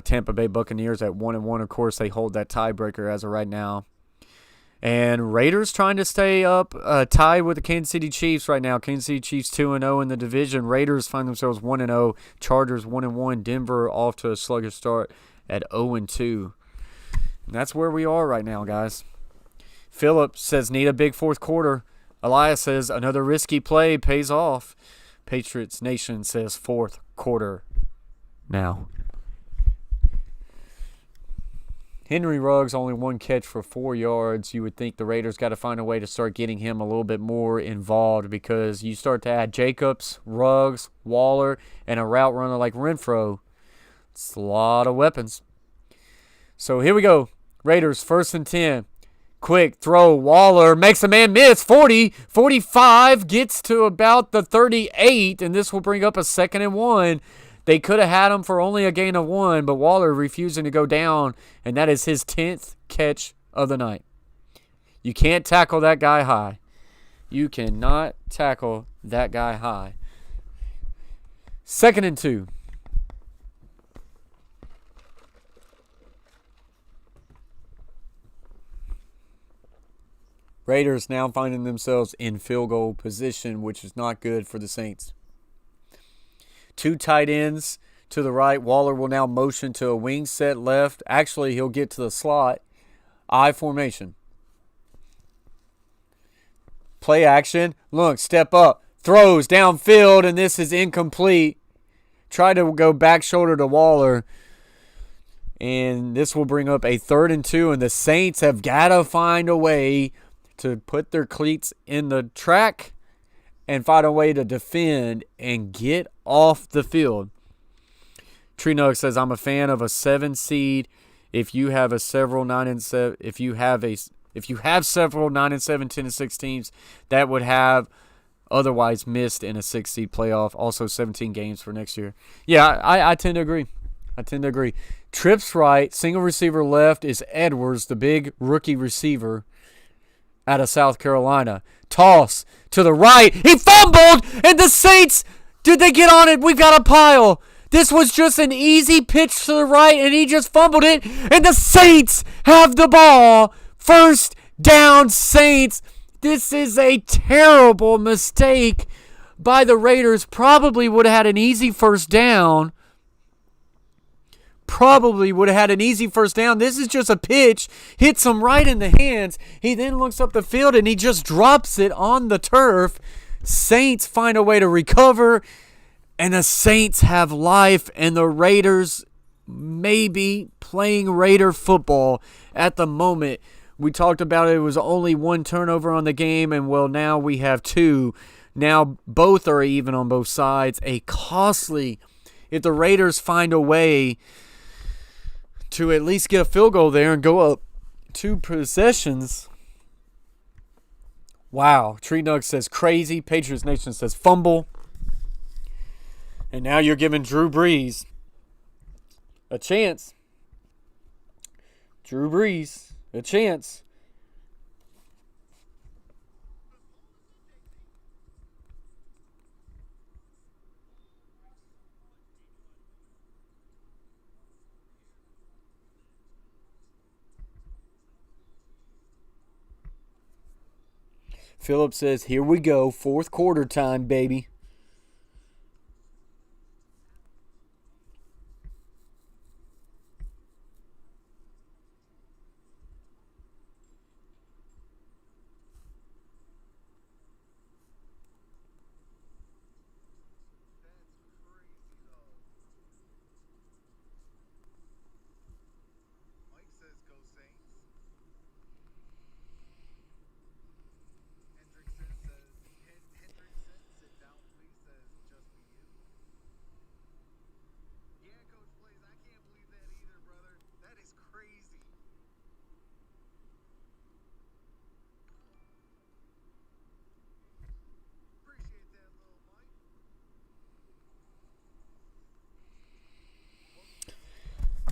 Tampa Bay Buccaneers at 1-1. Of course, they hold that tiebreaker as of right now. And Raiders trying to stay up, tied with the Kansas City Chiefs right now. Kansas City Chiefs 2-0 in the division. Raiders find themselves 1-0. Chargers 1-1. Denver off to a sluggish start at 0-2. And that's where we are right now, guys. Phillips says, need a big fourth quarter. Elias says, another risky play pays off. Patriots Nation says, fourth quarter now. Henry Ruggs only 1 catch for 4 yards. You would think the Raiders got to find a way to start getting him a little bit more involved, because you start to add Jacobs, Ruggs, Waller, and a route runner like Renfro. It's a lot of weapons. So here we go. Raiders, 1st and 10. Quick throw. Waller makes a man miss. 40, 45, gets to about the 38, and this will bring up a 2nd and 1. They could have had him for only a gain of 1, but Waller refusing to go down, and that is his 10th catch of the night. You can't tackle that guy high. You cannot tackle that guy high. 2nd and 2. Raiders now finding themselves in field goal position, which is not good for the Saints. 2 tight ends to the right. Waller will now motion to a wing set left. Actually, he'll get to the slot. I formation. Play action. Look, step up. Throws downfield, and this is incomplete. Try to go back shoulder to Waller. And this will bring up a 3rd and 2, and the Saints have got to find a way to put their cleats in the track and find a way to defend and get off the field. Tree Nug says, I'm a fan of a 7 seed. If you have several 9 and 7, if you have several 9 and 7, 10 and 6 teams that would have otherwise missed in a 6 seed playoff, also 17 games for next year. Yeah, I tend to agree. Trips right, single receiver left is Edwards, the big rookie receiver out of South Carolina. Toss to the right. He fumbled, and the Saints, did they get on it? We've got a pile. This was just an easy pitch to the right, and he just fumbled it, and the Saints have the ball. 1st down, Saints This is a terrible mistake by the Raiders. Probably would have had an easy first down. This is just a pitch. Hits him right in the hands. He then looks up the field and he just drops it on the turf. Saints find a way to recover. And the Saints have life. And the Raiders maybe playing Raider football at the moment. We talked about it was only one turnover on the game. And, well, now we have two. Now both are even on both sides. A costly, if the Raiders find a way to at least get a field goal there and go up 2 possessions. Wow. Tree Nug says crazy. Patriots Nation says fumble. And now you're giving Drew Brees a chance. Drew Brees, a chance. Philip says, here we go. Fourth quarter time, baby.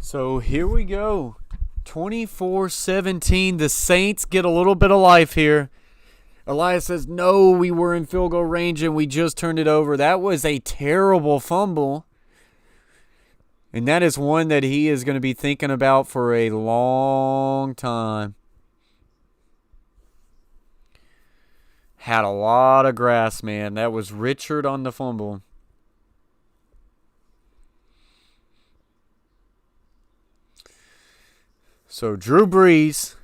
So here we go. 24-17. The Saints get a little bit of life here. Elias says, no, we were in field goal range and we just turned it over. That was a terrible fumble. And that is one that he is going to be thinking about for a long time. Had a lot of grass, man. That was Richard on the fumble. So Drew Brees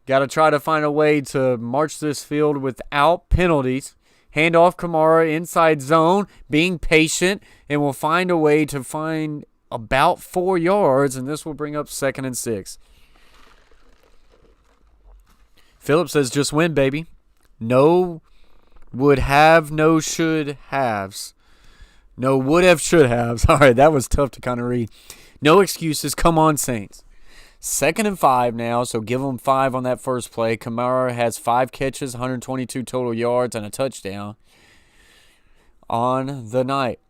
got to try to find a way to march this field without penalties. Hand off Kamara inside zone, being patient, and will find a way to find about 4 yards, and this will bring up 2nd and 6. Philip says, just win, baby. No would have, no should haves. No would have, should haves. All right, that was tough to kind of read. No excuses. Come on, Saints. 2nd and 5 now, so give them 5 on that first play. Kamara has 5 catches, 122 total yards, and a touchdown on the night.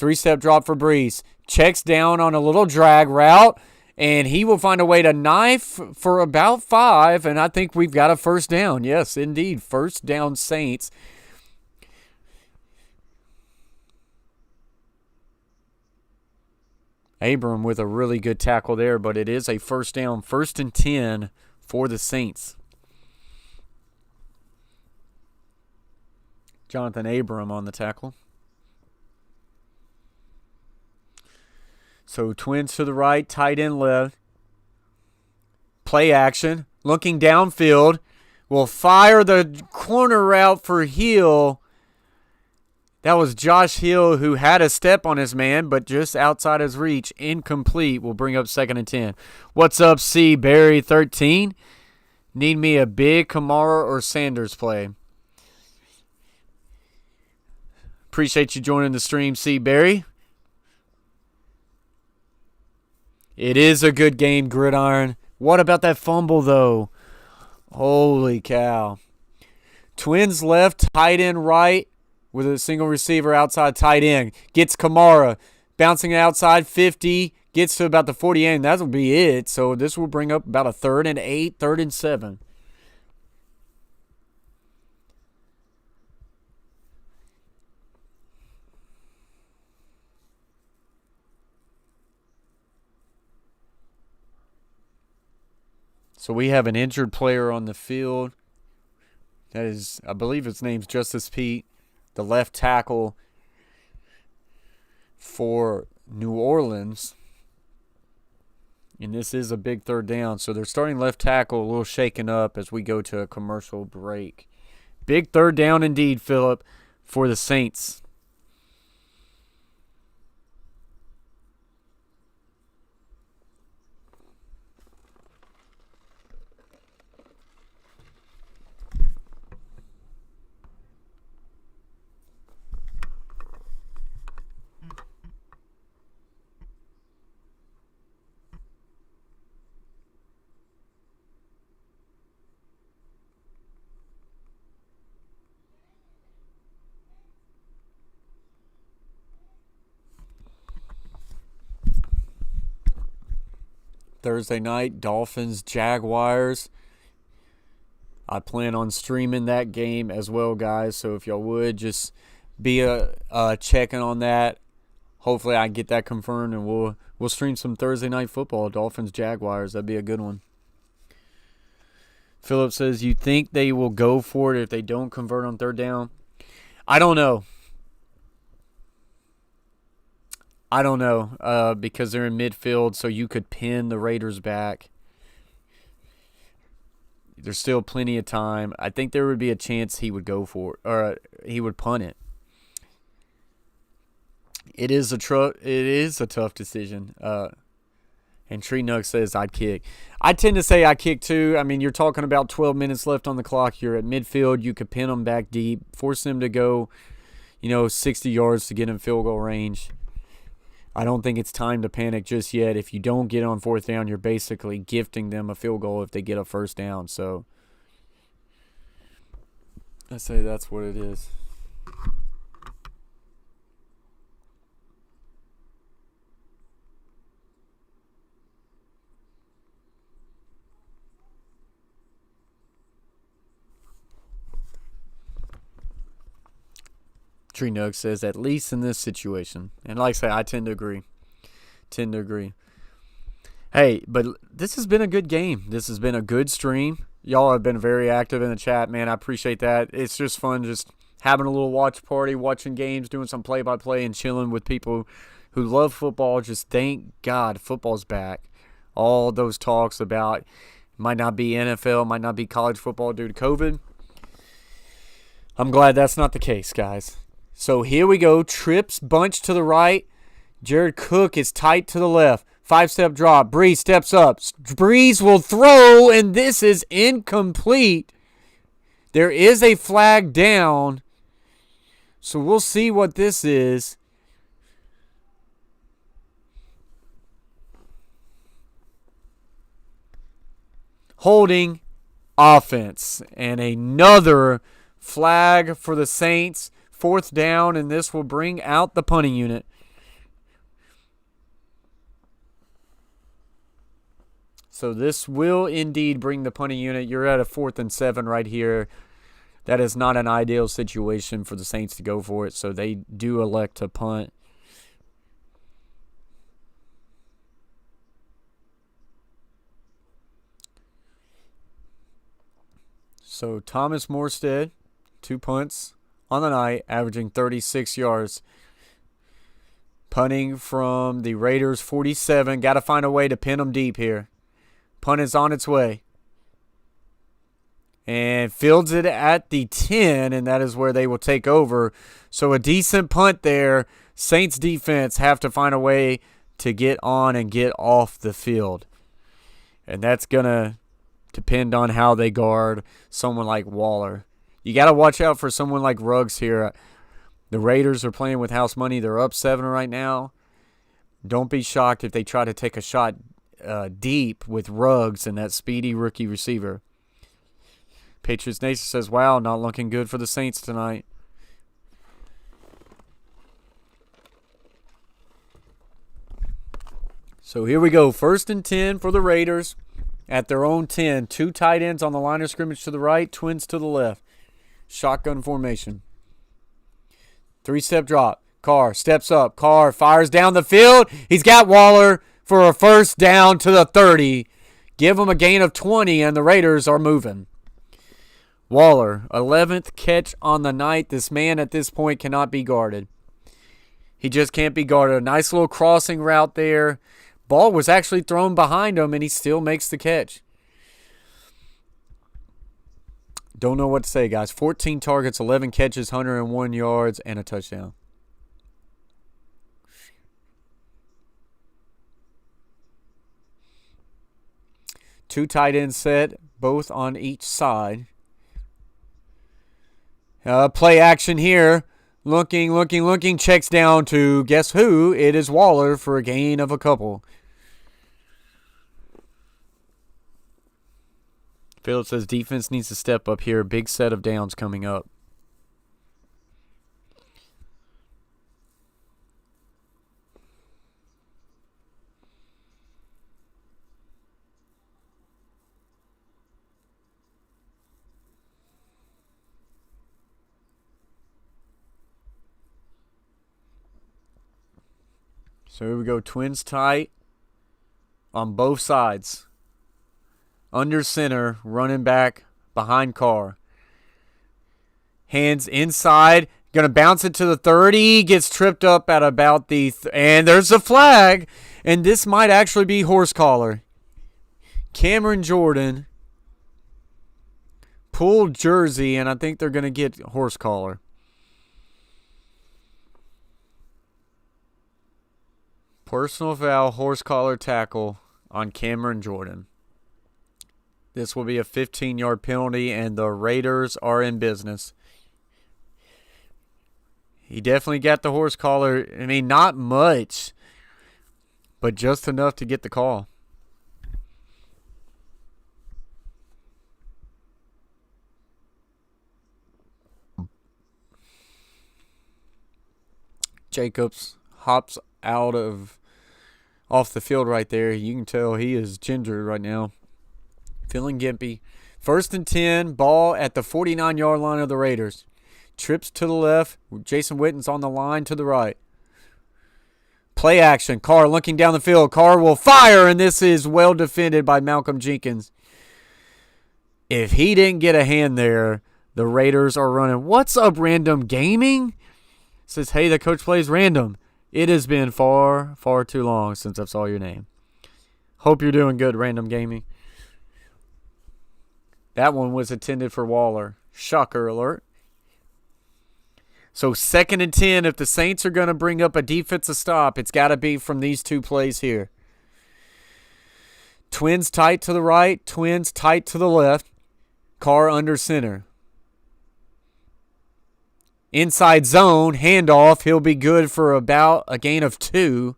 3-step drop for Brees. Checks down on a little drag route, and he will find a way to knife for about 5, and I think we've got a first down. Yes, indeed, first down Saints. Abram with a really good tackle there, but it is a first down, 1st and 10 for the Saints. Jonathan Abram on the tackle. So twins to the right, tight end left. Play action, looking downfield. Will fire the corner route for Hill. That was Josh Hill, who had a step on his man, but just outside his reach. Incomplete. Will bring up 2nd and 10. What's up, C. Barry 13? Need me a big Kamara or Sanders play. Appreciate you joining the stream, C. Barry. It is a good game, Gridiron. What about that fumble, though? Holy cow. Twins left, tight end right. With a single receiver outside tight end. Gets Kamara. Bouncing outside 50. Gets to about the 48. And that'll be it. So this will bring up about a 3rd and 8. 3rd and 7. So we have an injured player on the field. That is, I believe his name's Justice Pete, the left tackle for New Orleans. And this is a big third down. So they're starting left tackle a little shaken up as we go to a commercial break. Big third down indeed, Phillip, for the Saints. Thursday night, Dolphins, Jaguars. I plan on streaming that game as well, guys. So if y'all would just be checking on that. Hopefully I get that confirmed, and we'll stream some Thursday night football. Dolphins, Jaguars. That'd be a good one. Philip says, you think they will go for it if they don't convert on third down? I don't know. Because they're in midfield, so you could pin the Raiders back. There's still plenty of time. I think there would be a chance he would go for it, or he would punt it. It is a tough decision. And Tree Nuck says I'd kick. I tend to say I kick too. I mean, you're talking about 12 minutes left on the clock. You're at midfield. You could pin them back deep, force them to go, 60 yards to get in field goal range. I don't think it's time to panic just yet. If you don't get on fourth down, you're basically gifting them a field goal if they get a first down. So I say that's what it is. Tree Nug says, at least in this situation. And like I say, I tend to agree. Hey, but this has been a good game. This has been a good stream. Y'all have been very active in the chat, man. I appreciate that. It's just fun just having a little watch party, watching games, doing some play-by-play, and chilling with people who love football. Just thank God football's back. All those talks about might not be NFL, might not be college football due to COVID. I'm glad that's not the case, guys. So here we go. Trips bunch to the right. Jared Cook is tight to the left. 5-step drop. Breeze steps up. Breeze will throw, and this is incomplete. There is a flag down. So we'll see what this is. Holding offense. And another flag for the Saints. 4th down, and this will bring out the punting unit. So this will indeed bring the punting unit. You're at a 4th and 7 right here. That is not an ideal situation for the Saints to go for it, so they do elect to punt. So Thomas Morstead, 2 punts on the night, averaging 36 yards. Punting from the Raiders, 47. Got to find a way to pin them deep here. Punt is on its way. And fields it at the 10, and that is where they will take over. So a decent punt there. Saints defense have to find a way to get on and get off the field. And that's going to depend on how they guard someone like Waller. You got to watch out for someone like Ruggs here. The Raiders are playing with house money. They're up 7 right now. Don't be shocked if they try to take a shot deep with Ruggs and that speedy rookie receiver. Patriots Nation says, wow, not looking good for the Saints tonight. So here we go. 1st and 10 for the Raiders at their own 10. 2 tight ends on the line of scrimmage to the right, twins to the left. Shotgun formation. 3-step drop. Carr steps up. Carr fires down the field. He's got Waller for a 1st down to the 30. Give him a gain of 20, and the Raiders are moving. Waller, 11th catch on the night. This man at this point cannot be guarded. He just can't be guarded. A nice little crossing route there. Ball was actually thrown behind him, and he still makes the catch. Don't know what to say, guys. 14 targets, 11 catches, 101 yards, and a touchdown. Two tight ends set, both on each side. Play action here. Looking. Checks down to, guess who? It is Waller for a gain of a couple. Phillips says defense needs to step up here. Big set of downs coming up. So here we go. Twins tight on both sides. Under center, running back behind Carr. Hands inside. Going to bounce it to the 30. Gets tripped up at about the... and there's a flag. And this might actually be horse collar. Cameron Jordan pulled jersey, and I think they're going to get horse collar. Personal foul, horse collar tackle on Cameron Jordan. This will be a 15-yard penalty, and the Raiders are in business. He definitely got the horse collar. I mean, not much, but just enough to get the call. Jacobs hops off the field right there. You can tell he is gingered right now. Feeling gimpy. 1st and 10, ball at the 49-yard line of the Raiders. Trips to the left. Jason Witten's on the line to the right. Play action. Carr looking down the field. Carr will fire, and this is well defended by Malcolm Jenkins. If he didn't get a hand there, the Raiders are running. What's up, Random Gaming? Says, hey, the coach plays random. It has been far, far too long since I saw your name. Hope you're doing good, Random Gaming. That one was intended for Waller. Shocker alert. So 2nd and 10, if the Saints are going to bring up a defensive stop, it's got to be from these two plays here. Twins tight to the right, Twins tight to the left. Carr under center. Inside zone, handoff. He'll be good for about a gain of 2.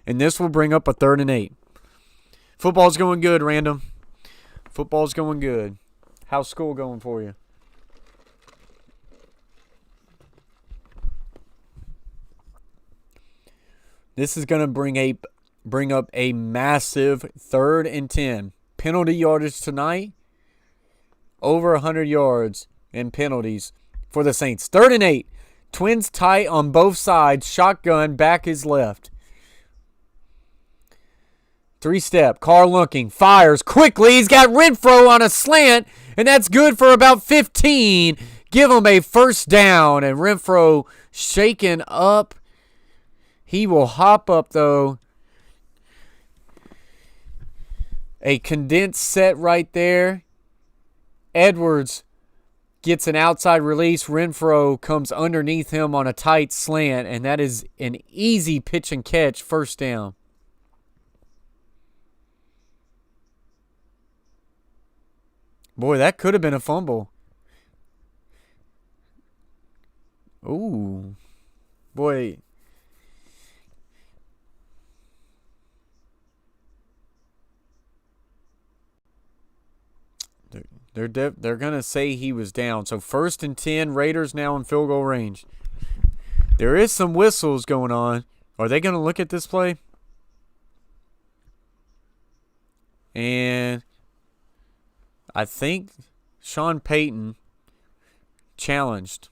And this will bring up a 3rd and 8. Football's going good, Random. Football's going good. How's school going for you? This is going to bring up a massive 3rd and 10. Penalty yardage tonight. Over 100 yards in penalties for the Saints. 3rd and 8. Twins tight on both sides. Shotgun, back is left. 3-step. Carr looking. Fires quickly. He's got Renfro on a slant, and that's good for about 15. Give him a 1st down, and Renfro shaken up. He will hop up, though. A condensed set right there. Edwards gets an outside release. Renfro comes underneath him on a tight slant, and that is an easy pitch and catch, 1st down. Boy, that could have been a fumble. Ooh. Boy. They're going to say he was down. So 1st and 10, Raiders now in field goal range. There is some whistles going on. Are they going to look at this play? And I think Sean Payton challenged.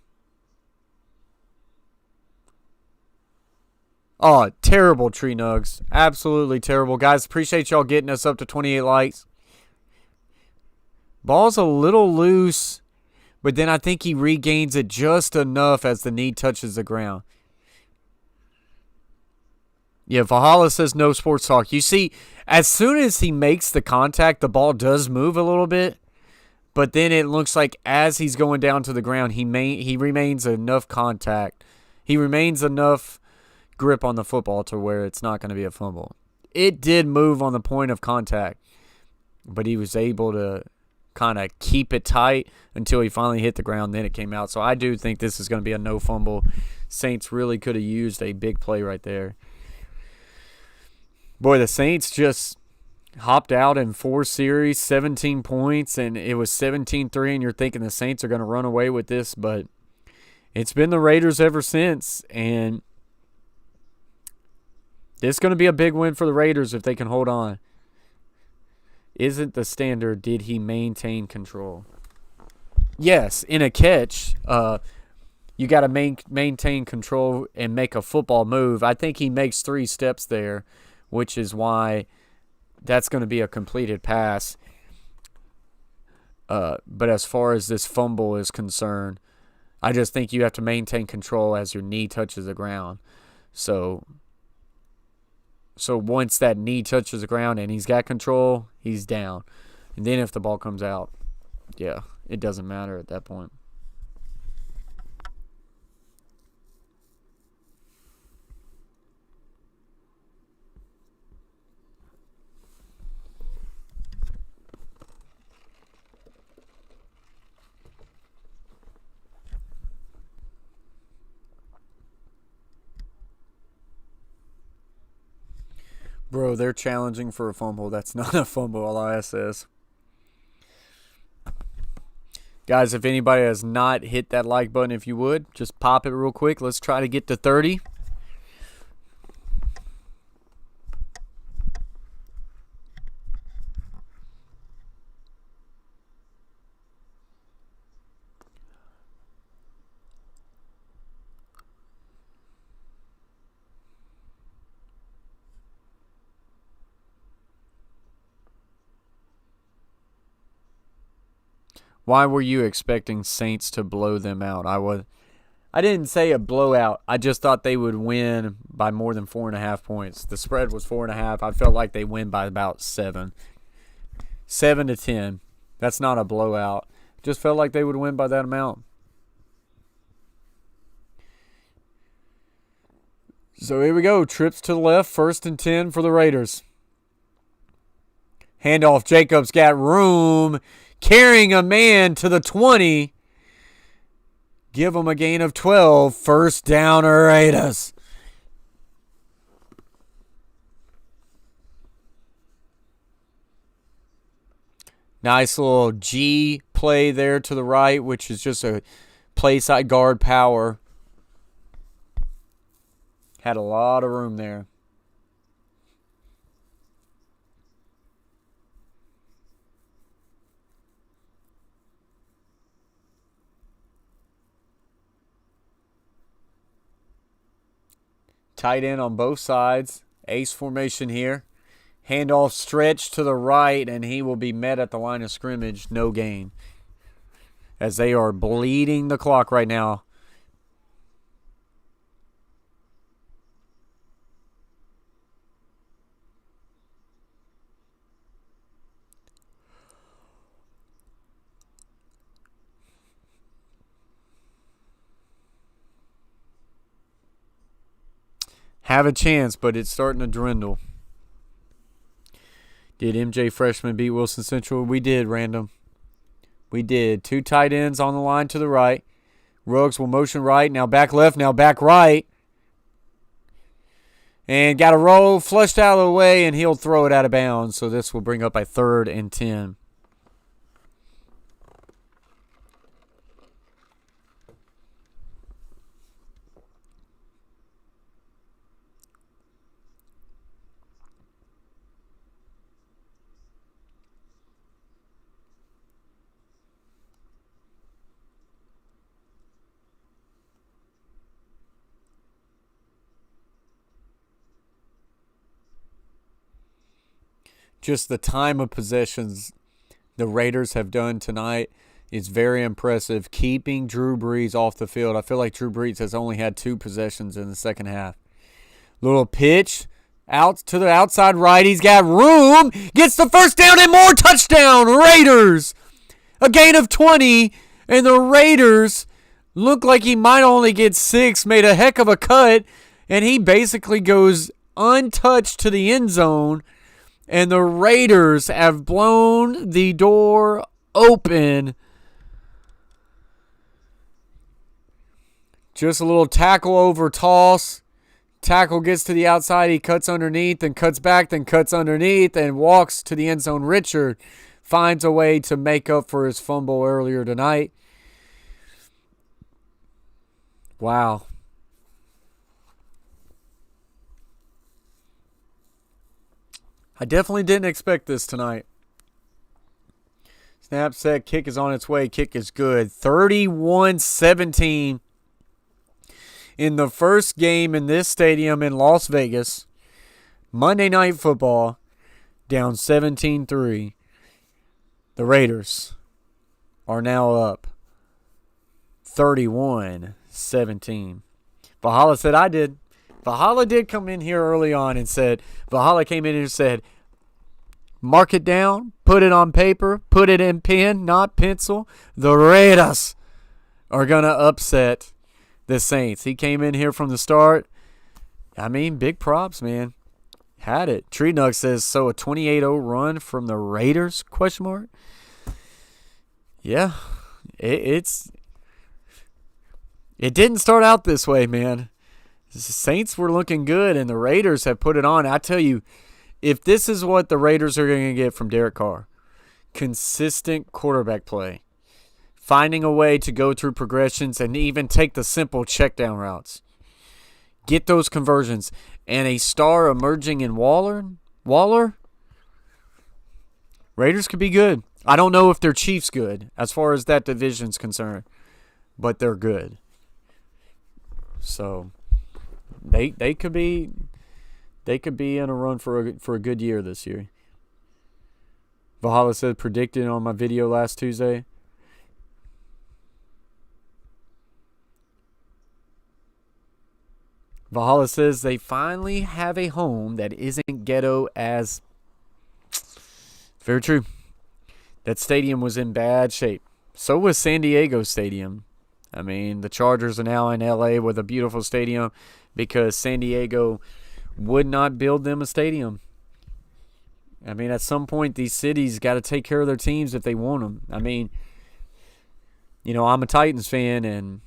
Oh, terrible, Tree Nugs. Absolutely terrible. Guys, appreciate y'all getting us up to 28 likes. Ball's a little loose. But then I think he regains it just enough as the knee touches the ground. Yeah, Valhalla says no sports talk. You see, as soon as he makes the contact, the ball does move a little bit. But then it looks like as he's going down to the ground, he remains enough contact. He remains enough grip on the football to where it's not going to be a fumble. It did move on the point of contact, but he was able to kind of keep it tight until he finally hit the ground. Then it came out. So I do think this is going to be a no fumble. Saints really could have used a big play right there. Boy, the Saints just hopped out in 4 series, 17 points, and it was 17-3, and you're thinking the Saints are going to run away with this, but it's been the Raiders ever since, and this is going to be a big win for the Raiders if they can hold on. Isn't the standard, did he maintain control? Yes, in a catch, you got to maintain control and make a football move. I think he makes 3 steps there, which is why that's going to be a completed pass. But as far as this fumble is concerned, I just think you have to maintain control as your knee touches the ground. So once that knee touches the ground and he's got control, he's down. And then if the ball comes out, yeah, it doesn't matter at that point. Bro, they're challenging for a fumble. That's not a fumble, Elias says. Guys, if anybody has not hit that like button, if you would, just pop it real quick. Let's try to get to 30. Why were you expecting Saints to blow them out? I didn't say a blowout. I just thought they would win by more than 4.5 points. The spread was 4.5. I felt like they win by about 7. 7-10. That's not a blowout. Just felt like they would win by that amount. So here we go. Trips to the left. 1st and 10 for the Raiders. Handoff. Jacobs got room. Carrying a man to the 20. Give him a gain of 12. 1st down, Raiders. Nice little G play there to the right, which is just a play side guard power. Had a lot of room there. Tight end on both sides. Ace formation here. Handoff stretch to the right, and he will be met at the line of scrimmage. No gain. As they are bleeding the clock right now. Have a chance, but it's starting to dwindle. Did MJ Freshman beat Wilson Central? We did, Random. We did. 2 tight ends on the line to the right. Ruggs will motion right. Now back left. Now back right. And got a roll flushed out of the way, and he'll throw it out of bounds. So this will bring up a 3rd and 10. Just the time of possessions the Raiders have done tonight is very impressive, keeping Drew Brees off the field. I feel like Drew Brees has only had 2 possessions in the second half. Little pitch out to the outside right. He's got room. Gets the first down and more. Touchdown, Raiders. A gain of 20, and the Raiders look like he might only get 6. Made a heck of a cut, and he basically goes untouched to the end zone, and the Raiders have blown the door open. Just a little tackle over toss. Tackle gets to the outside. He cuts underneath, then cuts back, then cuts underneath, and walks to the end zone. Richard finds a way to make up for his fumble earlier tonight. Wow. I definitely didn't expect this tonight. Snap, set, kick is on its way. Kick is good. 31-17 in the first game in this stadium in Las Vegas. Monday Night Football, down 17-3. The Raiders are now up 31-17. Valhalla said, I did. Valhalla did come in here early on and said, Valhalla came in here and said, mark it down, put it on paper, put it in pen, not pencil. The Raiders are going to upset the Saints. He came in here from the start. I mean, big props, man. Had it. Tree Nug says, so a 28-0 run from the Raiders, question mark? Yeah, it didn't start out this way, man. The Saints were looking good, and the Raiders have put it on. I tell you, if this is what the Raiders are going to get from Derek Carr, consistent quarterback play, finding a way to go through progressions and even take the simple check down routes, get those conversions, and a star emerging in Waller, Raiders could be good. I don't know if they're Chiefs good as far as that division's concerned, but they're good. So they could be in a run for a good year this year. Valhalla said predicted on my video last Tuesday. Valhalla says they finally have a home that isn't ghetto as. Very true. That stadium was in bad shape. So was San Diego Stadium. I mean, the Chargers are now in LA with a beautiful stadium because San Diego would not build them a stadium. I mean, at some point, these cities got to take care of their teams if they want them. I mean, you know, I'm a Titans fan, and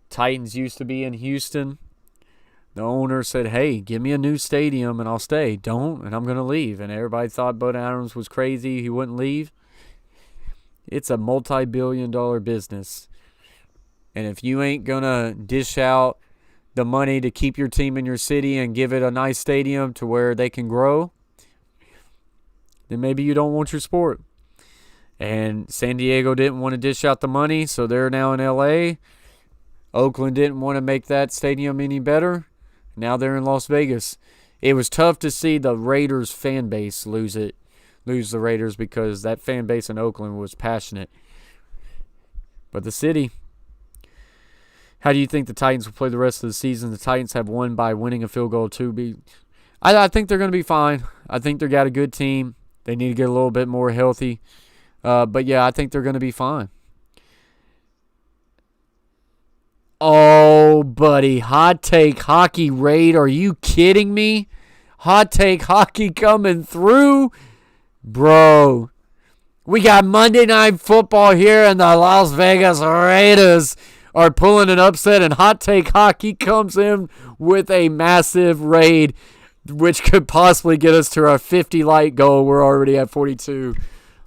Titans used to be in Houston. The owner said, hey, give me a new stadium and I'll stay. Don't, and I'm going to leave. And everybody thought Bud Adams was crazy. He wouldn't leave. It's a multi-billion-dollar business. And if you ain't going to dish out the money to keep your team in your city and give it a nice stadium to where they can grow, then maybe you don't want your sport. And San Diego didn't want to dish out the money, so they're now in L.A. Oakland didn't want to make that stadium any better. Now they're in Las Vegas. It was tough to see the Raiders fan base lose the Raiders because that fan base in Oakland was passionate. But the city, how do you think the Titans will play the rest of the season? The Titans have won by winning a field goal I think they're going to be fine. I think they've got a good team. They need to get a little bit more healthy. But yeah, I think they're going to be fine. Oh, buddy. Hot take hockey raid. Are you kidding me? Hot take hockey coming through? Bro. We got Monday Night Football here, and the Las Vegas Raiders are pulling an upset, and hot take hockey comes in with a massive raid, which could possibly get us to our 50 like goal. We're already at 42.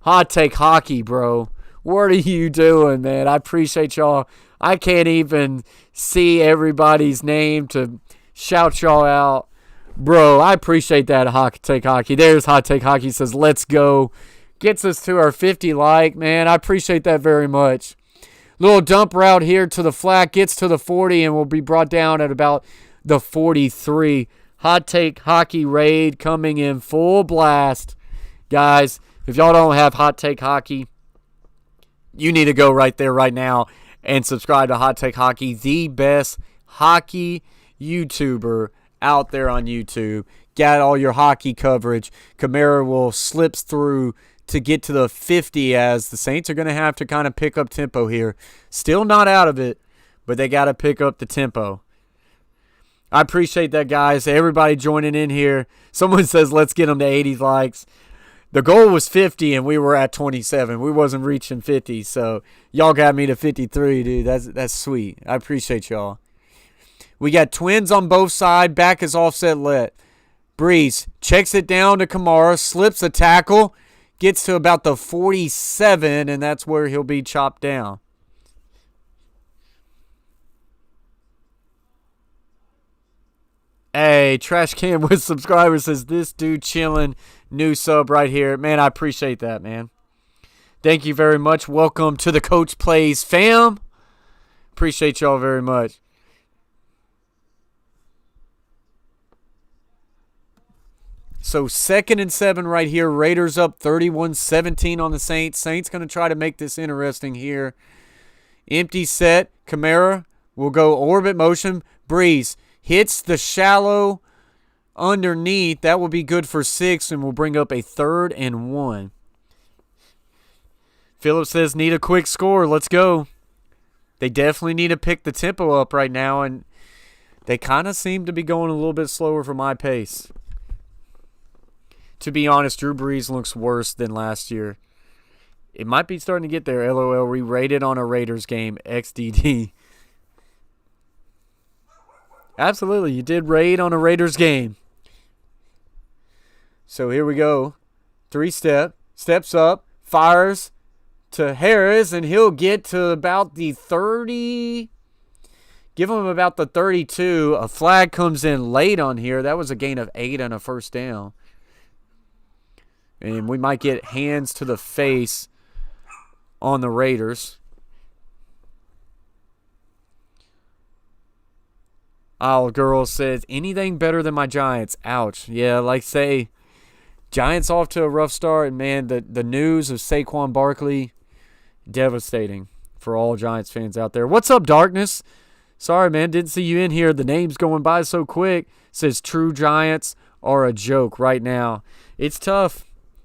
Hot take hockey, bro. What are you doing, man? I appreciate y'all. I can't even see everybody's name to shout y'all out. Bro, I appreciate that, Hot Take Hockey. There's Hot Take Hockey. Says, let's go. Gets us to our 50 like, man. I appreciate that very much. Little dump route here to the flat. Gets to the 40 and will be brought down at about the 43. Hot Take Hockey raid coming in full blast. Guys, if y'all don't have Hot Take Hockey, you need to go right there right now and subscribe to Hot Take Hockey, the best hockey YouTuber out there on YouTube. Got all your hockey coverage. Kamara will slip through to get to the 50 as the Saints are going to have to kind of pick up tempo here. Still not out of it, but they got to pick up the tempo. I appreciate that, guys. Everybody joining in here. Someone says, let's get them to 80 likes. The goal was 50, and we were at 27. We wasn't reaching 50, so y'all got me to 53, dude. That's sweet. I appreciate y'all. We got twins on both sides. Back is offset let. Breeze checks it down to Kamara, slips a tackle, gets to about the 47, and that's where he'll be chopped down. Hey, Trash Can with subscribers says, this dude chilling. New sub right here. Man, I appreciate that, man. Thank you very much. Welcome to the Coach Plays fam. Appreciate y'all very much. So 2nd and 7 right here. Raiders up 31-17 on the Saints. Saints going to try to make this interesting here. Empty set. Kamara will go orbit motion. Breeze hits the shallow underneath. That will be good for 6 and will bring up a 3rd and 1. Phillips says, need a quick score. Let's go. They definitely need to pick the tempo up right now, and they kind of seem to be going a little bit slower for my pace. To be honest, Drew Brees looks worse than last year. It might be starting to get there. LOL, re-rated on a Raiders game. XDD. Absolutely, you did raid on a Raiders game. So here we go. 3-step. Steps up. Fires to Harris, and he'll get to about the 30. Give him about the 32. A flag comes in late on here. That was a gain of 8 and a first down. And we might get hands to the face on the Raiders. Owl Girl says, anything better than my Giants? Ouch. Yeah, like say, Giants off to a rough start. And, man, the news of Saquon Barkley, devastating for all Giants fans out there. What's up, Darkness? Sorry, man, didn't see you in here. The name's going by so quick. Says true Giants are a joke right now. It's tough.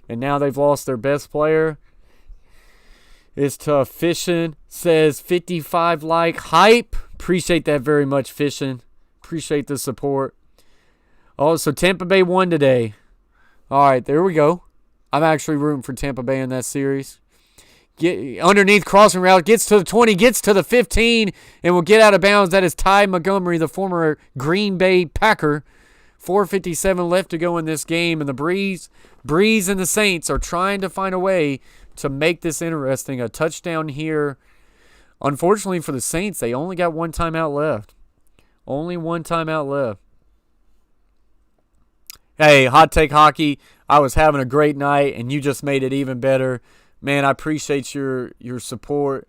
And now they've lost their best player. It's tough. Fishing says 55 like hype. Appreciate that very much, Fishing. Appreciate the support. Oh, so Tampa Bay won today. All right, there we go. I'm actually rooting for Tampa Bay in that series. Get underneath crossing route, gets to the 20, gets to the 15, and will get out of bounds. That is Ty Montgomery, the former Green Bay Packer. 4:57 left to go in this game, and the Breeze and the Saints are trying to find a way to make this interesting. A touchdown here. Unfortunately for the Saints, they only got one timeout left. Only one timeout left. Hey, Hot Take Hockey, I was having a great night, and you just made it even better. Man, I appreciate your support.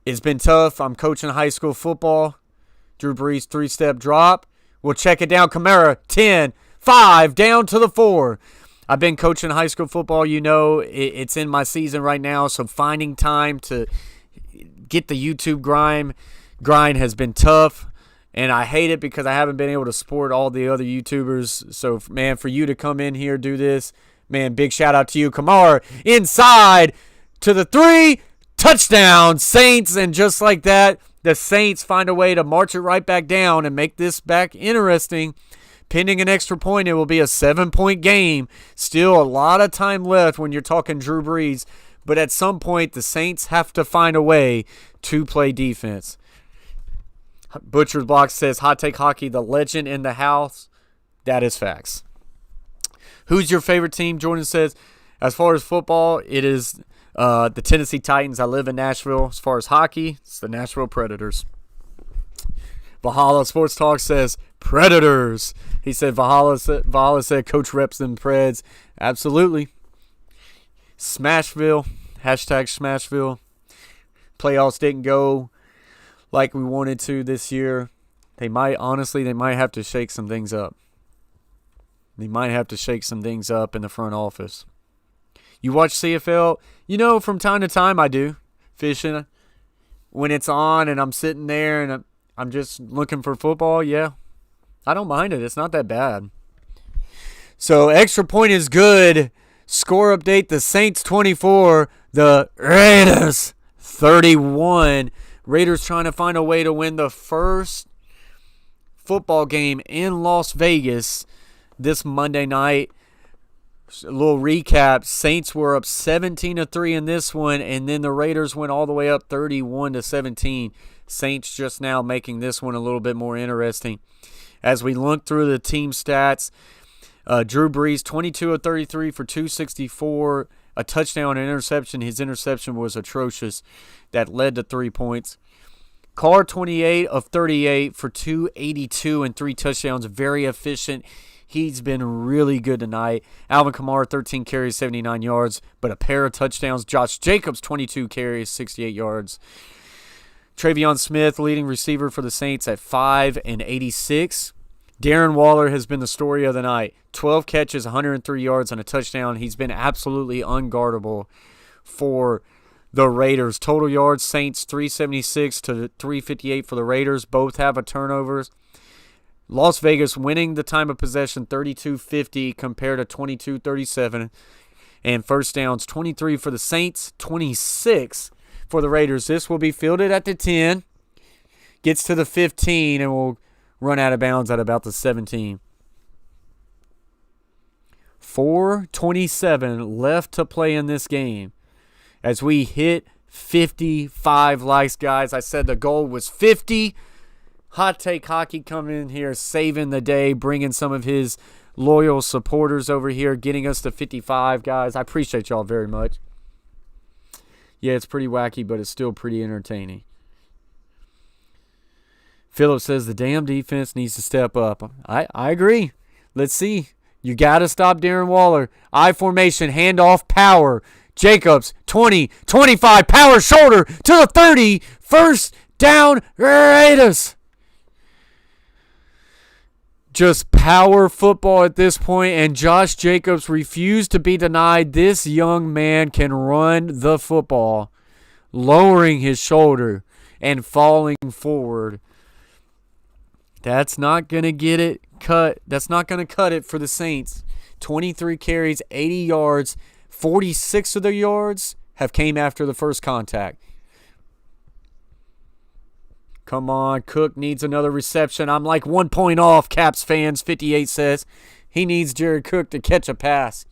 It's been tough. I'm coaching high school football. Drew Brees, 3-step drop. We'll check it down. Kamara, 10, 5, down to the 4. I've been coaching high school football. You know, it's in my season right now, so finding time to get the YouTube grind has been tough, and I hate it because I haven't been able to support all the other YouTubers. So, man, for you to come in here, do this, man, big shout-out to you. Kamara, inside to the 3, touchdown, Saints, and just like that, the Saints find a way to march it right back down and make this back interesting. Pending an extra point, it will be a 7-point game. Still a lot of time left when you're talking Drew Brees. But at some point, the Saints have to find a way to play defense. Butcher's Block says, Hot Take Hockey, the legend in the house. That is facts. Who's your favorite team? Jordan says, as far as football, it is the Tennessee Titans. I live in Nashville. As far as hockey, it's the Nashville Predators. Valhalla Sports Talk says, Predators. He said, Valhalla said, Coach reps them Preds. Absolutely. Smashville. Hashtag Smashville. Playoffs didn't go like we wanted to this year. They might have to shake some things up. They might have to shake some things up in the front office. You watch CFL? You know, from time to time I do. Fishing. When it's on and I'm sitting there and I'm just looking for football, yeah. I don't mind it. It's not that bad. So, extra point is good. Score update, the Saints 24, the Raiders 31. Raiders trying to find a way to win the first football game in Las Vegas this Monday night. A little recap. Saints were up 17-3 in this one, and then the Raiders went all the way up 31-17. Saints just now making this one a little bit more interesting. As we look through the team stats, Drew Brees, 22 of 33 for 264, a touchdown and interception. His interception was atrocious. That led to 3 points. Carr, 28 of 38 for 282 and 3 touchdowns. Very efficient. He's been really good tonight. Alvin Kamara, 13 carries, 79 yards, but a pair of touchdowns. Josh Jacobs, 22 carries, 68 yards. Travion Smith, leading receiver for the Saints at 5 and 86. Darren Waller has been the story of the night. 12 catches, 103 yards, and a touchdown. He's been absolutely unguardable for the Raiders. Total yards, Saints 376 to 358 for the Raiders. Both have a turnovers. Las Vegas winning the time of possession 32-50 compared to 22-37. And first downs 23 for the Saints, 26 for the Raiders. This will be fielded at the 10. Gets to the 15 and will run out of bounds at about the 17. 4:27 left to play in this game. As we hit 55 likes, guys. I said the goal was 50. Hot Take Hockey coming in here, saving the day, bringing some of his loyal supporters over here, getting us to 55, guys. I appreciate y'all very much. Yeah, it's pretty wacky, but it's still pretty entertaining. Philip says the damn defense needs to step up. I agree. Let's see. You got to stop Darren Waller. I formation, handoff, power. Jacobs, 20, 25, power shoulder to the 30. First down, Raiders. Just power football at this point, and Josh Jacobs refused to be denied. This young man can run the football, lowering his shoulder and falling forward. That's not going to get it cut. That's not going to cut it for the Saints. 23 carries, 80 yards. 46 of the yards have came after the first contact. Come on, Cook needs another reception. I'm like 1 point off, Caps fans, 58 says. He needs Jared Cook to catch a pass.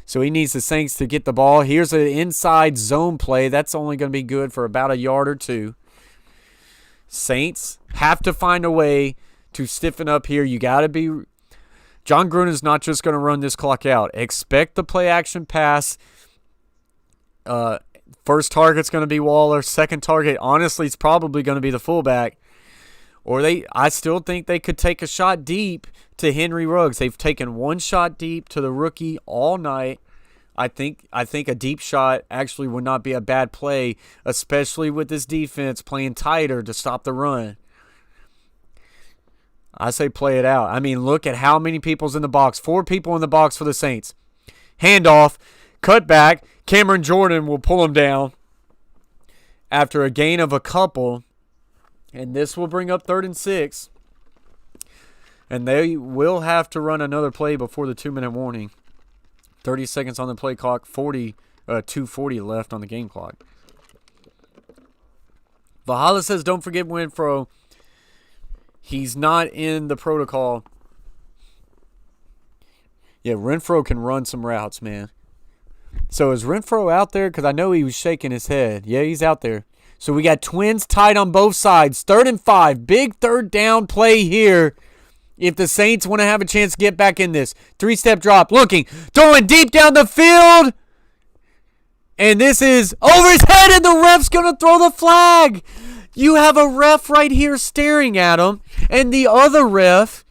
So he needs the Saints to get the ball. Here's an inside zone play. That's only going to be good for about a yard or two. Saints have to find a way to stiffen up here. You got to be... John Gruden's not just going to run this clock out. Expect the play-action pass. First target's going to be Waller. Second target, honestly, it's probably going to be the fullback. Or I still think they could take a shot deep to Henry Ruggs. They've taken one shot deep to the rookie all night. I think a deep shot actually would not be a bad play, especially with this defense playing tighter to stop the run. I say play it out. I mean, look at how many people's in the box. 4 people in the box for the Saints. Handoff, cut back. Cameron Jordan will pull him down after a gain of a couple. And this will bring up 3rd and 6. And they will have to run another play before the 2-minute warning. 30 seconds on the play clock, 2:40 left on the game clock. Valhalla says, don't forget Renfro. He's not in the protocol. Yeah, Renfro can run some routes, man. So is Renfro out there? Because I know he was shaking his head. Yeah, he's out there. So we got Twins tied on both sides. 3rd and 5. Big third down play here. If the Saints want to have a chance to get back in this. 3-step drop. Looking. Throwing deep down the field. And this is over his head, and the ref's going to throw the flag. You have a ref right here staring at him, and the other ref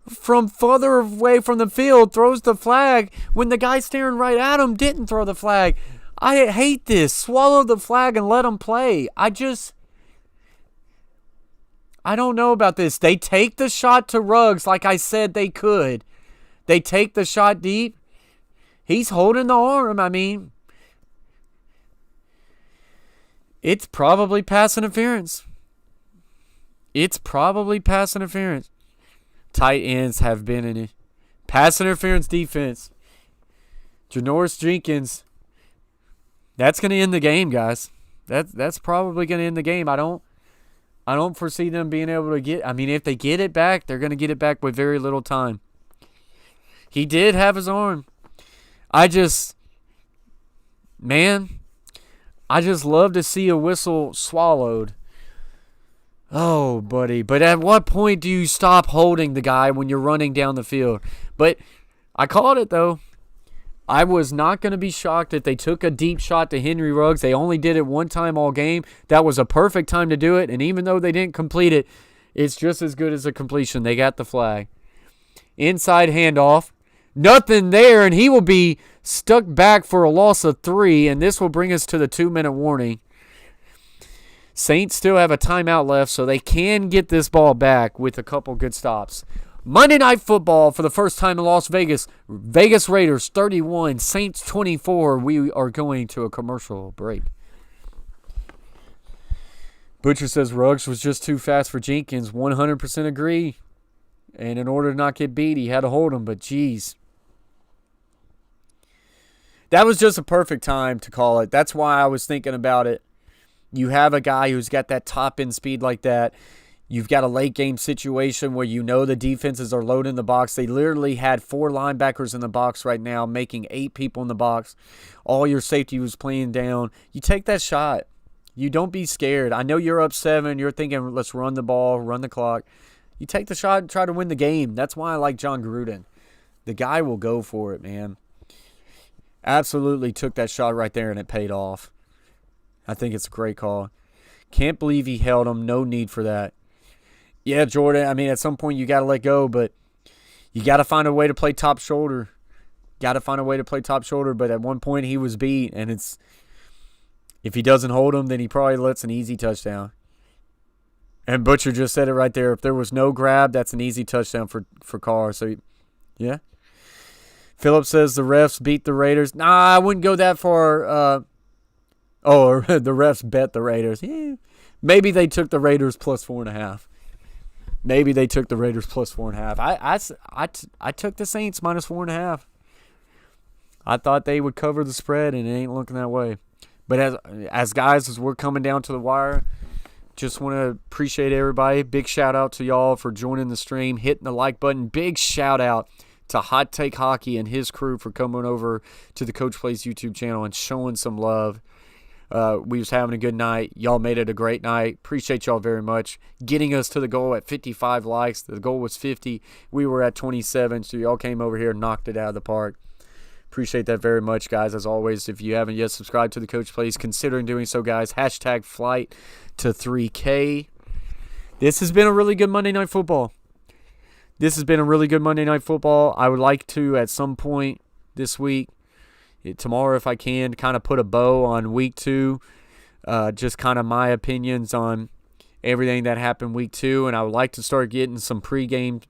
from further away from the field throws the flag when the guy staring right at him didn't throw the flag. I hate this. Swallow the flag and let them play. I don't know about this. They take the shot to Ruggs like I said they could. They take the shot deep. He's holding the arm. I mean, it's probably pass interference. It's probably pass interference. Tight ends have been in it. Pass interference defense. Janoris Jenkins. That's going to end the game, guys. That's probably going to end the game. I don't foresee them being able to get. I mean, if they get it back, they're going to get it back with very little time. He did have his arm. I just love to see a whistle swallowed. Oh, buddy. But at what point do you stop holding the guy when you're running down the field? But I called it, though. I was not going to be shocked if they took a deep shot to Henry Ruggs. They only did it one time all game. That was a perfect time to do it. And even though they didn't complete it, it's just as good as a completion. They got the flag. Inside handoff. Nothing there, and he will be stuck back for a loss of 3, and this will bring us to the 2-minute warning. Saints still have a timeout left, so they can get this ball back with a couple good stops. Monday Night Football for the first time in Las Vegas. Vegas Raiders 31, Saints 24. We are going to a commercial break. Butcher says Ruggs was just too fast for Jenkins. 100% agree. And in order to not get beat, he had to hold him, but geez. That was just a perfect time to call it. That's why I was thinking about it. You have a guy who's got that top-end speed like that. You've got a late-game situation where you know the defenses are loading the box. They literally had 4 linebackers in the box right now, making 8 people in the box. All your safety was playing down. You take that shot. You don't be scared. I know you're up 7. You're thinking, let's run the ball, run the clock. You take the shot and try to win the game. That's why I like John Gruden. The guy will go for it, man. Absolutely took that shot right there, and it paid off. I think it's a great call. Can't believe he held him. No need for that. Yeah, Jordan, I mean, at some point you got to let go, but you got to find a way to play top shoulder. But at one point he was beat, and it's if he doesn't hold him, then he probably lets an easy touchdown. And Butcher just said it right there. If there was no grab, that's an easy touchdown for Carr. So, yeah. Philip says the refs beat the Raiders. Nah, I wouldn't go that far. The refs bet the Raiders. Yeah. Maybe they took the Raiders plus 4.5. I took the Saints minus 4.5. I thought they would cover the spread, and it ain't looking that way. But as guys, as we're coming down to the wire, just want to appreciate everybody. Big shout out to y'all for joining the stream, hitting the like button. Big shout out to Hot Take Hockey and his crew for coming over to the Coach Plays YouTube channel and showing some love. We was having a good night. Y'all made it a great night. Appreciate y'all very much. Getting us to the goal at 55 likes. The goal was 50. We were at 27, so y'all came over here and knocked it out of the park. Appreciate that very much, guys. As always, if you haven't yet subscribed to the Coach Plays, considering doing so, guys. Hashtag flight to 3K. This has been a really good Monday Night Football. I would like to, at some point this week, tomorrow if I can, kind of put a bow on week 2. Just kind of my opinions on everything that happened week 2. And I would like to start getting some pregame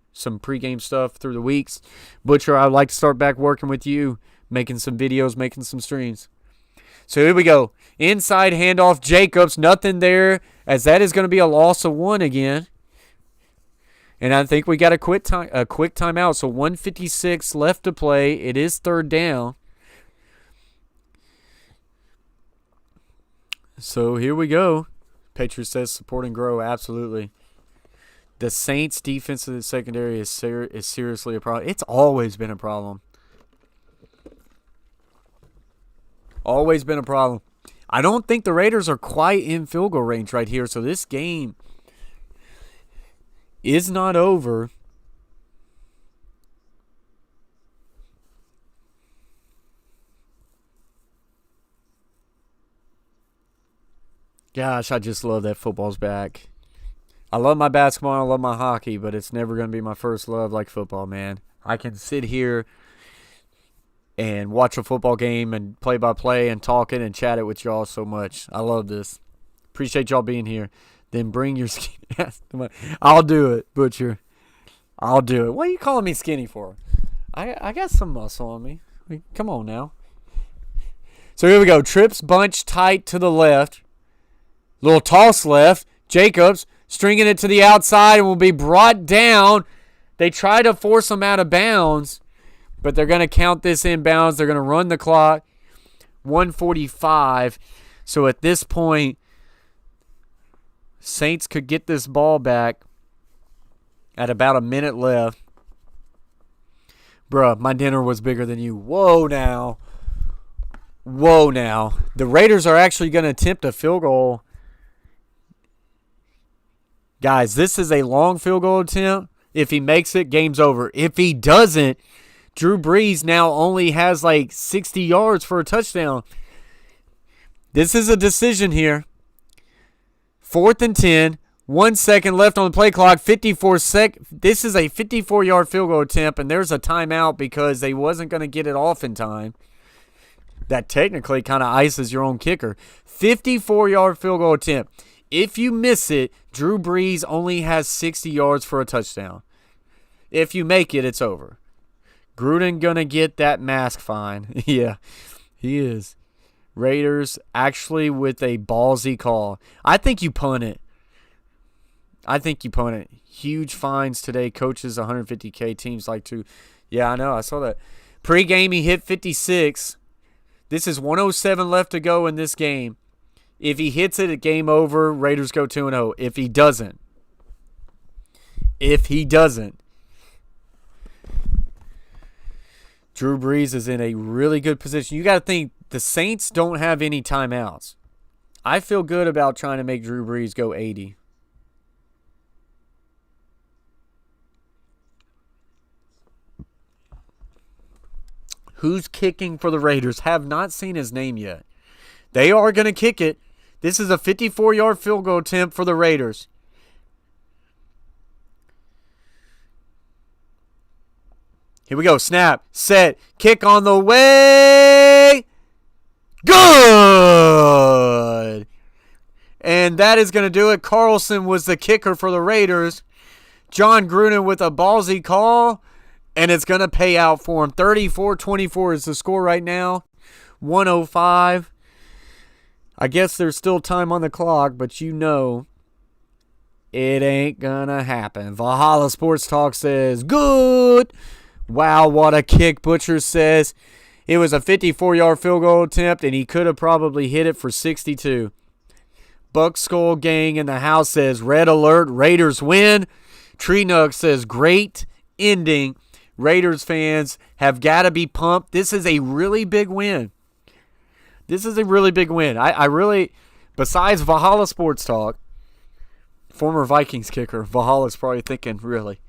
stuff through the weeks. Butcher, I would like to start back working with you, making some videos, making some streams. So here we go. Inside handoff, Jacobs. Nothing there, as that is going to be a loss of 1 again. And I think we got a quick timeout. So 1:56 left to play. It is 3rd down. So here we go. Patriots says support and grow. Absolutely. The Saints' defensive secondary is seriously a problem. It's always been a problem. Always been a problem. I don't think the Raiders are quite in field goal range right here. So this game is not over. Gosh, I just love that football's back. I love my basketball, I love my hockey, but it's never going to be my first love like football, man. I can sit here and watch a football game and play-by-play and talk it and chat it with y'all so much. I love this. Appreciate y'all being here. Then bring your skinny ass to my... I'll do it, Butcher. I'll do it. What are you calling me skinny for? I got some muscle on me. Come on now. So here we go. Trips bunch tight to the left. Little toss left. Jacobs stringing it to the outside and will be brought down. They try to force him out of bounds, but they're going to count this inbounds. They're going to run the clock. 1:45. So at this point, Saints could get this ball back at about a minute left. Bruh, my dinner was bigger than you. Whoa now. Whoa now. The Raiders are actually going to attempt a field goal. Guys, this is a long field goal attempt. If he makes it, game's over. If he doesn't, Drew Brees now only has like 60 yards for a touchdown. This is a decision here. 4th and 10. 1 second left on the play clock. 54 This is a 54-yard field goal attempt, and there's a timeout because they wasn't going to get it off in time. That technically kind of ices your own kicker. 54-yard field goal attempt. If you miss it, Drew Brees only has 60 yards for a touchdown. If you make it, it's over. Gruden going to get that mask fine. Yeah, he is. Raiders actually with a ballsy call. I think you punt it. Huge fines today. Coaches, $150K. Teams like to. Yeah, I know. I saw that. Pre-game, he hit 56. This is 107 left to go in this game. If he hits it, game over. Raiders go 2-0. If he doesn't. Drew Brees is in a really good position. You got to think the Saints don't have any timeouts. I feel good about trying to make Drew Brees go 80. Who's kicking for the Raiders? Have not seen his name yet. They are going to kick it. This is a 54-yard field goal attempt for the Raiders. Here we go. Snap. Set. Kick on the way. Good. And that is going to do it. Carlson was the kicker for the Raiders. John Gruden with a ballsy call. And it's going to pay out for him. 34-24 is the score right now. 105. I guess there's still time on the clock, but you know it ain't gonna happen. Valhalla Sports Talk says, good. Wow, what a kick. Butcher says it was a 54-yard field goal attempt, and he could have probably hit it for 62. Buck Skull Gang in the house says, red alert, Raiders win. Tree Nug says, great ending. Raiders fans have got to be pumped. This is a really big win. I really, besides Valhalla Sports Talk, former Vikings kicker, Valhalla's probably thinking, really.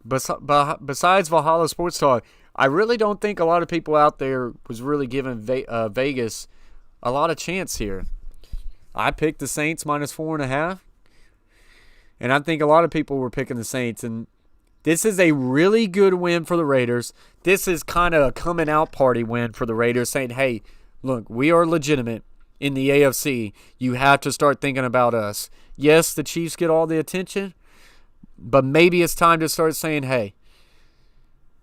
Besides Valhalla Sports Talk, I really don't think a lot of people out there was really giving Vegas a lot of chance here. I picked the Saints -4.5, and I think a lot of people were picking the Saints, and this is a really good win for the Raiders. This is kind of a coming out party win for the Raiders, saying, hey, look, we are legitimate in the AFC. You have to start thinking about us. Yes, the Chiefs get all the attention, but maybe it's time to start saying, hey,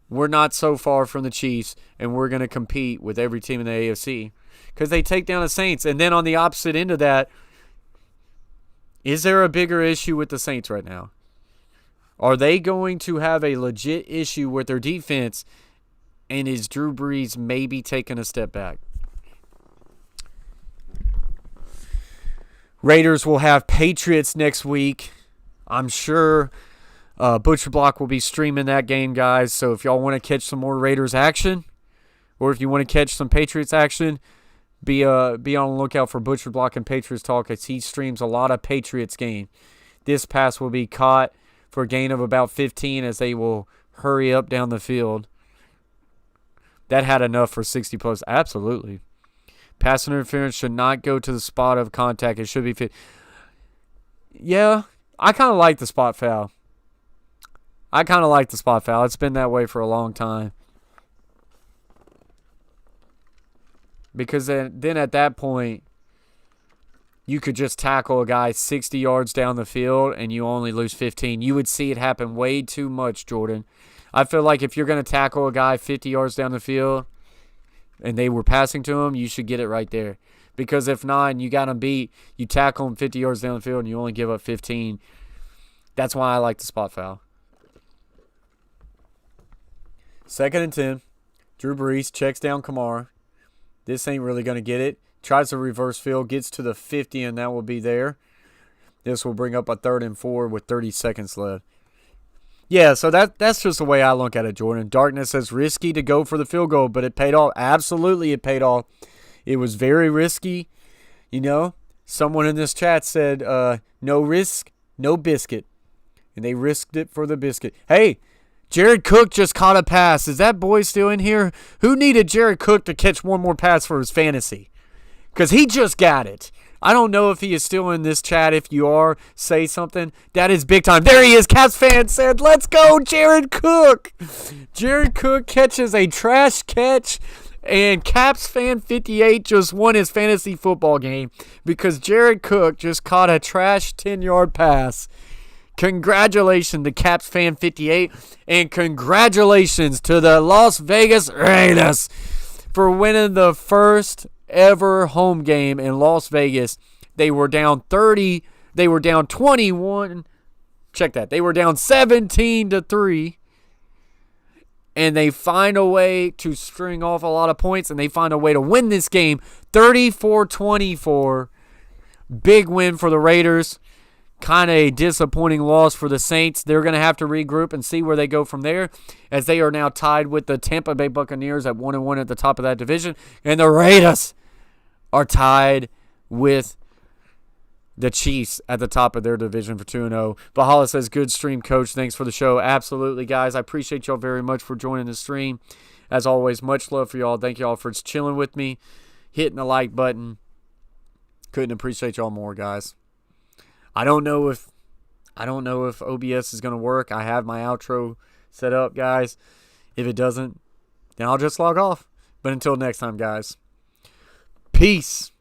we're not so far from the Chiefs, and we're going to compete with every team in the AFC because they take down the Saints. And then on the opposite end of that, is there a bigger issue with the Saints right now? Are they going to have a legit issue with their defense, and is Drew Brees maybe taking a step back? Raiders will have Patriots next week. I'm sure Butcher Block will be streaming that game, guys. So if y'all want to catch some more Raiders action, or if you want to catch some Patriots action, be on the lookout for Butcher Block and Patriots Talk, as he streams a lot of Patriots game. This pass will be caught for a gain of about 15 as they will hurry up down the field. That had enough for 60 plus. Absolutely. Pass interference should not go to the spot of contact. It should be fit. Yeah, I kind of like the spot foul. It's been that way for a long time. Because then at that point, you could just tackle a guy 60 yards down the field and you only lose 15. You would see it happen way too much, Jordan. I feel like if you're going to tackle a guy 50 yards down the field and they were passing to him, you should get it right there. Because if not, and you got him beat, you tackle him 50 yards down the field and you only give up 15. That's why I like the spot foul. 2nd and 10. Drew Brees checks down Kamara. This ain't really going to get it. Tries a reverse field, gets to the 50, and that will be there. This will bring up a 3rd and 4 with 30 seconds left. Yeah, so that's just the way I look at it, Jordan. Darkness says risky to go for the field goal, but it paid off. Absolutely, it paid off. It was very risky. You know, someone in this chat said, no risk, no biscuit. And they risked it for the biscuit. Hey, Jared Cook just caught a pass. Is that boy still in here? Who needed Jared Cook to catch one more pass for his fantasy? Because he just got it. I don't know if he is still in this chat. If you are, say something. That is big time. There he is. Caps fan said, let's go, Jared Cook. Jared Cook catches a trash catch. And Caps fan 58 just won his fantasy football game because Jared Cook just caught a trash 10-yard pass. Congratulations to Caps fan 58. And congratulations to the Las Vegas Raiders for winning the first ever home game in Las Vegas. They were down 30. They were down 21. Check that. They were down 17-3. And they find a way to string off a lot of points. And they find a way to win this game 34-24. Big win for the Raiders. Kind of a disappointing loss for the Saints. They're going to have to regroup and see where they go from there, as they are now tied with the Tampa Bay Buccaneers at 1-1 at the top of that division. And the Raiders are tied with the Chiefs at the top of their division for 2-0. Bahala says, good stream, Coach. Thanks for the show. Absolutely, guys. I appreciate y'all very much for joining the stream. As always, much love for y'all. Thank y'all for chilling with me, hitting the like button. Couldn't appreciate y'all more, guys. I don't know if OBS is going to work. I have my outro set up, guys. If it doesn't, then I'll just log off. But until next time, guys, peace.